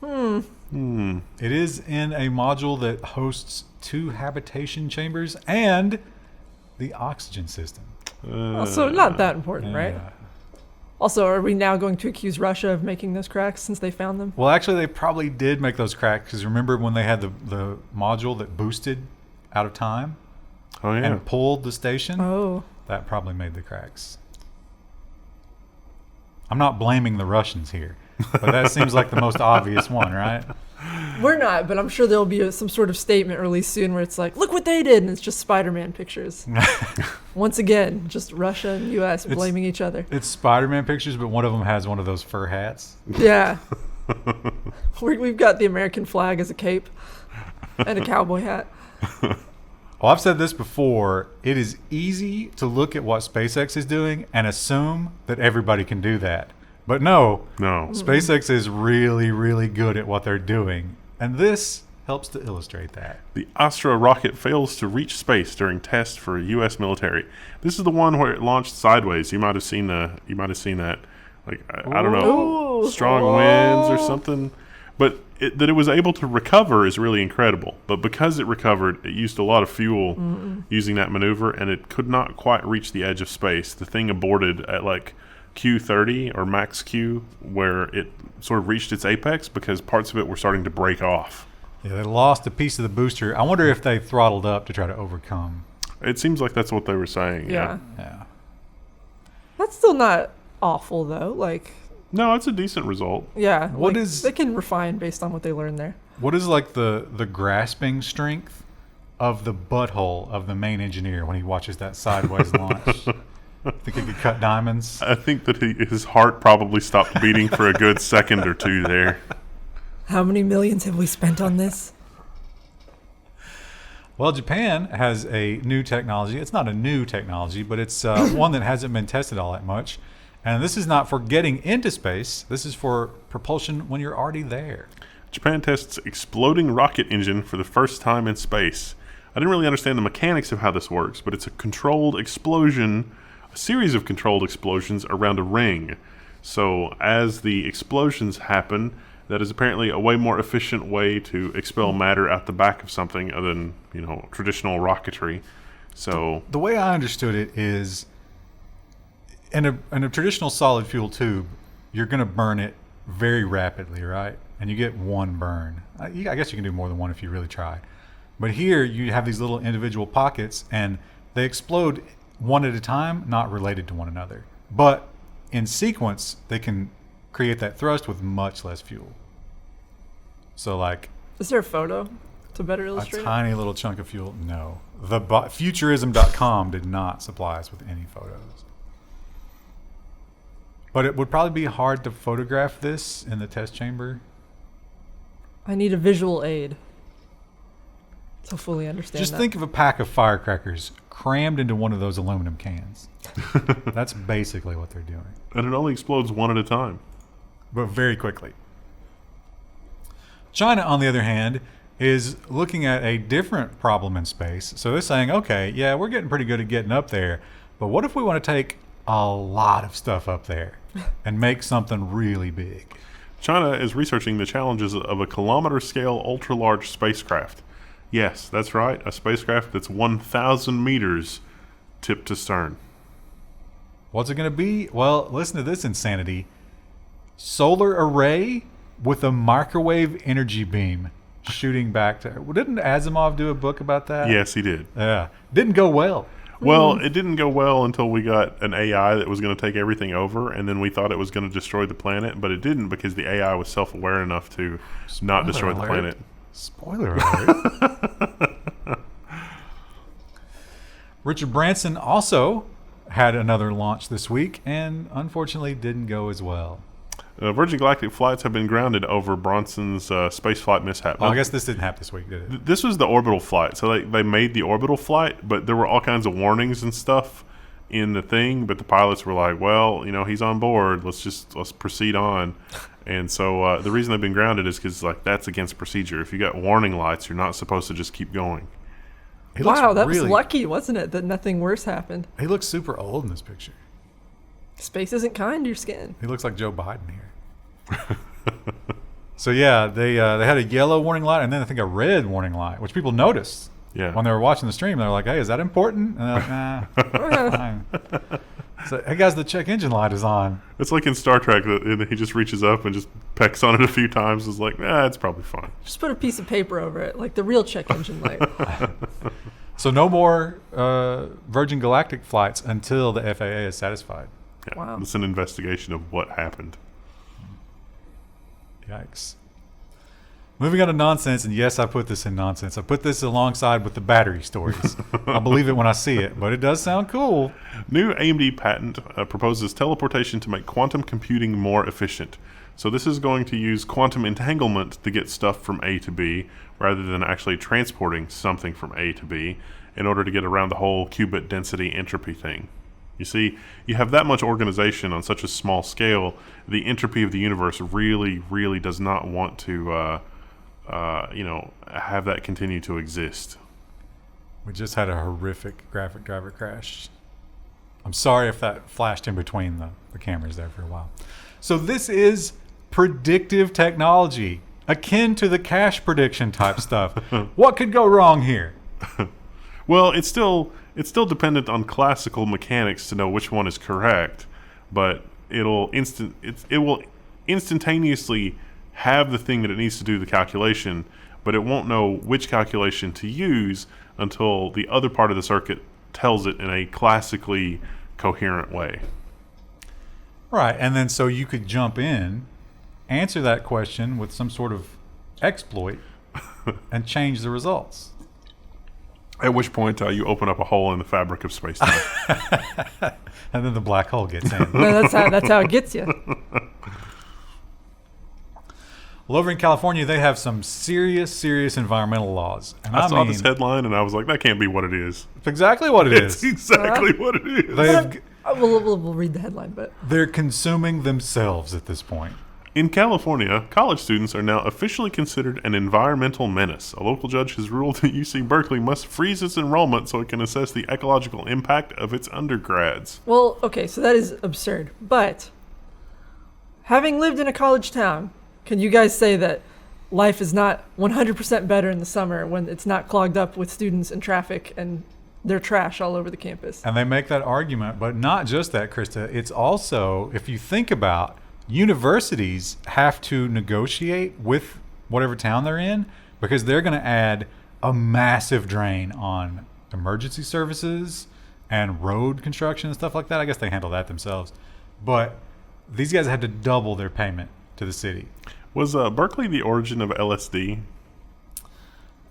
[SPEAKER 3] It is in a module that hosts 2 habitation chambers and the oxygen system.
[SPEAKER 1] Also, not that important, right?
[SPEAKER 3] Yeah.
[SPEAKER 1] Also, are we now going to accuse Russia of making those cracks since they found them?
[SPEAKER 3] Well, actually, they probably did make those cracks because remember when they had the module that boosted out of time
[SPEAKER 2] Oh, yeah.
[SPEAKER 3] and pulled the station?
[SPEAKER 1] Oh.
[SPEAKER 3] That probably made the cracks. I'm not blaming the Russians here, but that seems like the most obvious one, right?
[SPEAKER 1] We're not, but I'm sure there'll be some sort of statement released soon where it's like, look what they did, and it's just Spider-Man pictures. Once again, just Russia and U.S. blaming each other.
[SPEAKER 3] It's Spider-Man pictures, but one of them has one of those fur hats.
[SPEAKER 1] Yeah. We've got the American flag as a cape and a cowboy hat.
[SPEAKER 3] Well, I've said this before. It is easy to look at what SpaceX is doing and assume that everybody can do that. But no,
[SPEAKER 2] No.
[SPEAKER 3] SpaceX is really, really good at what they're doing. And this helps to illustrate that.
[SPEAKER 2] The Astra rocket fails to reach space during tests for U.S. military. This is the one where it launched sideways. You might have seen that. Like I don't know,
[SPEAKER 1] Ooh.
[SPEAKER 2] strong winds or something. But that it was able to recover is really incredible. But because it recovered, it used a lot of fuel using that maneuver, and it could not quite reach the edge of space. The thing aborted at like Q30 or max Q, where it sort of reached its apex because parts of it were starting to break off.
[SPEAKER 3] Yeah, they lost a piece of the booster. I wonder if they throttled up to try to overcome.
[SPEAKER 2] It seems like that's what they were saying.
[SPEAKER 1] Yeah.
[SPEAKER 3] Yeah.
[SPEAKER 1] That's still not awful though. Like,
[SPEAKER 2] No, it's a decent result.
[SPEAKER 1] yeah.
[SPEAKER 3] What
[SPEAKER 1] like,
[SPEAKER 3] is-
[SPEAKER 1] they can refine based on what they learn there.
[SPEAKER 3] What is like the grasping strength of the butthole of the main engineer when he watches that sideways launch? Think he could cut diamonds?
[SPEAKER 2] I think that his heart probably stopped beating for a good second or two there.
[SPEAKER 1] How many millions have we spent on this?
[SPEAKER 3] Well, Japan has a new technology. It's not a new technology, but it's one that hasn't been tested all that much. And this is not for getting into space. This is for propulsion when you're already there.
[SPEAKER 2] Japan tests exploding rocket engine for the first time in space. I didn't really understand the mechanics of how this works, but it's a controlled explosion, a series of controlled explosions around a ring. So as the explosions happen, that is apparently a way more efficient way to expel matter out the back of something other than, traditional rocketry. So
[SPEAKER 3] The way I understood it is in a traditional solid fuel tube, you're going to burn it very rapidly, right? And you get one burn. I guess you can do more than one if you really try. But here you have these little individual pockets and they explode one at a time, not related to one another. But in sequence, they can create that thrust with much less fuel. So like
[SPEAKER 1] Is there a photo to better
[SPEAKER 3] a
[SPEAKER 1] illustrate?
[SPEAKER 3] tiny little chunk of fuel? No. Futurism.com did not supply us with any photos. But it would probably be hard to photograph this in the test chamber.
[SPEAKER 1] I need a visual aid to fully understand
[SPEAKER 3] Just
[SPEAKER 1] that.
[SPEAKER 3] think of a pack of firecrackers crammed into one of those aluminum cans. That's basically what they're doing.
[SPEAKER 2] and it only explodes one at a time.
[SPEAKER 3] But very quickly. China, on the other hand, is looking at a different problem in space. So they're saying, okay, yeah, we're getting pretty good at getting up there, but what if we want to take a lot of stuff up there and make something really big?
[SPEAKER 2] China is researching the challenges of a kilometer-scale ultra-large spacecraft. Yes, that's right, a spacecraft that's 1,000 meters tip to stern.
[SPEAKER 3] What's it going to be? Well, listen to this insanity. Solar array with a microwave energy beam shooting back to... Didn't Asimov do a book about that?
[SPEAKER 2] Yes, he did.
[SPEAKER 3] Yeah. Didn't go well.
[SPEAKER 2] Well, it didn't go well until we got an AI that was going to take everything over, and then we thought it was going to destroy the planet, but it didn't because the AI was self-aware enough to not destroy the
[SPEAKER 3] alert.
[SPEAKER 2] planet.
[SPEAKER 3] Spoiler alert. Richard Branson also had another launch this week and unfortunately didn't go as well.
[SPEAKER 2] Virgin Galactic flights have been grounded over Bronson's spaceflight mishap.
[SPEAKER 3] Oh, I guess this didn't happen this week, did it?
[SPEAKER 2] This was the orbital flight. So they made the orbital flight, but there were all kinds of warnings and stuff in the thing. But the pilots were like, well, he's on board. Let's proceed on. And so the reason they've been grounded is because that's against procedure. If you got warning lights, you're not supposed to just keep going.
[SPEAKER 3] He looks
[SPEAKER 1] Wow, that was
[SPEAKER 3] really-
[SPEAKER 1] lucky, wasn't it? That nothing worse happened.
[SPEAKER 3] He looks super old in this picture.
[SPEAKER 1] Space isn't kind to your skin.
[SPEAKER 3] He looks like Joe Biden here. So yeah, they had a yellow warning light and then I think a red warning light, which people noticed
[SPEAKER 2] Yeah.
[SPEAKER 3] when they were watching the stream. They were like, "Hey, is that important?" And they're like, "Nah, fine." So, hey guys, the check engine light is on.
[SPEAKER 2] It's like in Star Trek that he just reaches up and just pecks on it a few times. It's like, it's probably fine.
[SPEAKER 1] Just put a piece of paper over it, like the real check engine light.
[SPEAKER 3] So no more Virgin Galactic flights until the FAA is satisfied.
[SPEAKER 2] Yeah.
[SPEAKER 1] Wow.
[SPEAKER 2] It's an investigation of what happened.
[SPEAKER 3] Yikes. Moving on to nonsense, and yes, I put this in nonsense. I put this alongside with the battery stories. I'll believe it when I see it, but it does sound cool.
[SPEAKER 2] New AMD patent proposes teleportation to make quantum computing more efficient. So this is going to use quantum entanglement to get stuff from A to B, rather than actually transporting something from A to B, in order to get around the whole qubit density entropy thing. You see, you have that much organization on such a small scale, the entropy of the universe really, really does not want to have that continue to exist.
[SPEAKER 3] We just had a horrific graphic driver crash. I'm sorry if that flashed in between the cameras there for a while. So this is predictive technology, akin to the cash prediction type stuff. What could go wrong here?
[SPEAKER 2] Well, it's still dependent on classical mechanics to know which one is correct, but it will instantaneously have the thing that it needs to do the calculation, but it won't know which calculation to use until the other part of the circuit tells it in a classically coherent way.
[SPEAKER 3] Right, and then so you could jump in, answer that question with some sort of exploit, and change the results.
[SPEAKER 2] At which point you open up a hole in the fabric of space-time.
[SPEAKER 3] And then the black hole gets in.
[SPEAKER 1] No, that's how it gets you.
[SPEAKER 3] Well, over in California, they have some serious environmental laws. And
[SPEAKER 2] I saw this headline and I was like, that can't be what it is.
[SPEAKER 3] It's exactly what it
[SPEAKER 2] It's
[SPEAKER 3] is.
[SPEAKER 2] exactly what it is.
[SPEAKER 1] We'll read the headline, but
[SPEAKER 3] They're consuming themselves at this point.
[SPEAKER 2] In California, college students are now officially considered an environmental menace. A local judge has ruled that UC Berkeley must freeze its enrollment so it can assess the ecological impact of its undergrads.
[SPEAKER 1] well, okay, so that is absurd. But having lived in a college town, can you guys say that life is not 100% better in the summer when it's not clogged up with students and traffic and their trash all over the campus?
[SPEAKER 3] And they make that argument, but not just that, Krista. It's also, if you think about, universities have to negotiate with whatever town they're in because they're going to add a massive drain on emergency services and road construction and stuff like that. I guess they handle that themselves. But these guys had to double their payment to the city.
[SPEAKER 2] Was Berkeley the origin of LSD?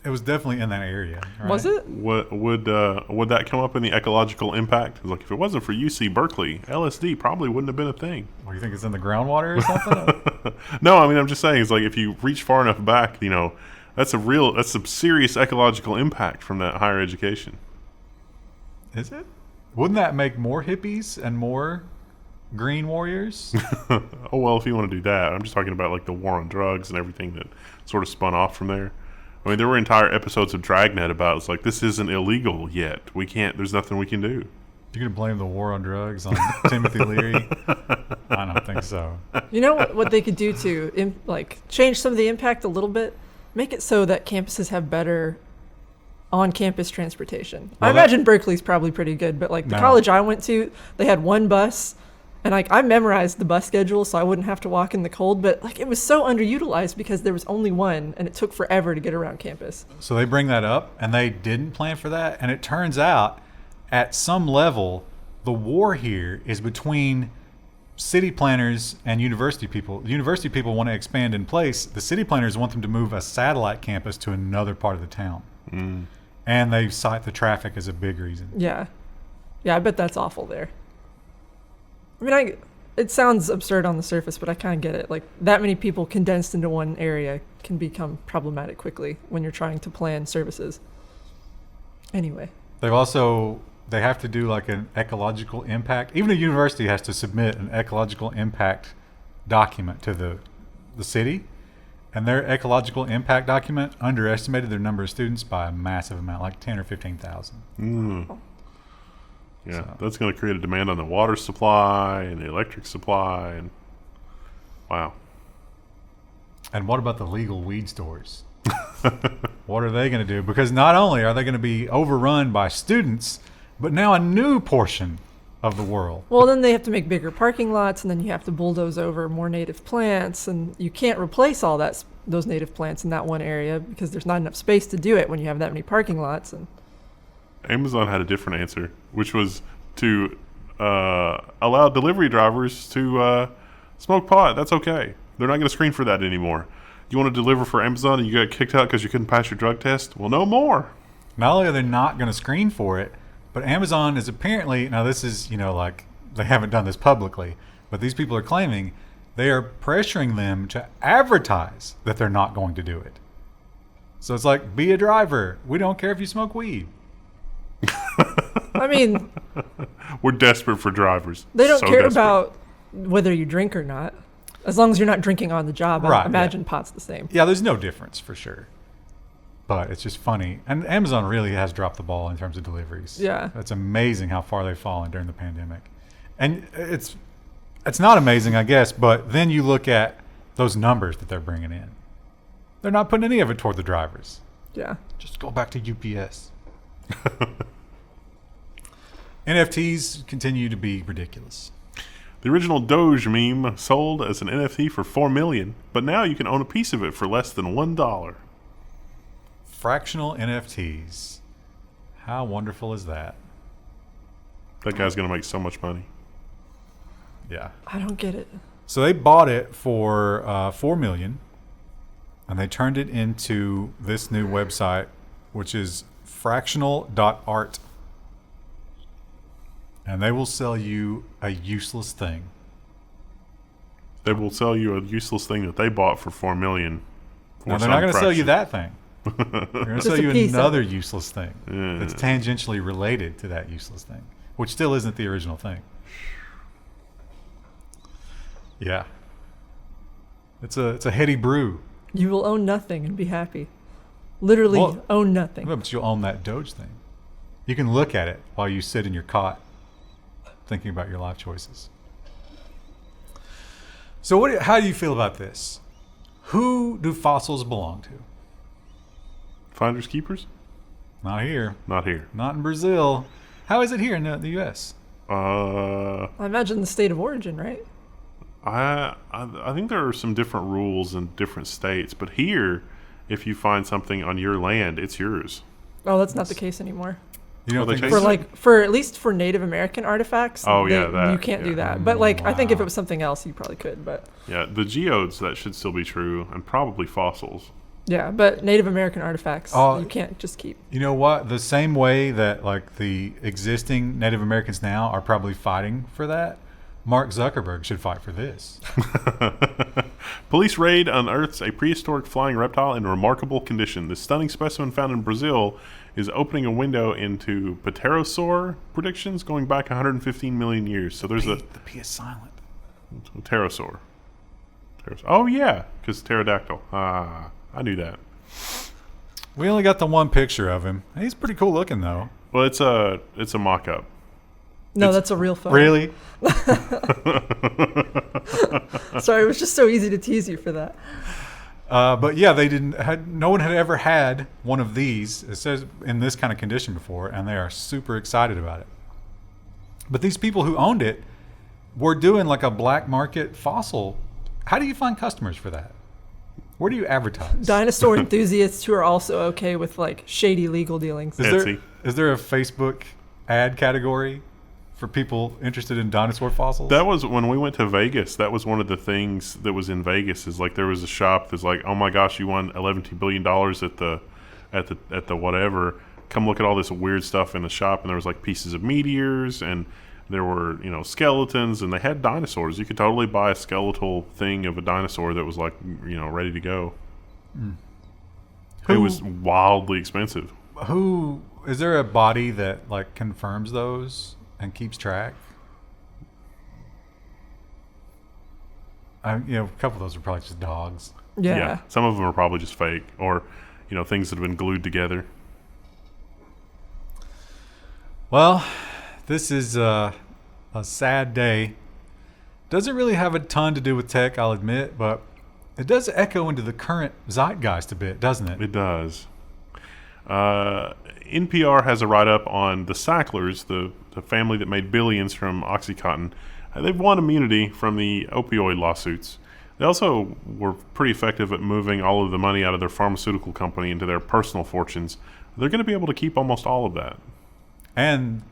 [SPEAKER 3] It was definitely in that area. Right?
[SPEAKER 1] Was it?
[SPEAKER 2] Would that come up in the ecological impact? It's like, if it wasn't for UC Berkeley, LSD probably wouldn't have been a thing.
[SPEAKER 3] Well, you think it's in the groundwater or something?
[SPEAKER 2] No, I mean, I'm just saying, it's like if you reach far enough back, that's some serious ecological impact from that higher education.
[SPEAKER 3] Is it? Wouldn't that make more hippies and more green warriors?
[SPEAKER 2] Oh, well, if you want to do that. I'm just talking about like the war on drugs and everything that sort of spun off from there. I mean, there were entire episodes of Dragnet about it's like, this isn't illegal yet. There's nothing we can do.
[SPEAKER 3] You're going to blame the war on drugs on Timothy Leary? I don't think so.
[SPEAKER 1] You know what they could do to change some of the impact a little bit? Make it so that campuses have better on-campus transportation.
[SPEAKER 3] Well,
[SPEAKER 1] I imagine Berkeley's probably pretty good, but the college I went to, they had one bus, and I memorized the bus schedule so I wouldn't have to walk in the cold, but it was so underutilized because there was only one, and it took forever to get around campus.
[SPEAKER 3] So they bring that up, and they didn't plan for that, and it turns out, at some level, the war here is between city planners and university people. The university people want to expand in place. The city planners want them to move a satellite campus to another part of the town. Mm. And they cite the traffic as a big reason.
[SPEAKER 1] Yeah, I bet that's awful there. I mean, it sounds absurd on the surface, but I kind of get it. That many people condensed into one area can become problematic quickly when you're trying to plan services. Anyway.
[SPEAKER 3] They have to do an ecological impact. Even a university has to submit an ecological impact document to the city. And their ecological impact document underestimated their number of students by a massive amount, like 10 or 15,000.
[SPEAKER 2] Mm. Yeah, that's going to create a demand on the water supply and the electric supply. And wow.
[SPEAKER 3] And what about the legal weed stores? What are they going to do? Because not only are they going to be overrun by students, but now a new portion of the world.
[SPEAKER 1] Well, then they have to make bigger parking lots, and then you have to bulldoze over more native plants, and you can't replace all those native plants in that one area because there's not enough space to do it when you have that many parking lots. And
[SPEAKER 2] Amazon had a different answer, which was to allow delivery drivers to smoke pot. That's okay. They're not going to screen for that anymore. You want to deliver for Amazon and you got kicked out because you couldn't pass your drug test? Well, no more.
[SPEAKER 3] Not only are they not going to screen for it, but Amazon is apparently, now this is, they haven't done this publicly, but these people are claiming they are pressuring them to advertise that they're not going to do it. So it's like, be a driver. We don't care if you smoke weed.
[SPEAKER 1] I mean,
[SPEAKER 2] we're desperate for drivers.
[SPEAKER 1] They don't care
[SPEAKER 2] desperate.
[SPEAKER 1] about whether you drink or not. As long as you're not drinking on the job,
[SPEAKER 3] Right,
[SPEAKER 1] I imagine pot's the same.
[SPEAKER 3] Yeah, there's no difference for sure. But it's just funny. And Amazon really has dropped the ball in terms of deliveries.
[SPEAKER 1] Yeah.
[SPEAKER 3] It's amazing how far they've fallen during the pandemic. And it's not amazing, I guess, but then you look at those numbers that they're bringing in. They're not putting any of it toward the drivers.
[SPEAKER 1] Yeah.
[SPEAKER 3] Just go back to UPS. NFTs continue to be ridiculous.
[SPEAKER 2] The original Doge meme sold as an NFT for $4 million, but now you can own a piece of it for less than $1.
[SPEAKER 3] Fractional NFTs. How wonderful is that?
[SPEAKER 2] That guy's going to make so much money.
[SPEAKER 3] Yeah.
[SPEAKER 1] I don't get it.
[SPEAKER 3] So they bought it for $4 million, and they turned it into this new website, which is fractional.art. And they will sell you a useless thing.
[SPEAKER 2] They will sell you a useless thing that they bought for $4 million.
[SPEAKER 3] No, they're not going to sell you that thing. They're going to sell you another useless thing that's tangentially related to that useless thing, which still isn't the original thing. Yeah. It's a heady brew.
[SPEAKER 1] You will own nothing and be happy. Literally own nothing.
[SPEAKER 3] But you'll own that Doge thing. You can look at it while you sit in your cot thinking about your life choices. So how do you feel about this? Who do fossils belong to?
[SPEAKER 2] Finders keepers?
[SPEAKER 3] Not here.
[SPEAKER 2] Not here.
[SPEAKER 3] Not in Brazil. How is it here in the U.S.?
[SPEAKER 1] I imagine the state of origin, right?
[SPEAKER 2] I think there are some different rules in different states, but here, if you find something on your land, it's yours.
[SPEAKER 1] Oh, that's not the case anymore.
[SPEAKER 3] You don't
[SPEAKER 2] Well,
[SPEAKER 3] think
[SPEAKER 2] they
[SPEAKER 3] that's-
[SPEAKER 1] For at least for Native American artifacts,
[SPEAKER 2] Oh, yeah, that,
[SPEAKER 1] you can't do
[SPEAKER 2] yeah.
[SPEAKER 1] that. But I think if
[SPEAKER 3] Wow.
[SPEAKER 1] it was something else, you probably could. But
[SPEAKER 2] Yeah, the geodes, that should still be true, and probably fossils.
[SPEAKER 1] yeah, but Native American artifacts,
[SPEAKER 3] Oh.
[SPEAKER 1] you can't just keep.
[SPEAKER 3] You know what? The same way that like the existing Native Americans now are probably fighting for that, Mark Zuckerberg should fight for this.
[SPEAKER 2] Police raid unearths a prehistoric flying reptile in remarkable condition. This stunning specimen found in Brazil is opening a window into pterosaur predictions going back 115 million years. So there's
[SPEAKER 3] The P is silent.
[SPEAKER 2] a pterosaur. Oh yeah, because pterodactyl. Ah, I knew that.
[SPEAKER 3] We only got the one picture of him. He's pretty cool looking though.
[SPEAKER 2] Well, it's a mock-up.
[SPEAKER 1] No,
[SPEAKER 2] It's-
[SPEAKER 1] that's a real photo.
[SPEAKER 3] Really?
[SPEAKER 1] Sorry, it was just so easy to tease you for that.
[SPEAKER 3] But yeah, no one had ever had one of these, it says, in this kind of condition before, and they are super excited about it. But these people who owned it were doing like a black market fossil. How do you find customers for that? Where do you advertise?
[SPEAKER 1] Dinosaur enthusiasts who are also okay with like shady legal dealings.
[SPEAKER 2] Etsy.
[SPEAKER 3] Is there a Facebook ad category for people interested in dinosaur fossils?
[SPEAKER 2] That was when we went to Vegas. That was one of the things that was in Vegas. Is like there was a shop that's like, oh my gosh, you won $11 billion at the whatever. Come look at all this weird stuff in the shop, and there was like pieces of meteors, and there were skeletons, and they had dinosaurs. You could totally buy a skeletal thing of a dinosaur that was like ready to go. It was wildly expensive.
[SPEAKER 3] Who is there a body that like confirms those and keeps track? A couple of those are probably just dogs.
[SPEAKER 1] Yeah.
[SPEAKER 2] Some of them are probably just fake, or things that have been glued together.
[SPEAKER 3] Well, this is a sad day. Doesn't really have a ton to do with tech, I'll admit, but it does echo into the current zeitgeist a bit, doesn't it?
[SPEAKER 2] It does. NPR has a write-up on the Sacklers, the family that made billions from OxyContin. They've won immunity from the opioid lawsuits. They also were pretty effective at moving all of the money out of their pharmaceutical company into their personal fortunes. They're going to be able to keep almost all of that.
[SPEAKER 3] And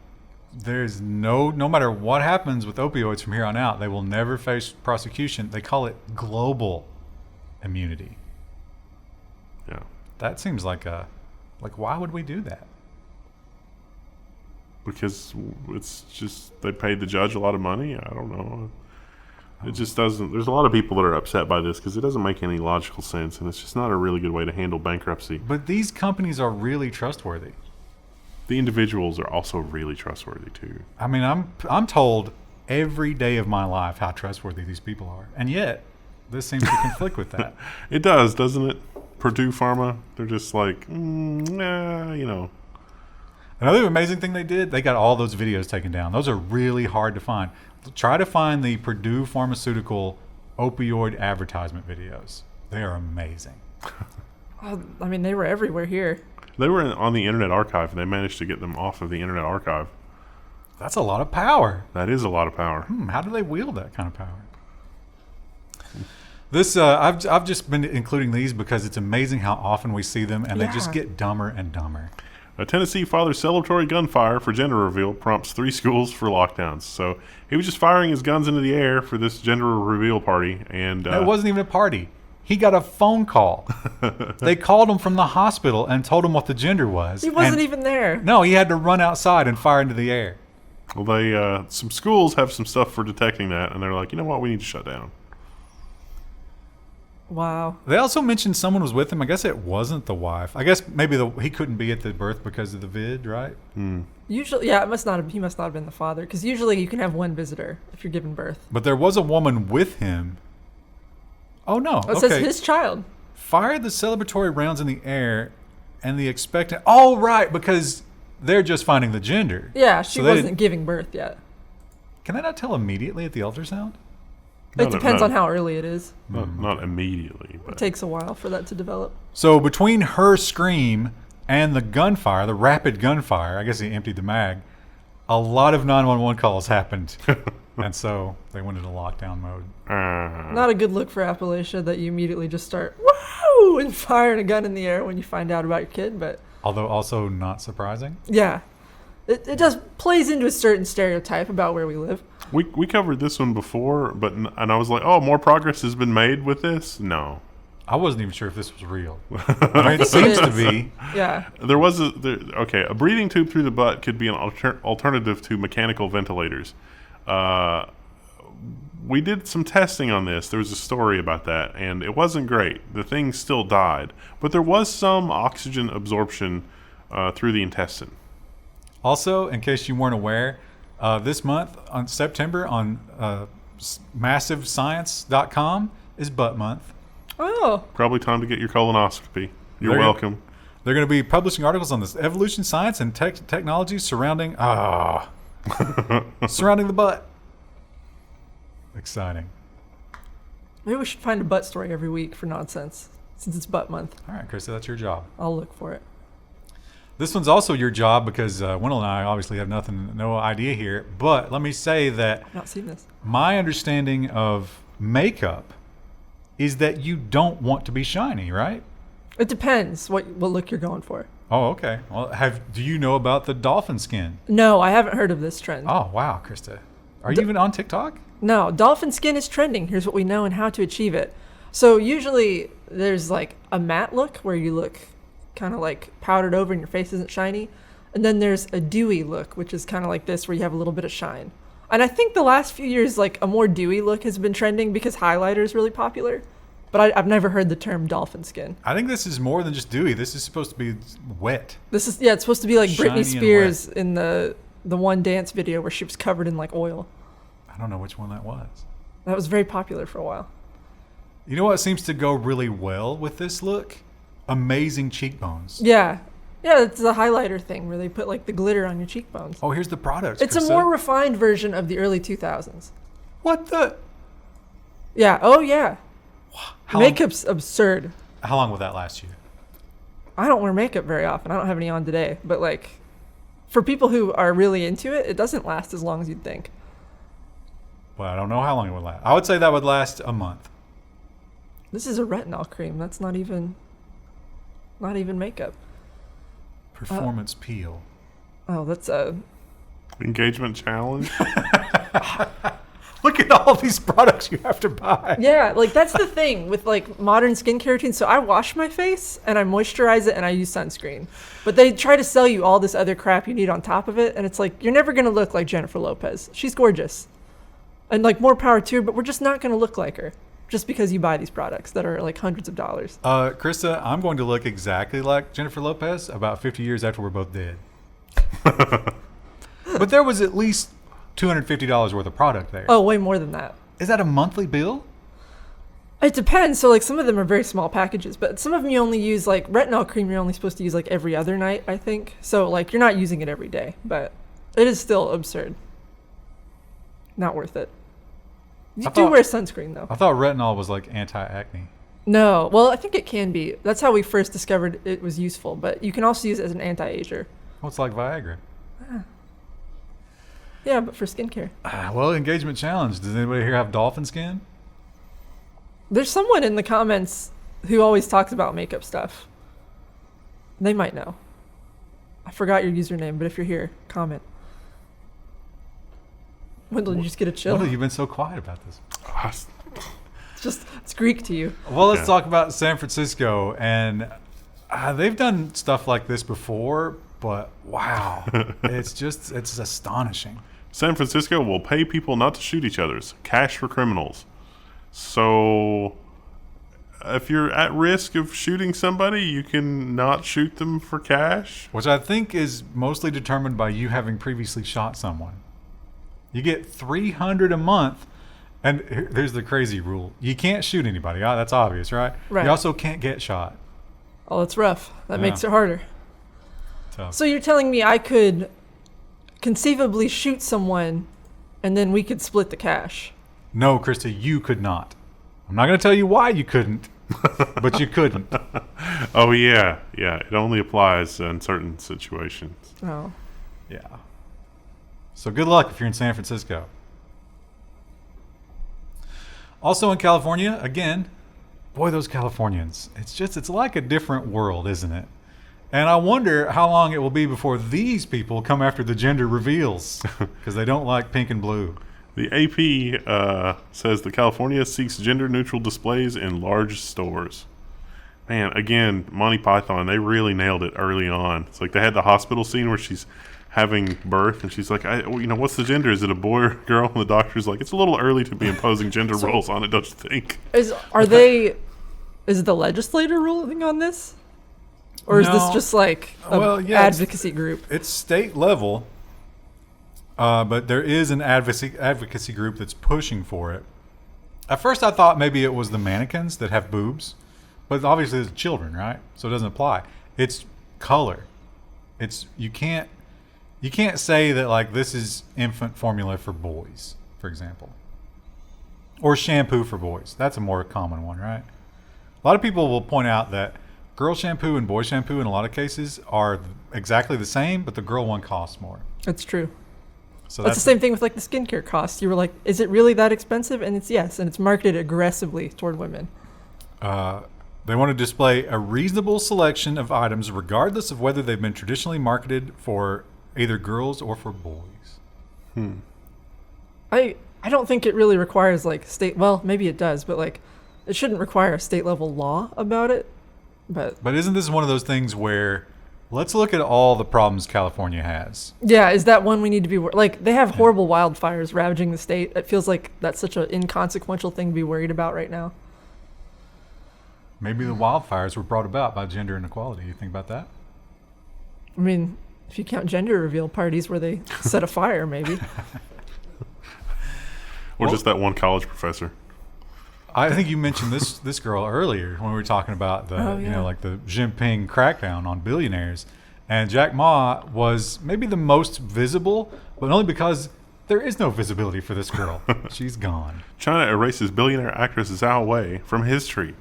[SPEAKER 3] there's no matter what happens with opioids from here on out, they will never face prosecution. They call it global immunity.
[SPEAKER 2] Yeah.
[SPEAKER 3] That seems like why would we do that?
[SPEAKER 2] Because it's just they paid the judge a lot of money. I don't know. It just doesn't. There's a lot of people that are upset by this because it doesn't make any logical sense, and it's just not a really good way to handle bankruptcy.
[SPEAKER 3] But these companies are really trustworthy.
[SPEAKER 2] The individuals are also really trustworthy too.
[SPEAKER 3] I mean, I'm told every day of my life how trustworthy these people are, and yet this seems to conflict with that.
[SPEAKER 2] It does, doesn't it? Purdue Pharma, they're just like, nah, you know.
[SPEAKER 3] Another amazing thing they did, they got all those videos taken down. Those are really hard to find. Try to find the Purdue Pharmaceutical opioid advertisement videos. They are amazing.
[SPEAKER 1] I mean, they were everywhere here.
[SPEAKER 2] They were on the Internet Archive, and they managed to get them off of the Internet Archive.
[SPEAKER 3] That's a lot of power.
[SPEAKER 2] That is a lot of power.
[SPEAKER 3] How do they wield that kind of power? This I've just been including these because it's amazing how often we see them, and they just get dumber and dumber.
[SPEAKER 2] A Tennessee father's celebratory gunfire for gender reveal prompts 3 schools for lockdowns. So he was just firing his guns into the air for this gender reveal party, and
[SPEAKER 3] it wasn't even a party. He got a phone call. They called him from the hospital and told him what the gender was.
[SPEAKER 1] He wasn't even there.
[SPEAKER 3] No, he had to run outside and fire into the air.
[SPEAKER 2] Well, they some schools have some stuff for detecting that, and they're like, you know what, we need to shut down.
[SPEAKER 1] Wow.
[SPEAKER 3] They also mentioned someone was with him. I guess it wasn't the wife. I guess maybe he couldn't be at the birth because of the vid, right?
[SPEAKER 1] Usually, yeah, he must not have been the father, because usually you can have one visitor if you're giving birth.
[SPEAKER 3] But there was a woman with him. Oh, no.
[SPEAKER 1] It says his child.
[SPEAKER 3] Fired the celebratory rounds in the air and the expectant. Oh, right, because they're just finding the gender.
[SPEAKER 1] Yeah, she wasn't giving birth yet.
[SPEAKER 3] Can they not tell immediately at the ultrasound?
[SPEAKER 1] It depends on how early it is.
[SPEAKER 2] Not immediately. But.
[SPEAKER 1] It takes a while for that to develop.
[SPEAKER 3] So between her scream and the gunfire, the rapid gunfire, I guess he emptied the mag, a lot of 911 calls happened. And so they went into lockdown mode.
[SPEAKER 1] Not a good look for Appalachia that you immediately just start, woo, and firing a gun in the air when you find out about your kid. But
[SPEAKER 3] although also not surprising.
[SPEAKER 1] Yeah. It just plays into a certain stereotype about where we live.
[SPEAKER 2] We covered this one before, and I was like, oh, more progress has been made with this? No.
[SPEAKER 3] I wasn't even sure if this was real. I mean, it seems to be.
[SPEAKER 1] Yeah.
[SPEAKER 2] There was a breathing tube through the butt could be an alternative to mechanical ventilators. We did some testing on this. There was a story about that, and it wasn't great. The thing still died, but there was some oxygen absorption through the intestine.
[SPEAKER 3] Also, in case you weren't aware, this month on September on massivescience.com is butt month.
[SPEAKER 1] Oh.
[SPEAKER 2] Probably time to get your colonoscopy. You're welcome.
[SPEAKER 3] They're going to be publishing articles on this evolution, science, and technology surrounding surrounding the butt. Exciting.
[SPEAKER 1] Maybe we should find a butt story every week for nonsense, since it's butt month.
[SPEAKER 3] All right, Krista, that's your job.
[SPEAKER 1] I'll look for it.
[SPEAKER 3] This one's also your job because Wendell and I obviously have no idea here. But let me say that
[SPEAKER 1] I've not seen this.
[SPEAKER 3] My understanding of makeup is that you don't want to be shiny, right?
[SPEAKER 1] It depends what look you're going for.
[SPEAKER 3] Oh, okay. Well, do you know about the dolphin skin?
[SPEAKER 1] No, I haven't heard of this trend.
[SPEAKER 3] Oh, wow, Krista. Are you even on TikTok?
[SPEAKER 1] No, dolphin skin is trending. Here's what we know and how to achieve it. So usually there's like a matte look where you look kind of like powdered over and your face isn't shiny. And then there's a dewy look, which is kind of like this where you have a little bit of shine. And I think the last few years, like a more dewy look has been trending because highlighter is really popular. But I've never heard the term dolphin skin.
[SPEAKER 3] I think this is more than just dewy. This is supposed to be wet.
[SPEAKER 1] It's supposed to be like
[SPEAKER 3] Shiny
[SPEAKER 1] Britney Spears in the one dance video where she was covered in like oil.
[SPEAKER 3] I don't know which one that was.
[SPEAKER 1] That was very popular for a while.
[SPEAKER 3] You know what seems to go really well with this look? Amazing cheekbones.
[SPEAKER 1] Yeah. Yeah, it's the highlighter thing where they put like the glitter on your cheekbones.
[SPEAKER 3] Oh, here's the product.
[SPEAKER 1] It's a more refined version of the early 2000s.
[SPEAKER 3] What the?
[SPEAKER 1] Yeah. Oh, yeah. Makeup's absurd.
[SPEAKER 3] How long will that last you?
[SPEAKER 1] I don't wear makeup very often. I don't have any on today. But like, for people who are really into it, it doesn't last as long as you'd think.
[SPEAKER 3] Well, I don't know how long it would last. I would say that would last a month.
[SPEAKER 1] This is a retinol cream. That's not even makeup.
[SPEAKER 3] Performance peel.
[SPEAKER 1] Oh, that's a
[SPEAKER 2] engagement challenge.
[SPEAKER 3] Look at all these products you have to buy.
[SPEAKER 1] Yeah, like that's the thing with like modern skincare routines. So I wash my face and I moisturize it and I use sunscreen. But they try to sell you all this other crap you need on top of it. And it's like, you're never going to look like Jennifer Lopez. She's gorgeous. And like more power to her, but we're just not going to look like her just because you buy these products that are like hundreds of dollars.
[SPEAKER 3] Krista, I'm going to look exactly like Jennifer Lopez about 50 years after we're both dead. But there was at least $250 worth of product there.
[SPEAKER 1] Oh, way more than that.
[SPEAKER 3] Is that a monthly bill?
[SPEAKER 1] It depends. So like some of them are very small packages, but some of them you only use like retinol cream. You're only supposed to use like every other night, I think. So like you're not using it every day, but it is still absurd. Not worth it. You do wear sunscreen though.
[SPEAKER 3] I thought retinol was like anti-acne.
[SPEAKER 1] No, well I think it can be. That's how we first discovered it was useful, but you can also use it as an anti-ager.
[SPEAKER 3] Well, it's like Viagra.
[SPEAKER 1] Yeah, but for skincare.
[SPEAKER 3] Well, engagement challenge. Does anybody here have dolphin skin?
[SPEAKER 1] There's someone in the comments who always talks about makeup stuff. They might know. I forgot your username, but if you're here, comment. Wendell, did you just get a chill?
[SPEAKER 3] Wendell, you've been so quiet about this.
[SPEAKER 1] It's Greek to you.
[SPEAKER 3] Well, let's talk about San Francisco. And they've done stuff like this before, but wow, it's astonishing.
[SPEAKER 2] San Francisco will pay people not to shoot each other's. Cash for criminals. So if you're at risk of shooting somebody, you can not shoot them for cash.
[SPEAKER 3] Which I think is mostly determined by you having previously shot someone. You get $300 a month. And there's the crazy rule. You can't shoot anybody. That's obvious, right?
[SPEAKER 1] Right.
[SPEAKER 3] You also can't get shot.
[SPEAKER 1] Oh, that's rough. That makes it harder.
[SPEAKER 3] Tough.
[SPEAKER 1] So you're telling me I could conceivably shoot someone and then we could split the cash?
[SPEAKER 3] No, Krista, you could not. I'm not going to tell you why you couldn't, but you couldn't.
[SPEAKER 2] Oh, yeah. Yeah, it only applies in certain situations.
[SPEAKER 1] Oh.
[SPEAKER 3] Yeah. So good luck if you're in San Francisco. Also in California, again, boy, those Californians. It's like a different world, isn't it? And I wonder how long it will be before these people come after the gender reveals because they don't like pink and blue.
[SPEAKER 2] The AP says that California seeks gender-neutral displays in large stores. Man, again, Monty Python, they really nailed it early on. It's like they had the hospital scene where she's having birth, and she's like, what's the gender? Is it a boy or a girl? And the doctor's like, it's a little early to be imposing gender roles on it, don't you think?
[SPEAKER 1] Is the legislator ruling on this? Or is this just like advocacy group?
[SPEAKER 3] It's state level, but there is an advocacy group that's pushing for it. At first I thought maybe it was the mannequins that have boobs, but obviously it's children, right? So it doesn't apply. It's color. You can't say that like this is infant formula for boys, for example. Or shampoo for boys. That's a more common one, right? A lot of people will point out that girl shampoo and boy shampoo in a lot of cases are exactly the same, but the girl one costs more.
[SPEAKER 1] That's true.
[SPEAKER 3] So
[SPEAKER 1] that's the same thing with like the skincare costs. You were like, is it really that expensive? And it's yes, and it's marketed aggressively toward women.
[SPEAKER 3] They want to display a reasonable selection of items regardless of whether they've been traditionally marketed for either girls or for boys.
[SPEAKER 1] I don't think it really requires like well, maybe it does, but like it shouldn't require a state level law about it. But
[SPEAKER 3] isn't this one of those things where let's look at all the problems California has?
[SPEAKER 1] Yeah, is that one we need to be like they have horrible wildfires ravaging the state. It feels like that's such an inconsequential thing to be worried about right now.
[SPEAKER 3] Maybe the wildfires were brought about by gender inequality. You think about that?
[SPEAKER 1] I mean, if you count gender reveal parties where they set a fire, maybe.
[SPEAKER 2] Or just that one college professor.
[SPEAKER 3] I think you mentioned this girl earlier when we were talking about the like the Jinping crackdown on billionaires, and Jack Ma was maybe the most visible, but only because there is no visibility for this girl. She's gone.
[SPEAKER 2] China erases billionaire actress Zhao Wei from history.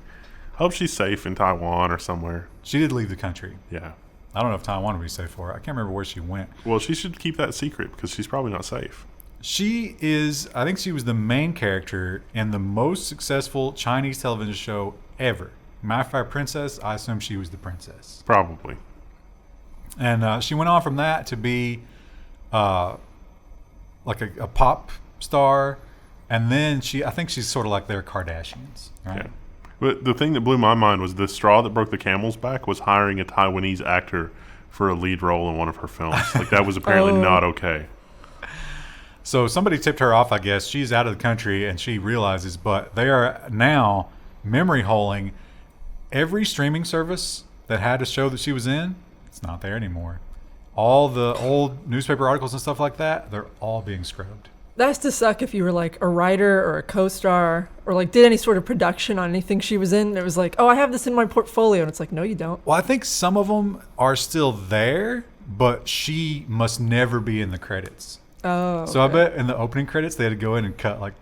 [SPEAKER 2] Hope she's safe in Taiwan or somewhere.
[SPEAKER 3] She did leave the country.
[SPEAKER 2] Yeah.
[SPEAKER 3] I don't know if Taiwan would be safe for her. I can't remember where she went.
[SPEAKER 2] Well, she should keep that secret because she's probably not safe.
[SPEAKER 3] I think she was the main character in the most successful Chinese television show ever. My Fair Princess, I assume she was the princess.
[SPEAKER 2] Probably.
[SPEAKER 3] And she went on from that to be like a pop star. And then I think she's sort of like their Kardashians, right?
[SPEAKER 2] Yeah. But the thing that blew my mind was the straw that broke the camel's back was hiring a Taiwanese actor for a lead role in one of her films. Like that was apparently not okay.
[SPEAKER 3] So somebody tipped her off, I guess. She's out of the country and she realizes, but they are now memory holing every streaming service that had a show that she was in. It's not there anymore. All the old newspaper articles and stuff like that, they're all being scrubbed.
[SPEAKER 1] That has to suck if you were like a writer or a co-star or like did any sort of production on anything she was in. It was like, oh, I have this in my portfolio. And it's like, no, you don't.
[SPEAKER 3] Well, I think some of them are still there, but she must never be in the credits.
[SPEAKER 1] Oh.
[SPEAKER 3] So I bet in the opening credits, they had to go in and cut like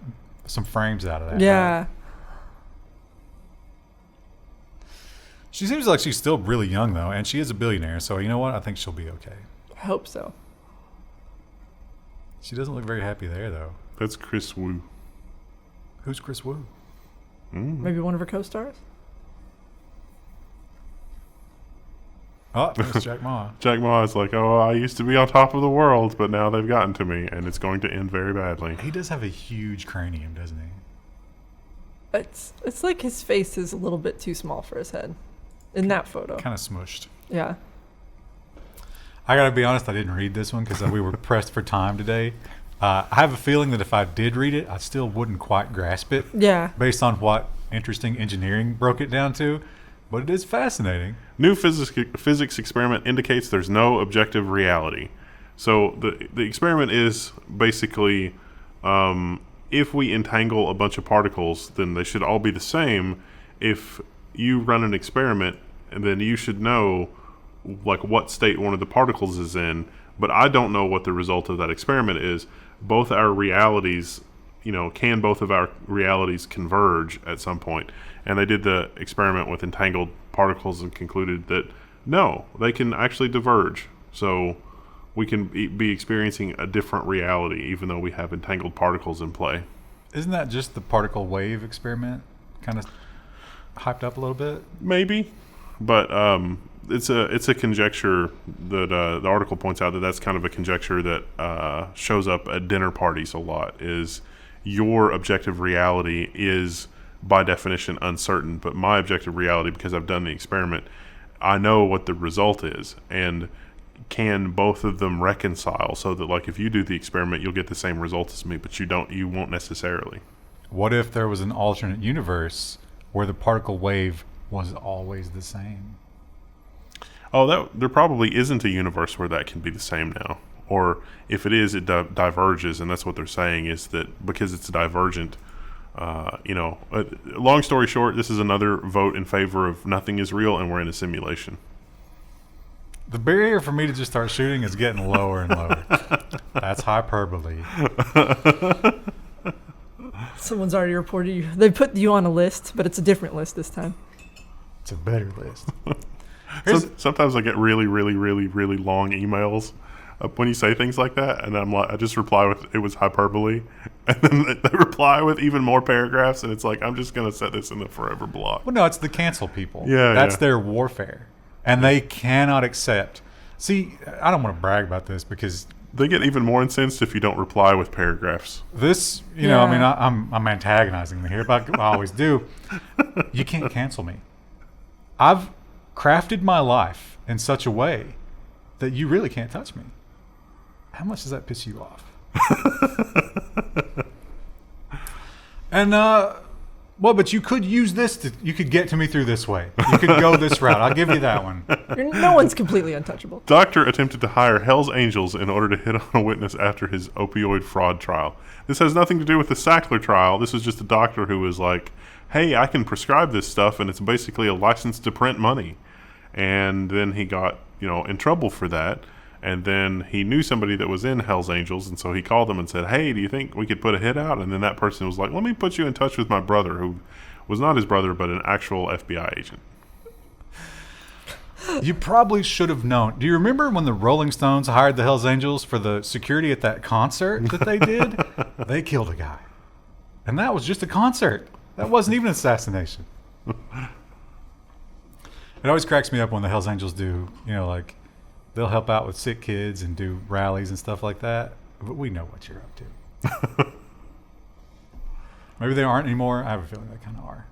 [SPEAKER 3] some frames out of that.
[SPEAKER 1] Yeah.
[SPEAKER 3] Right? She seems like she's still really young, though, and she is a billionaire. So you know what? I think she'll be okay.
[SPEAKER 1] I hope so.
[SPEAKER 3] She doesn't look very happy there, though.
[SPEAKER 2] That's Chris Wu.
[SPEAKER 3] Who's Chris Wu?
[SPEAKER 1] Maybe one of her co-stars?
[SPEAKER 3] Oh, there's Jack Ma.
[SPEAKER 2] Jack Ma is like, oh, I used to be on top of the world, but now they've gotten to me, and it's going to end very badly.
[SPEAKER 3] He does have a huge cranium, doesn't he?
[SPEAKER 1] It's like his face is a little bit too small for his head in that photo.
[SPEAKER 3] Kind of smushed.
[SPEAKER 1] Yeah.
[SPEAKER 3] I gotta be honest, I didn't read this one because we were pressed for time today. I have a feeling that if I did read it, I still wouldn't quite grasp it.
[SPEAKER 1] Yeah.
[SPEAKER 3] Based on what interesting engineering broke it down to, but it is fascinating.
[SPEAKER 2] New physics experiment indicates there's no objective reality. So the experiment is basically, if we entangle a bunch of particles, then they should all be the same. If you run an experiment, and then you should know like what state one of the particles is in, but I don't know what the result of that experiment is. Both our realities, can both of our realities converge at some point? And they did the experiment with entangled particles and concluded that no, they can actually diverge. So we can be experiencing a different reality even though we have entangled particles in play.
[SPEAKER 3] Isn't that just the particle wave experiment kind of hyped up a little bit?
[SPEAKER 2] Maybe, but it's a conjecture that the article points out that that's kind of a conjecture that shows up at dinner parties a lot. Is your objective reality is by definition uncertain, but my objective reality, because I've done the experiment, I know what the result is, and can both of them reconcile so that like if you do the experiment, you'll get the same result as me, but you won't necessarily.
[SPEAKER 3] What if there was an alternate universe where the particle wave was always the same?
[SPEAKER 2] Oh, there probably isn't a universe where that can be the same now. Or if it is, it diverges, and that's what they're saying is that because it's divergent, long story short, this is another vote in favor of nothing is real and we're in a simulation.
[SPEAKER 3] The barrier for me to just start shooting is getting lower and lower. That's hyperbole.
[SPEAKER 1] Someone's already reported you. They put you on a list, but it's a different list this time.
[SPEAKER 3] It's a better list.
[SPEAKER 2] Sometimes I get really, really, really, really long emails when you say things like that, and I just reply with it was hyperbole, and then they reply with even more paragraphs, and it's like I'm just gonna set this in the forever block.
[SPEAKER 3] Well, no, it's the cancel people.
[SPEAKER 2] Yeah,
[SPEAKER 3] that's
[SPEAKER 2] yeah.
[SPEAKER 3] their warfare, and they cannot accept. See, I don't want to brag about this because
[SPEAKER 2] they get even more incensed if you don't reply with paragraphs.
[SPEAKER 3] this, I'm antagonizing them here, but I always do. You can't cancel me. I've crafted my life in such a way that you really can't touch me. How much does that piss you off? And but you could use this you could get to me through this way. You could go this route. I'll give you that one.
[SPEAKER 1] No one's completely untouchable.
[SPEAKER 2] Doctor attempted to hire Hell's Angels in order to hit on a witness after his opioid fraud trial. This has nothing to do with the Sackler trial. This was just a doctor who was like, hey, I can prescribe this stuff, and it's basically a license to print money. And then he got, in trouble for that. And then he knew somebody that was in Hell's Angels, and so he called them and said, hey, do you think we could put a hit out? And then that person was like, let me put you in touch with my brother, who was not his brother, but an actual FBI agent.
[SPEAKER 3] You probably should have known. Do you remember when the Rolling Stones hired the Hells Angels for the security at that concert that they did? They killed a guy. And that was just a concert. That wasn't even an assassination. It always cracks me up when the Hells Angels do, they'll help out with sick kids and do rallies and stuff like that. But we know what you're up to. Maybe they aren't anymore. I have a feeling they kind of are.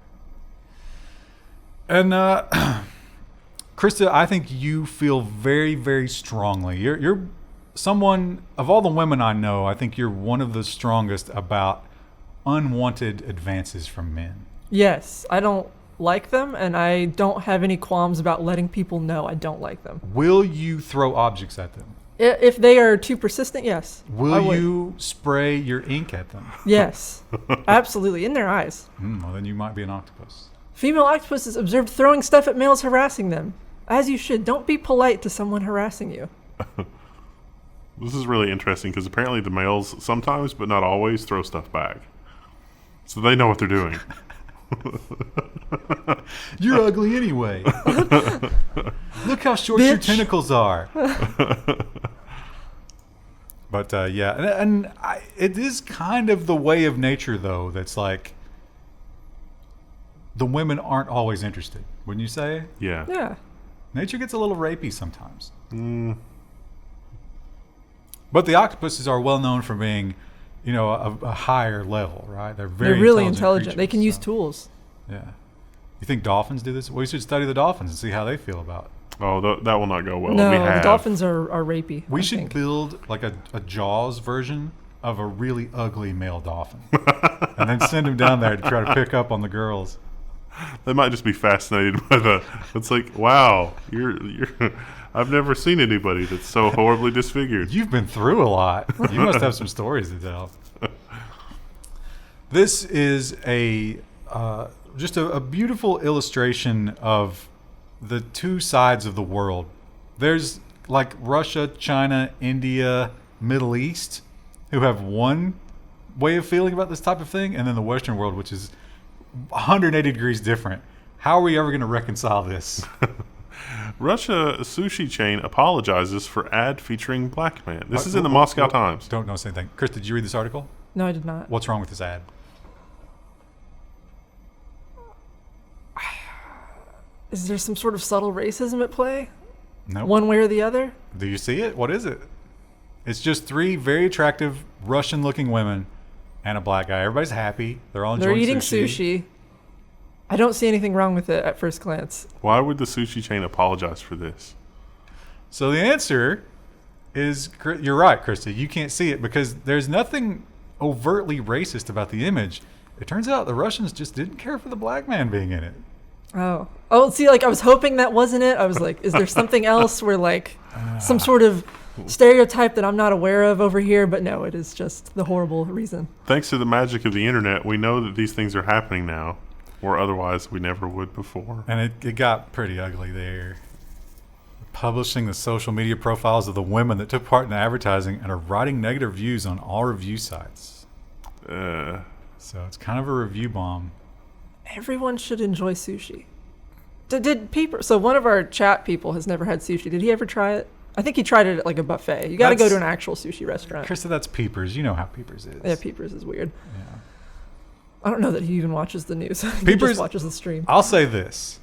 [SPEAKER 3] And Krista, I think you feel very, very strongly. You're someone, of all the women I know, I think you're one of the strongest about unwanted advances from men.
[SPEAKER 1] Yes, I don't like them, and I don't have any qualms about letting people know I don't like them.
[SPEAKER 3] Will you throw objects at them?
[SPEAKER 1] If they are too persistent, yes. I
[SPEAKER 3] Will
[SPEAKER 1] would.
[SPEAKER 3] you spray your ink at them?
[SPEAKER 1] Yes, absolutely, in their eyes.
[SPEAKER 3] Well, then you might be an octopus.
[SPEAKER 1] Female octopuses observed throwing stuff at males harassing them. As you should. Don't be polite to someone harassing you.
[SPEAKER 2] This is really interesting because apparently the males sometimes, but not always, throw stuff back. So they know what they're doing.
[SPEAKER 3] You're ugly anyway. Look how short your
[SPEAKER 1] Bitch.
[SPEAKER 3] tentacles are. But yeah, and it is kind of the way of nature, though, that's like the women aren't always interested. Wouldn't you say?
[SPEAKER 2] Yeah.
[SPEAKER 1] Yeah.
[SPEAKER 3] Nature gets a little rapey sometimes. But the octopuses are well known for being, you know, a higher level, right? They're very
[SPEAKER 1] They're really intelligent. They
[SPEAKER 3] creatures,
[SPEAKER 1] can use
[SPEAKER 3] so,
[SPEAKER 1] tools.
[SPEAKER 3] Yeah. You think dolphins do this? We should study the dolphins and see how they feel about it.
[SPEAKER 2] Oh, that will not go well.
[SPEAKER 1] No,
[SPEAKER 2] We
[SPEAKER 1] the
[SPEAKER 2] have.
[SPEAKER 1] dolphins are rapey.
[SPEAKER 3] We
[SPEAKER 1] I
[SPEAKER 3] should
[SPEAKER 1] think.
[SPEAKER 3] build like a Jaws version of a really ugly male dolphin, and then send him down there to try to pick up on the girls.
[SPEAKER 2] They might just be fascinated by the. It's like, wow, you're. I've never seen anybody that's so horribly disfigured.
[SPEAKER 3] You've been through a lot. You must have some stories to tell. This is just a beautiful illustration of the two sides of the world. There's like Russia, China, India, Middle East, who have one way of feeling about this type of thing, and then the Western world, which is 180 degrees different. How are we ever going to reconcile this?
[SPEAKER 2] Russia sushi chain apologizes for ad featuring black man. This
[SPEAKER 3] What-
[SPEAKER 2] is in the
[SPEAKER 3] what-
[SPEAKER 2] Moscow
[SPEAKER 3] what-
[SPEAKER 2] Times.
[SPEAKER 3] Don't know anything. Chris, did you read this article?
[SPEAKER 1] No, I did not.
[SPEAKER 3] What's wrong with this ad?
[SPEAKER 1] Is there some sort of subtle racism at play?
[SPEAKER 3] No.
[SPEAKER 1] One way or the other?
[SPEAKER 3] Do you see it? What is it? It's just three very attractive Russian-looking women and a black guy. Everybody's happy. They're all
[SPEAKER 1] They're
[SPEAKER 3] enjoying
[SPEAKER 1] eating sushi. I don't see anything wrong with it at first glance.
[SPEAKER 2] Why would the sushi chain apologize for this?
[SPEAKER 3] So the answer is, you're right, Krista. You can't see it because there's nothing overtly racist about the image. It turns out the Russians just didn't care for the black man being in it.
[SPEAKER 1] Oh, see, like I was hoping that wasn't it. I was like, is there something else where like some sort of stereotype that I'm not aware of over here? But no, it is just the horrible reason.
[SPEAKER 2] Thanks to the magic of the internet, we know that these things are happening now, or otherwise we never would before.
[SPEAKER 3] And it got pretty ugly there. Publishing the social media profiles of the women that took part in the advertising and are writing negative reviews on all review sites. So it's kind of a review bomb.
[SPEAKER 1] Everyone should enjoy sushi. Did people? So one of our chat people has never had sushi. Did he ever try it? I think he tried it at like a buffet. You got to go to an actual sushi restaurant.
[SPEAKER 3] Krista, that's Peepers. You know how Peepers is.
[SPEAKER 1] Yeah, Peepers is weird.
[SPEAKER 3] Yeah.
[SPEAKER 1] I don't know that he even watches the news. He
[SPEAKER 3] Peepers-
[SPEAKER 1] just watches the stream.
[SPEAKER 3] I'll say this.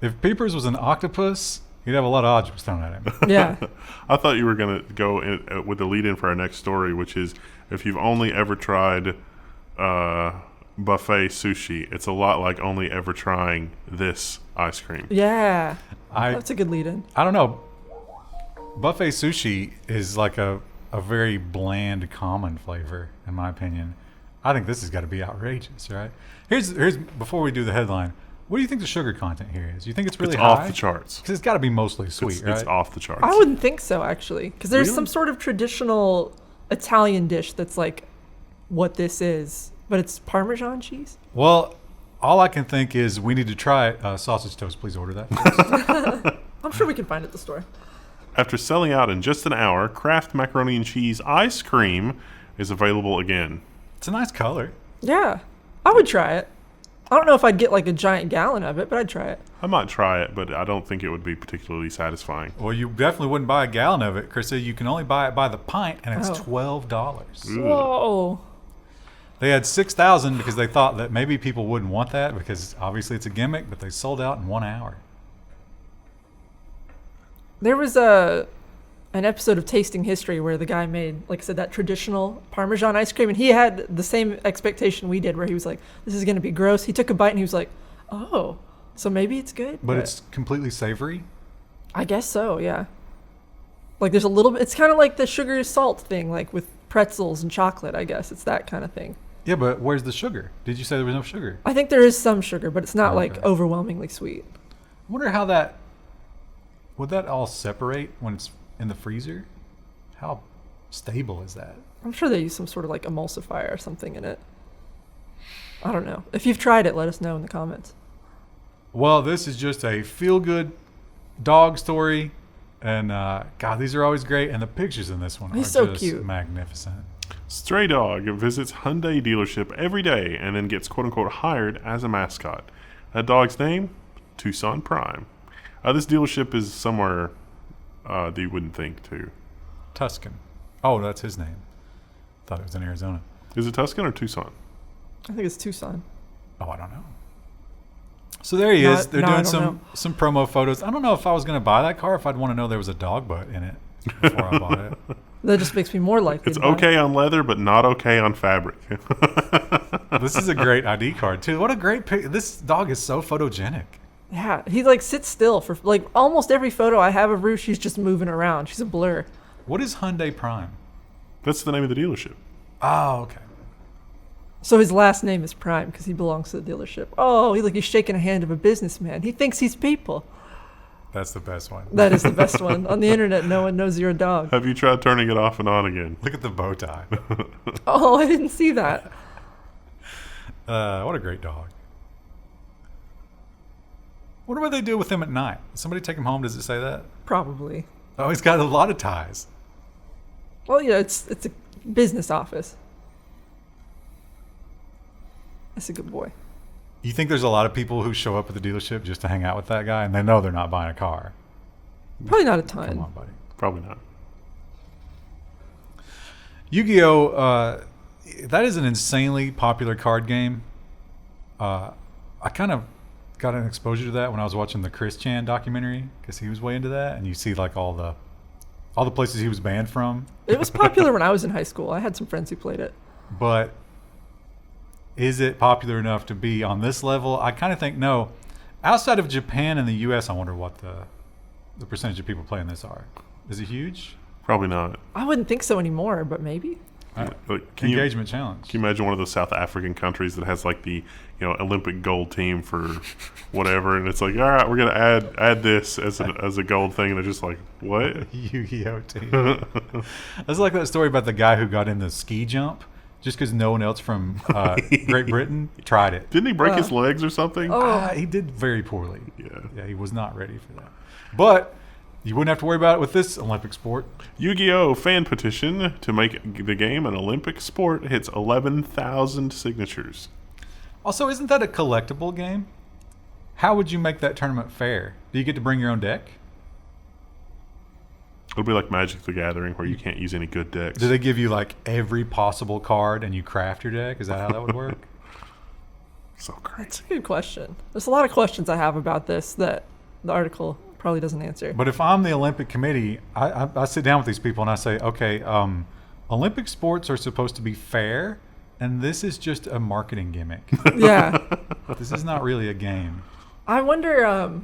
[SPEAKER 3] If Peepers was an octopus, he'd have a lot of objects thrown at him.
[SPEAKER 1] Yeah.
[SPEAKER 2] I thought you were going to go in, with the lead in for our next story, which is if you've only ever tried buffet sushi, it's a lot like only ever trying this ice cream.
[SPEAKER 1] Yeah.
[SPEAKER 3] I
[SPEAKER 1] That's a good lead in.
[SPEAKER 3] don't know. Buffet sushi is like a very bland, common flavor, in my opinion. I think this has got to be outrageous, right? Here's before we do the headline. What do you think the sugar content here is? You think it's really
[SPEAKER 2] It's
[SPEAKER 3] high?
[SPEAKER 2] off the charts.
[SPEAKER 3] Because it's got to be mostly sweet, right?
[SPEAKER 2] It's off the charts.
[SPEAKER 1] I wouldn't think so, actually. Because there's
[SPEAKER 2] Really?
[SPEAKER 1] some sort of traditional Italian dish that's like what this is. But it's Parmesan cheese?
[SPEAKER 3] Well, all I can think is we need to try it. Sausage toast, please order that.
[SPEAKER 1] I'm sure we can find it at the store.
[SPEAKER 2] After selling out in just an hour, Kraft macaroni and cheese ice cream is available again.
[SPEAKER 3] It's a nice color.
[SPEAKER 1] Yeah. I would try it. I don't know if I'd get like a giant gallon of it, but I'd try it.
[SPEAKER 2] I might try it, but I don't think it would be particularly satisfying.
[SPEAKER 3] Well, you definitely wouldn't buy a gallon of it, Krista. You can only buy it by the pint, and it's
[SPEAKER 1] Oh.
[SPEAKER 3] $12.
[SPEAKER 2] Ooh.
[SPEAKER 1] Whoa.
[SPEAKER 3] They had 6,000 because they thought that maybe people wouldn't want that because obviously it's a gimmick, but they sold out in 1 hour.
[SPEAKER 1] There was an episode of Tasting History where the guy made, like I said, that traditional Parmesan ice cream, and he had the same expectation we did, where he was like, "This is going to be gross." He took a bite and he was like, "Oh, so maybe it's good."
[SPEAKER 3] But it's completely savory.
[SPEAKER 1] I guess so, yeah. Like there's a little bit. It's kind of like the sugar salt thing, like with pretzels and chocolate. I guess it's that kind of thing.
[SPEAKER 3] Yeah, but where's the sugar? Did you say there was no sugar?
[SPEAKER 1] I think there is some sugar, but it's not like
[SPEAKER 3] Okay.
[SPEAKER 1] overwhelmingly sweet.
[SPEAKER 3] I wonder how would that all separate when it's in the freezer? How stable is that?
[SPEAKER 1] I'm sure they use some sort of like emulsifier or something in it. I don't know. If you've tried it, let us know in the comments.
[SPEAKER 3] Well, this is just a feel-good dog story. And, God, these are always great. And the pictures in this one
[SPEAKER 1] He's
[SPEAKER 3] are
[SPEAKER 1] so
[SPEAKER 3] just
[SPEAKER 1] cute.
[SPEAKER 3] magnificent.
[SPEAKER 2] Stray dog visits Hyundai dealership every day and then gets quote-unquote hired as a mascot. That dog's name? Tucson Prime. This dealership is somewhere that you wouldn't think, too.
[SPEAKER 3] Tuscan. Oh, that's his name. Thought it was in Arizona.
[SPEAKER 2] Is it Tuscan or Tucson?
[SPEAKER 1] I think it's Tucson.
[SPEAKER 3] Oh, I don't know. So there he is. They're
[SPEAKER 1] No, I
[SPEAKER 3] doing
[SPEAKER 1] don't
[SPEAKER 3] some promo photos. I don't know if I was going to buy that car, if I'd want to know there was a dog butt in it before I bought it.
[SPEAKER 1] That just makes me more likely.
[SPEAKER 2] It's
[SPEAKER 1] to buy
[SPEAKER 2] okay
[SPEAKER 1] it.
[SPEAKER 2] on leather, but not okay on fabric.
[SPEAKER 3] This is a great ID card, too. What a great pic. This dog is so photogenic.
[SPEAKER 1] Yeah, he like sits still for like almost every photo I have of Rue. She's just moving around. She's a blur.
[SPEAKER 3] What is Hyundai Prime?
[SPEAKER 2] That's the name of the dealership.
[SPEAKER 3] Oh, okay.
[SPEAKER 1] So his last name is Prime because he belongs to the dealership. Oh, he's shaking a hand of a businessman. He thinks he's people.
[SPEAKER 3] That's the best one.
[SPEAKER 1] That is the best one. On the internet, no one knows you're a dog.
[SPEAKER 2] Have you tried turning it off and on again?
[SPEAKER 3] Look at the bow tie.
[SPEAKER 1] Oh, I didn't see that.
[SPEAKER 3] What a great dog. Wonder what they do with him at night. Somebody take him home? Does it say that?
[SPEAKER 1] Probably.
[SPEAKER 3] Oh, he's got a lot of ties.
[SPEAKER 1] Well, yeah, it's a business office. That's a good boy.
[SPEAKER 3] You think there's a lot of people who show up at the dealership just to hang out with that guy, and they know they're not buying a car?
[SPEAKER 1] Probably not a
[SPEAKER 3] Come
[SPEAKER 1] ton.
[SPEAKER 3] on, buddy.
[SPEAKER 2] Probably not.
[SPEAKER 3] Yu-Gi-Oh! That is an insanely popular card game. I kind of got an exposure to that when I was watching the Chris Chan documentary, because he was way into that, and you see like all the places he was banned from.
[SPEAKER 1] It was popular when I was in high school. I had some friends who played it.
[SPEAKER 3] But is it popular enough to be on this level? I kind of think no. Outside of Japan and the U.S., I wonder what the percentage of people playing this are. Is it huge?
[SPEAKER 2] Probably not.
[SPEAKER 1] I wouldn't think so anymore, but maybe.
[SPEAKER 2] Like, can you
[SPEAKER 3] Engagement challenge.
[SPEAKER 2] imagine one of those South African countries that has like the Olympic gold team for whatever, and it's like, all right, we're gonna add this as a gold thing, and they're just like, what?
[SPEAKER 3] Yu-Gi-Oh! Team. That's like that story about the guy who got in the ski jump just because no one else from Great Britain tried it.
[SPEAKER 2] Didn't he break his legs or something?
[SPEAKER 3] He did very poorly.
[SPEAKER 2] Yeah.
[SPEAKER 3] Yeah, he was not ready for that. But you wouldn't have to worry about it with this Olympic sport.
[SPEAKER 2] Yu-Gi-Oh! Fan petition to make the game an Olympic sport hits 11,000 signatures.
[SPEAKER 3] Also, isn't that a collectible game? How would you make that tournament fair? Do you get to bring your own deck?
[SPEAKER 2] It'll be like Magic the Gathering where you can't use any good decks.
[SPEAKER 3] Do they give you like every possible card and you craft your deck? Is that how that would work?
[SPEAKER 2] So crazy.
[SPEAKER 1] That's a good question. There's a lot of questions I have about this that the article probably doesn't answer.
[SPEAKER 3] But if I'm the Olympic Committee, I sit down with these people and I say, okay, Olympic sports are supposed to be fair, and this is just a marketing gimmick.
[SPEAKER 1] Yeah.
[SPEAKER 3] This is not really a game.
[SPEAKER 1] I wonder,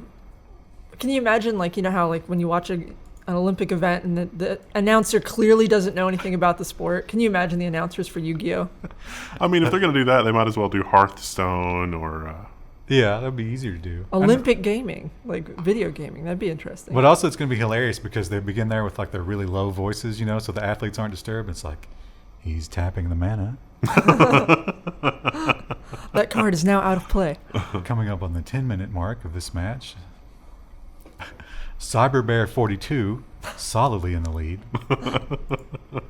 [SPEAKER 1] can you imagine, like, you know how, like, when you watch an Olympic event and the announcer clearly doesn't know anything about the sport? Can you imagine the announcers for Yu-Gi-Oh?
[SPEAKER 2] I mean, if they're going to do that, they might as well do Hearthstone or...
[SPEAKER 3] Yeah, that'd be easier to do.
[SPEAKER 1] Olympic gaming, like video gaming. That'd be interesting.
[SPEAKER 3] But also it's going to be hilarious because they begin there with like their really low voices, so the athletes aren't disturbed. It's like, he's tapping the mana.
[SPEAKER 1] That card is now out of play.
[SPEAKER 3] Coming up on the 10-minute mark of this match, Cyberbear 42 solidly in the lead. And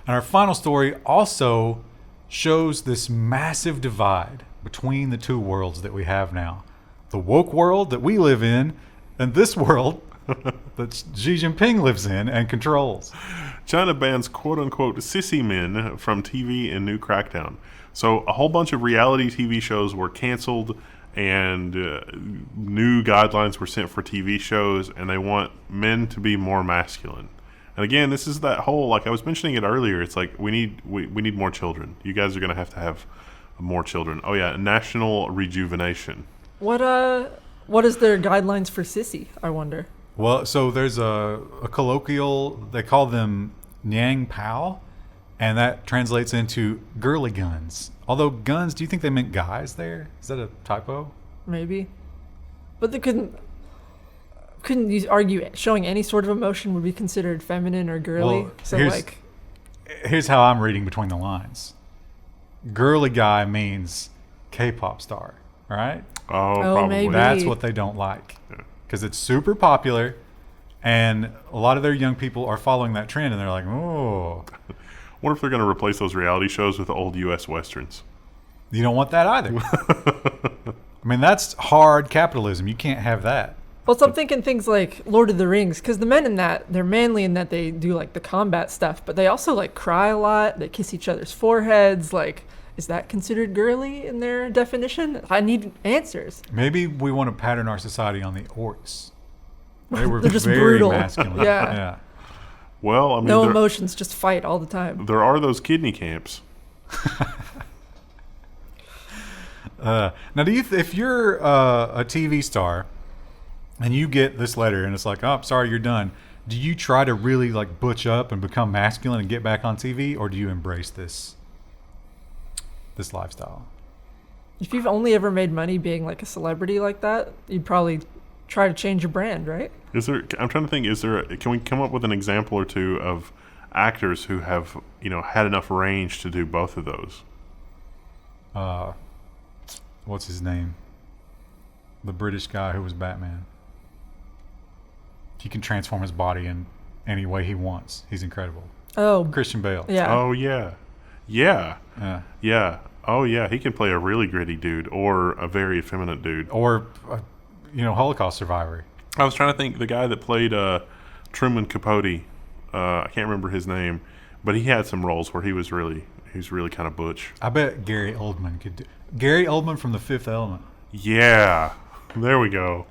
[SPEAKER 3] our final story also shows this massive divide between the two worlds that we have now. The woke world that we live in and this world that Xi Jinping lives in and controls.
[SPEAKER 2] China bans quote-unquote sissy men from TV in new crackdown. So a whole bunch of reality TV shows were canceled and new guidelines were sent for TV shows, and they want men to be more masculine. And again, this is that whole, like I was mentioning it earlier, it's like we need more children. You guys are going to have more children. Oh yeah, national rejuvenation.
[SPEAKER 1] What is their guidelines for sissy, I wonder?
[SPEAKER 3] Well, so there's a colloquial, they call them Nyang Pao, and that translates into girly guns. Although guns, do you think they meant guys there? Is that a typo?
[SPEAKER 1] Maybe. But they couldn't couldn't you argue showing any sort of emotion would be considered feminine or girly?
[SPEAKER 3] Well,
[SPEAKER 1] So
[SPEAKER 3] here's how I'm reading between the lines. Girly guy means K-pop star, right?
[SPEAKER 2] Oh, probably.
[SPEAKER 1] maybe.
[SPEAKER 3] That's what they don't like because it's super popular, and a lot of their young people are following that trend, and they're like, "Oh,
[SPEAKER 2] What if they're going to replace those reality shows with old U.S. westerns?
[SPEAKER 3] you don't want that either." I mean, that's hard capitalism. You can't have that.
[SPEAKER 1] Well, so I'm thinking things like Lord of the Rings, because the men in that, they're manly in that they do like the combat stuff, but they also like cry a lot. They kiss each other's foreheads. Like, is that considered girly in their definition? I need answers.
[SPEAKER 3] Maybe we want to pattern our society on the orcs. They were
[SPEAKER 1] They're just
[SPEAKER 3] very
[SPEAKER 1] brutal.
[SPEAKER 3] masculine.
[SPEAKER 1] Yeah.
[SPEAKER 2] Well, I mean,
[SPEAKER 1] No emotions, just fight all the time.
[SPEAKER 2] there are those kidney camps.
[SPEAKER 3] Now, if you're a TV star and you get this letter and it's like, "Oh, sorry, you're done," do you try to really like butch up and become masculine and get back on TV, or do you embrace this lifestyle?
[SPEAKER 1] If you've only ever made money being like a celebrity like that, you'd probably try to change your brand, right?
[SPEAKER 2] Is there? I'm trying to think. Can we come up with an example or two of actors who have had enough range to do both of those?
[SPEAKER 3] What's his name? The British guy who was Batman. He can transform his body in any way he wants. He's incredible.
[SPEAKER 1] Oh,
[SPEAKER 3] Christian Bale.
[SPEAKER 1] yeah.
[SPEAKER 2] Oh yeah. Oh yeah. He can play a really gritty dude or a very effeminate dude.
[SPEAKER 3] Or, Holocaust survivor.
[SPEAKER 2] I was trying to think the guy that played Truman Capote. I can't remember his name, but he had some roles where he was really kind of butch.
[SPEAKER 3] I bet Gary Oldman could do. Gary Oldman from The Fifth Element.
[SPEAKER 2] Yeah, there we go.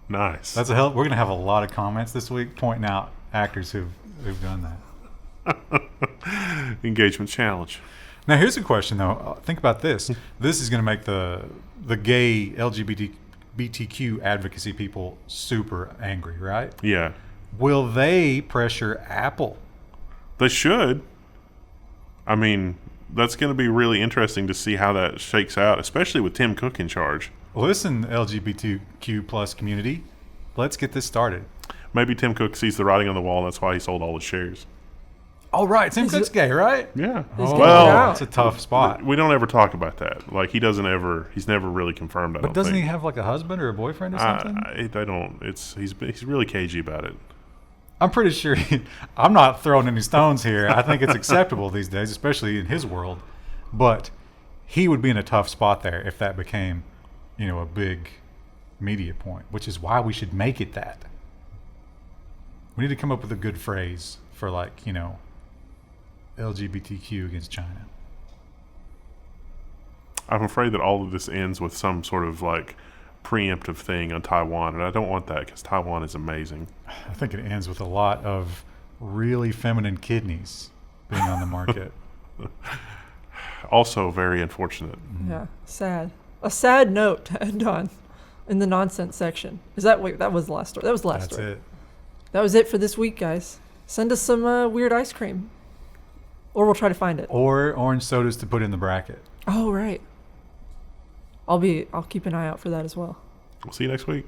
[SPEAKER 2] Nice.
[SPEAKER 3] That's a hell. We're gonna have a lot of comments this week pointing out actors who've done that.
[SPEAKER 2] Engagement challenge.
[SPEAKER 3] Now here's a question though. Think about this. This is gonna make the gay LGBTQ advocacy people super angry, right?
[SPEAKER 2] Yeah,
[SPEAKER 3] Will they pressure Apple?
[SPEAKER 2] they should. I mean, that's going to be really interesting to see how that shakes out, especially with Tim Cook in charge.
[SPEAKER 3] Listen, LGBTQ plus community, let's get this started.
[SPEAKER 2] Maybe Tim Cook sees the writing on the wall, and that's why he sold all his shares.
[SPEAKER 3] Oh, right. Tim Cook's gay, right?
[SPEAKER 2] Yeah.
[SPEAKER 1] He's
[SPEAKER 3] Oh,
[SPEAKER 1] getting it out.
[SPEAKER 3] that's a tough spot.
[SPEAKER 2] We don't ever talk about that. Like, he's never really confirmed.
[SPEAKER 3] But doesn't he have like a husband or a boyfriend or something?
[SPEAKER 2] I don't. He's really cagey about it.
[SPEAKER 3] I'm pretty sure I'm not throwing any stones here. I think it's acceptable these days, especially in his world. But he would be in a tough spot there if that became, a big media point, which is why we should make it that. We need to come up with a good phrase for LGBTQ against China.
[SPEAKER 2] I'm afraid that all of this ends with some sort of preemptive thing on Taiwan, and I don't want that because Taiwan is amazing.
[SPEAKER 3] I think it ends with a lot of really feminine kidneys being on the market.
[SPEAKER 2] Also very unfortunate.
[SPEAKER 1] Yeah, sad. A sad note to end on in the nonsense section. That was the last story. That was the last
[SPEAKER 3] That's
[SPEAKER 1] story.
[SPEAKER 3] it.
[SPEAKER 1] That was it for this week, guys. Send us some weird ice cream, or we'll try to find it.
[SPEAKER 3] Or orange sodas to put in the bracket.
[SPEAKER 1] Oh, right. I'll keep an eye out for that as well.
[SPEAKER 2] We'll see you next week.